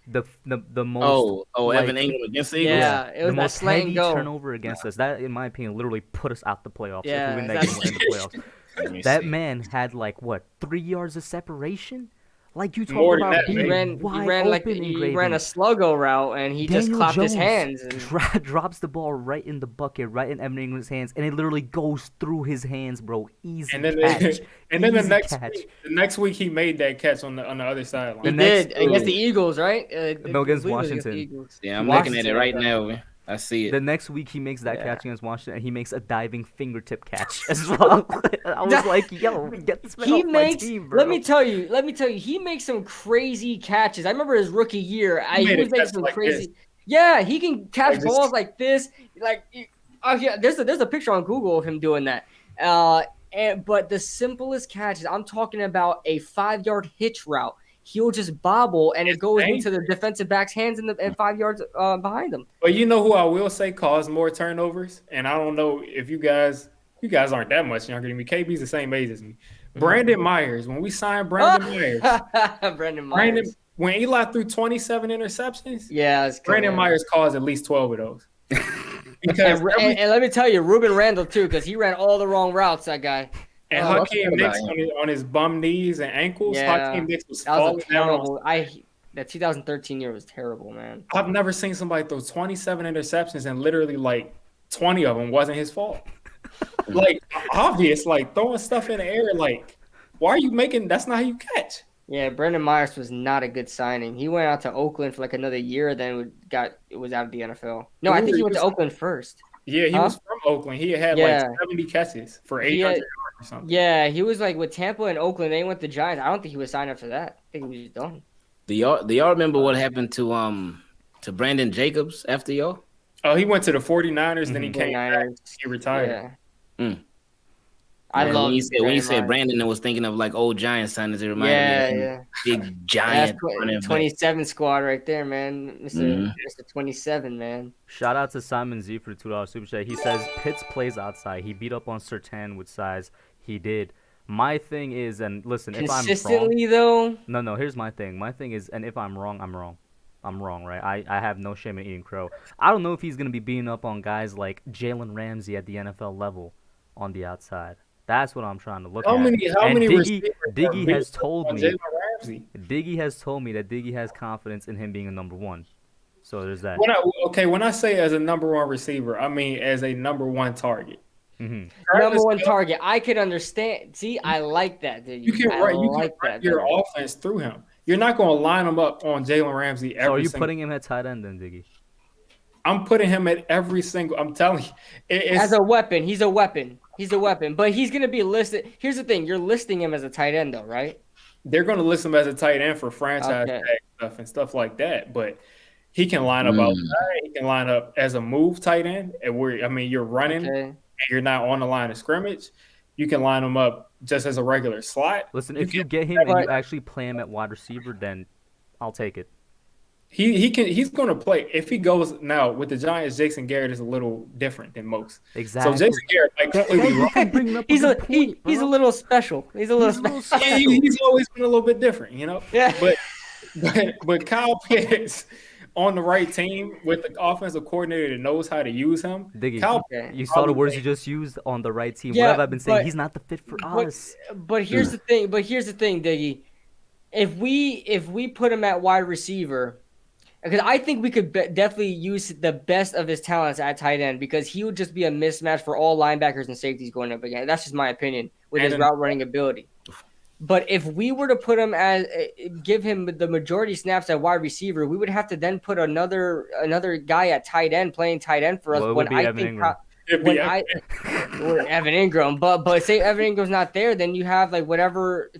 the most. Evan Ingram against the Eagles. Yeah, it was the that most slant and heavy go. turnover against us. That, in my opinion, literally put us out the playoffs. Yeah, if we win that game, we're in the playoffs. Let me That see. man had like what 3 yards of separation. Like you talk More than about that, being He ran wide like open he and ran a sluggo route and he just Daniel clapped Jones his hands. And... drops the ball right in the bucket, right in Evan Ingram's hands, and it literally goes through his hands, bro. Easy And then catch. and then the Easy next week he made that catch on the other sideline. He next- did against the Eagles, right? No, against I believe it was Washington. the Eagles. Yeah, I'm looking at it right Washington. now. I see it. The next week he makes that Yeah. catch against Washington, and he makes a diving fingertip catch as well. I was like, yo, get this man He off makes. my team, bro. Let me tell you. He makes some crazy catches. I remember his rookie year. He made He was a making catch some like crazy. this. Yeah, he can catch Like this. balls like this. Like, oh yeah, there's a picture on Google of him doing that. But the simplest catches. I'm talking about a 5-yard hitch route. He'll just bobble and it goes into the defensive back's hands and 5 yards behind him. But you know who I will say caused more turnovers, and I don't know if you guys aren't that much younger than me. KB's the same age as me. Brandon Myers. When we signed Brandon Myers, when Eli threw 27 interceptions, Yeah, it's Brandon Myers caused at least 12 of those. Because and let me tell you, Ruben Randall too, because he ran all the wrong routes. That guy. and Oh, Hakeem Nicks on his bum knees and ankles, Yeah, Hakeem Nicks was that was falling a down. terrible. That 2013 year was terrible, man. I've never seen somebody throw 27 interceptions and literally like 20 of them wasn't his fault. Like obvious, like throwing stuff in the air. Like, why are you making? That's not how you catch. Yeah, Brandon Myers was not a good signing. He went out to Oakland for like another year, then was out of the NFL. No, I think he went to Oakland first. Yeah, he was from Oakland. He had like 70 catches for 800 yards or something. Yeah, he was like with Tampa and Oakland. They went to Giants. I don't think he was signed after that. I think he was just done. Do y'all remember what happened to Brandon Jacobs after y'all? Oh, he went to the 49ers, then he came back. He retired. Yeah. I love when you said Brandon, I was thinking of like old Giants signings. It reminded me of big giant. That's 27 squad right there, man. Mr. 27, man. Shout out to Simon Z for the $2 super chat. He says Pitts plays outside. He beat up on Surtain with size. He did. My thing is, and listen, if I'm consistently though. No. Here's my thing. My thing is, and if I'm wrong, I'm wrong. I'm wrong, right? I have no shame in eating crow. I don't know if he's gonna be beating up on guys like Jalen Ramsey at the NFL level on the outside. That's what I'm trying to look at. How many Diggy has told me. Jalen Ramsey? Diggy has told me that Diggy has confidence in him being a number one. So there's that. When I say as a number one receiver, I mean as a number one target. Mm-hmm. Number one target. I could understand. See, I like that. Diggy. You can run your offense through him. You're not going to line him up on Jalen Ramsey every. So are you putting him at tight end then, Diggy? I'm putting him at every single. I'm telling you, as a weapon. He's a weapon. But he's going to be listed. Here's the thing: you're listing him as a tight end, though, right? They're going to list him as a tight end for franchise tag stuff and stuff like that. But he can line up outside. He can line up as a move tight end, and you're running and you're not on the line of scrimmage. You can line him up just as a regular slot. Listen, if you get him and you actually play him at wide receiver, then I'll take it. He's going to play. If he goes now with the Giants, Jason Garrett is a little different than most. Exactly. So Jason Garrett, he's a little special. He's always been a little bit different, you know. Yeah. But Kyle Pitts on the right team with the offensive coordinator that knows how to use him. Diggy, you saw the words you just used, on the right team. What have I been saying? He's not the fit for us. But here's the thing, Diggy. If we put him at wide receiver, because I think we could definitely use the best of his talents at tight end, because he would just be a mismatch for all linebackers and safeties going up again. That's just my opinion with his route running ability. But if we were to give him the majority snaps at wide receiver, we would have to then put another guy at tight end playing tight end for us. Evan Ingram, but say Evan Ingram's not there, then you have like whatever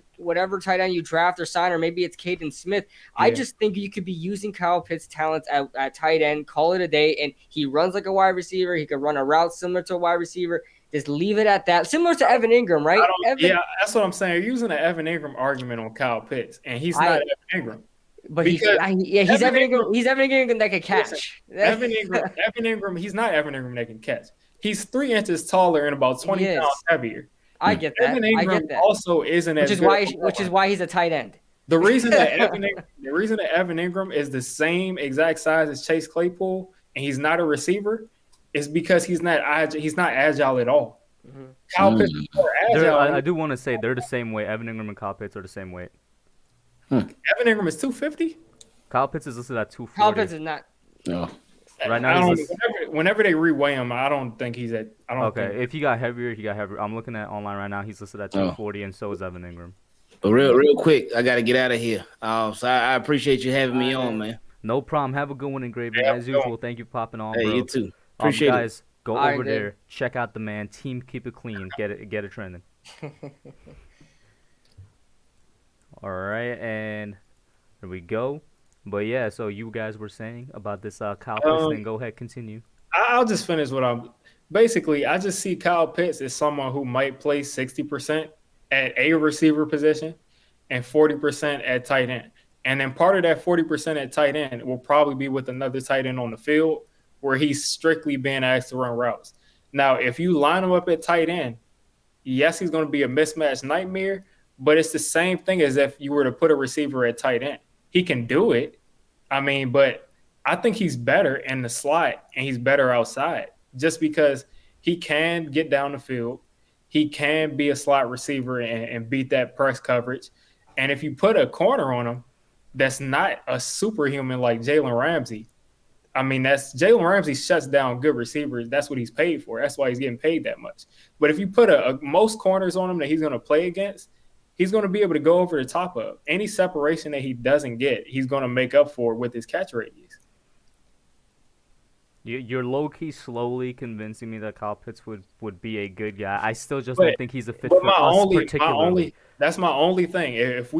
tight end you draft or sign, or maybe it's Caden Smith. Yeah. I just think you could be using Kyle Pitts' talents at tight end, call it a day, and he runs like a wide receiver. He could run a route similar to a wide receiver. Just leave it at that. Similar to Evan Ingram, right? Yeah, that's what I'm saying. You're using an Evan Ingram argument on Kyle Pitts, and he's not Evan Ingram. But he's Evan Ingram. He's Evan Ingram that can catch. Evan Ingram. He's not Evan Ingram that can catch. He's 3 inches taller and about 20 pounds heavier. I get that. Evan Ingram also isn't which is why he's a tight end. The reason that Evan Ingram is the same exact size as Chase Claypool and he's not a receiver is because he's not agile at all. Mm-hmm. Kyle Pitts is more agile. I do want to say they're the same weight. Evan Ingram and Kyle Pitts are the same weight. Evan Ingram is 250. Kyle Pitts is listed at 240. Kyle Pitts is not. No. Right now, whenever they reweigh him, I don't think he's at. I don't. Okay, think. if he got heavier, he got heavier. I'm looking at online right now. He's listed at 240, and so is Evan Ingram. But real quick, I got to get out of here. So I appreciate you having me on, man. No problem. Have a good one, Engraving. As usual, thank you for popping on, Hey, bro. you too. Appreciate guys, go All over right, there. Check out the man. Team Keep It Clean. Get it trending. All right, and there we go. But yeah, so you guys were saying about this Kyle Pitts thing. Go ahead, continue. I'll just finish what I'm. Basically, I just see Kyle Pitts as someone who might play 60% at a receiver position and 40% at tight end. And then part of that 40% at tight end will probably be with another tight end on the field where he's strictly being asked to run routes. Now, if you line him up at tight end, yes, he's going to be a mismatch nightmare, but it's the same thing as if you were to put a receiver at tight end. He can do it. I mean, but I think he's better in the slot and he's better outside just because he can get down the field. He can be a slot receiver and beat that press coverage. And if you put a corner on him that's not a superhuman like Jalen Ramsey, I mean, Jalen Ramsey shuts down good receivers. That's what he's paid for. That's why he's getting paid that much. But if you put most corners on him that he's going to play against, he's going to be able to go over the top of. Any separation that he doesn't get, he's going to make up for with his catch radius. You're low-key slowly convincing me that Kyle Pitts would be a good guy. I still just don't think he's a fit for us particularly. That's my only thing. If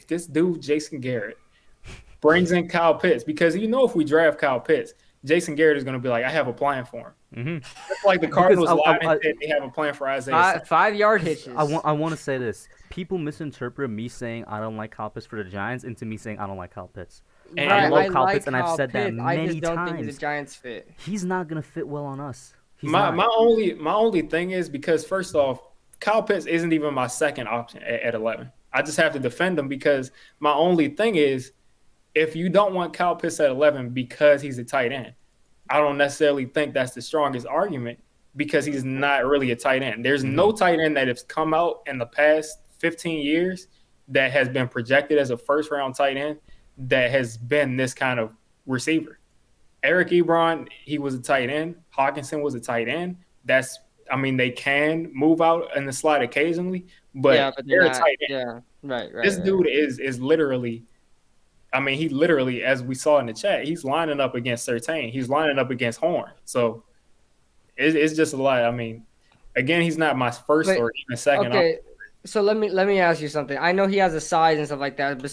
this dude, Jason Garrett, brings in Kyle Pitts, because if we draft Kyle Pitts, Jason Garrett is going to be like, I have a plan for him. Mm-hmm. It's like the Cardinals lied and said they have a plan for Isaiah. 5-yard hitches. I want to say this. People misinterpret me saying I don't like Kyle Pitts for the Giants into me saying I don't like Kyle Pitts. And I love Kyle Pitts, and I've said that many times. I just don't think he's a Giants fit. He's not going to fit well on us. My only thing is because, first off, Kyle Pitts isn't even my second option at 11. I just have to defend him because my only thing is, if you don't want Kyle Pitts at 11 because he's a tight end, I don't necessarily think that's the strongest argument because he's not really a tight end. There's no tight end that has come out in the past 15 years that has been projected as a first-round tight end that has been this kind of receiver. Eric Ebron, he was a tight end. Hawkinson was a tight end. They can move out in the slot occasionally, but they're a tight end. Yeah, right. This dude is literally, he literally, as we saw in the chat, he's lining up against Surtain. He's lining up against Horn. So it's just a lot. Again, he's not my first or even second. Okay, so let me ask you something. I know he has a size and stuff like that, but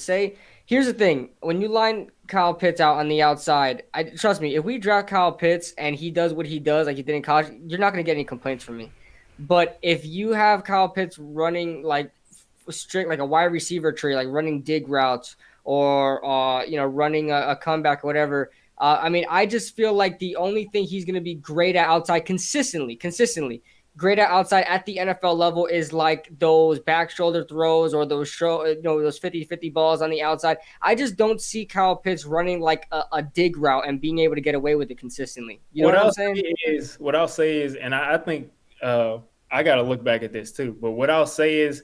here's the thing. When you line Kyle Pitts out on the outside, trust me, if we draft Kyle Pitts and he does what he does like he did in college, you're not going to get any complaints from me. But if you have Kyle Pitts running like strict, like a wide receiver tree, like running dig routes or, running a comeback or whatever, I just feel like the only thing he's going to be great at outside consistently great at outside at the NFL level is like those back shoulder throws or those those 50-50 balls on the outside. I just don't see Kyle Pitts running like a dig route and being able to get away with it consistently. You know what I'm saying? What I'll say is, and I think I got to look back at this too, but what I'll say is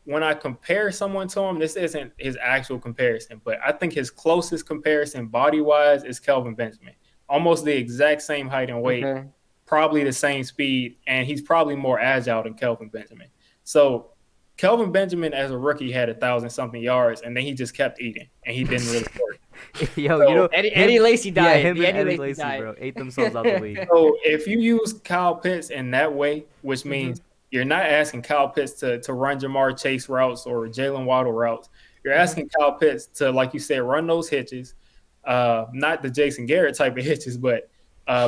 when I compare someone to him, this isn't his actual comparison, but I think his closest comparison body-wise is Kelvin Benjamin. Almost the exact same height and weight. Okay. Probably the same speed, and he's probably more agile than Kelvin Benjamin. So Kelvin Benjamin as a rookie had 1,000-something yards, and then he just kept eating, and he didn't really work. Eddie Lacy died. Yeah, him and Eddie Lacy, bro, ate themselves out the league. So if you use Kyle Pitts in that way, which means you're not asking Kyle Pitts to run Jamar Chase routes or Jalen Waddle routes. You're asking Kyle Pitts to, like you said, run those hitches, not the Jason Garrett type of hitches, but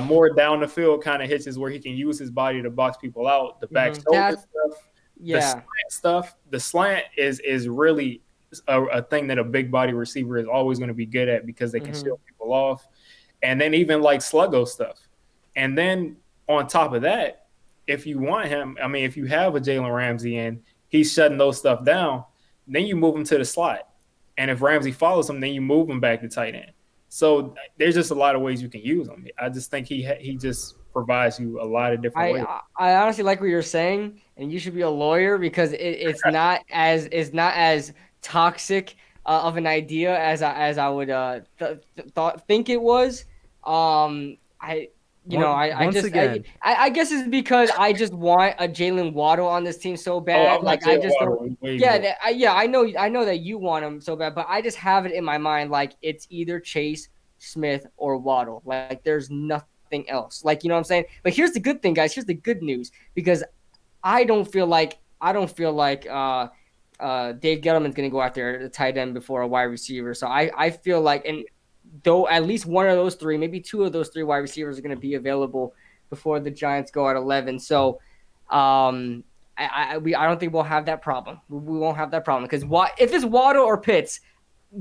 more down the field kind of hitches where he can use his body to box people out, the back shoulder stuff, the slant stuff. The slant is really a thing that a big body receiver is always going to be good at because they can shield people off. And then even like sluggo stuff. And then on top of that, if you want him, if you have a Jalen Ramsey and he's shutting those stuff down, then you move him to the slot. And if Ramsey follows him, then you move him back to tight end. So there's just a lot of ways you can use him. I just think he just provides you a lot of different ways. I honestly like what you're saying, and you should be a lawyer because it's not as toxic of an idea as I would think it was. I guess it's because I just want a Jalen Waddle on this team so bad. I know that you want him so bad, but I just have it in my mind like it's either Chase, Smith, or Waddle. Like there's nothing else. Like, you know what I'm saying? But here's the good thing, guys. Here's the good news, because I don't feel like Dave Gettleman's gonna go after the tight end before a wide receiver. So I feel like, and though at least one of those three, maybe two of those three wide receivers are going to be available before the Giants go at 11. So I don't think we'll have that problem. We won't have that problem because if it's Waddle or Pitts,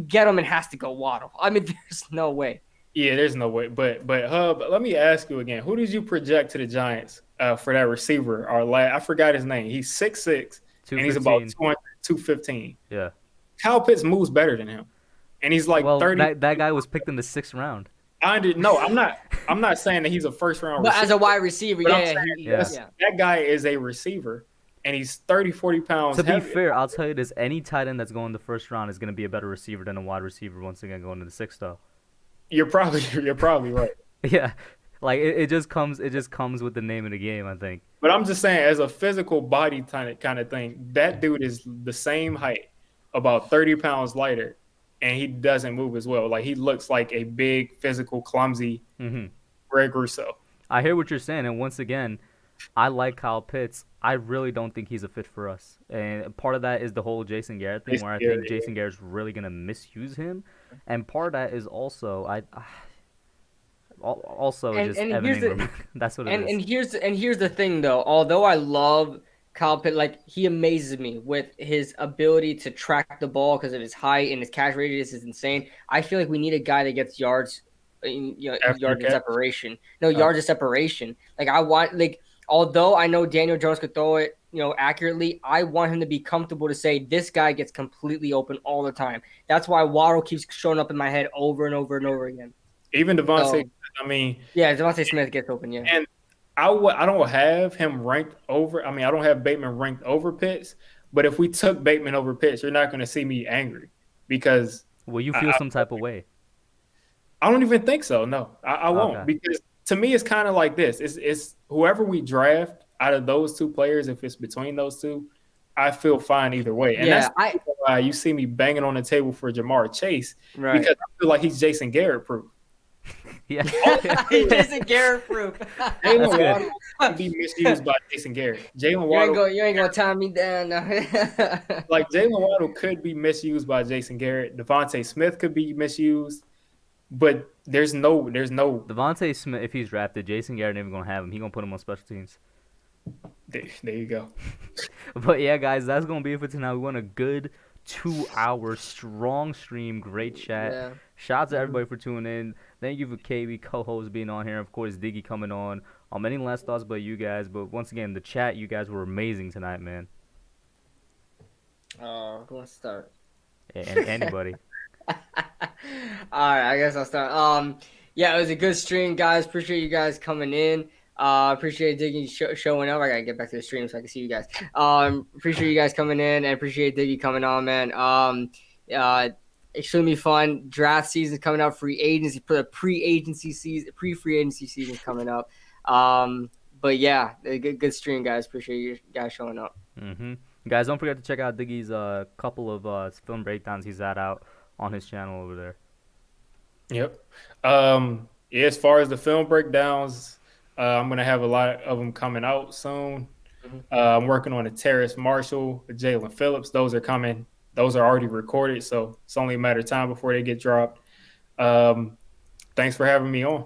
Gettleman has to go Waddle. I mean, there's no way. Yeah, there's no way. But Hub, let me ask you again. Who did you project to the Giants for that receiver? I forgot his name. He's 6'6", and he's about 215. Yeah. Kyle Pitts moves better than him. And he's like 30. That guy was picked in the 6th round. I'm not saying that he's a first round but receiver. As a wide receiver, that guy is a receiver, and he's 30, 40 pounds To heavy. be fair, I'll tell you this: any tight end that's going the first round is going to be a better receiver than a wide receiver. Once again, going to the 6th, though. You're probably right. Yeah, like it just comes with the name of the game, I think. But I'm just saying, as a physical body kind of thing, that dude is the same height, about 30 pounds lighter. And he doesn't move as well. Like, he looks like a big, physical, clumsy Greg Rousseau. I hear what you're saying, and once again, I like Kyle Pitts. I really don't think he's a fit for us. And part of that is the whole Jason Garrett thing, where I think Jason Garrett's really going to misuse him. And part of that is also Evan Ingram. That's what it is. And here's the thing, though. Although I love Kyle Pitt, like, he amazes me with his ability to track the ball because of his height, and his catch radius is insane. I feel like we need a guy that gets yards of separation. Yards of separation. Although I know Daniel Jones could throw it, accurately, I want him to be comfortable to say this guy gets completely open all the time. That's why Waddle keeps showing up in my head over and over and over again. Even Devontae, Devontae Smith gets open, yeah. And I don't have him ranked over. I don't have Bateman ranked over Pitts. But if we took Bateman over Pitts, you're not going to see me angry because. Will you feel some type of way? I don't even think so. No, I won't. Okay. Because to me, it's kind of like this. It's whoever we draft out of those two players. If it's between those two, I feel fine either way. And that's why you see me banging on the table for Jamar Chase, right? Because I feel like he's Jason Garrett proof. Yeah, Jason Garrett proof. Jalen Waddle could be misused by Jason Garrett. Jalen Waddle, you ain't gonna tie me down. Like Jalen Waddle could be misused by Jason Garrett. Devontae Smith could be misused, but there's no Devontae Smith. If he's drafted, Jason Garrett ain't even gonna have him. He gonna put him on special teams. There you go. But yeah, guys, that's gonna be it for tonight. We went a good 2-hour strong stream. Great chat. Yeah. Shout out to everybody for tuning in. Thank you for KB co-host being on here. Of course, Diggy coming on. Any last thoughts about you guys? But once again, the chat, you guys were amazing tonight, man. Who wants to start? Anybody. All right, I guess I'll start. Yeah, it was a good stream, guys. Appreciate you guys coming in. Appreciate Diggy showing up. I gotta get back to the stream so I can see you guys. Appreciate you guys coming in, and appreciate Diggy coming on, man. Extremely fun. Draft season coming up. Free agency, pre-free agency season coming up. But yeah, a good stream, guys. Appreciate you guys showing up. Guys, don't forget to check out Diggy's couple of film breakdowns he's out on his channel over there. Yep. As far as the film breakdowns, I'm gonna have a lot of them coming out soon. I'm working on a Terence Marshall, a Jalen Phillips. Those are coming. Those are already recorded, so it's only a matter of time before they get dropped. Thanks for having me on.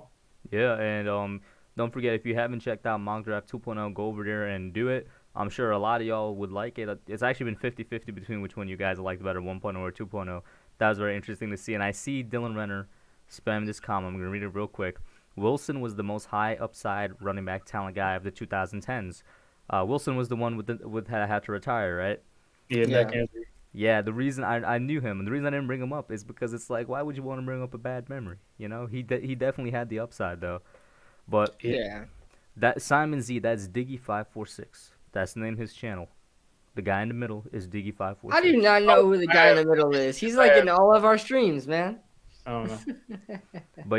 Yeah, and don't forget, if you haven't checked out Mock Draft 2.0, go over there and do it. I'm sure a lot of y'all would like it. It's actually been 50-50 between which one you guys liked better, 1.0 or 2.0. That was very interesting to see. And I see Dylan Renner spam this comment. I'm going to read it real quick. Wilson was the most high upside running back talent guy of the 2010s. Wilson was the one that had to retire, right? Yeah. Yeah, the reason I knew him and the reason I didn't bring him up is because it's like, why would you want to bring up a bad memory? You know, he definitely had the upside though. But Yeah. that Simon Z, that's Diggy546. That's the name of his channel. The guy in the middle is Diggy546. How do you not know who the guy in the middle is? He's like in all of our streams, man. I don't know. But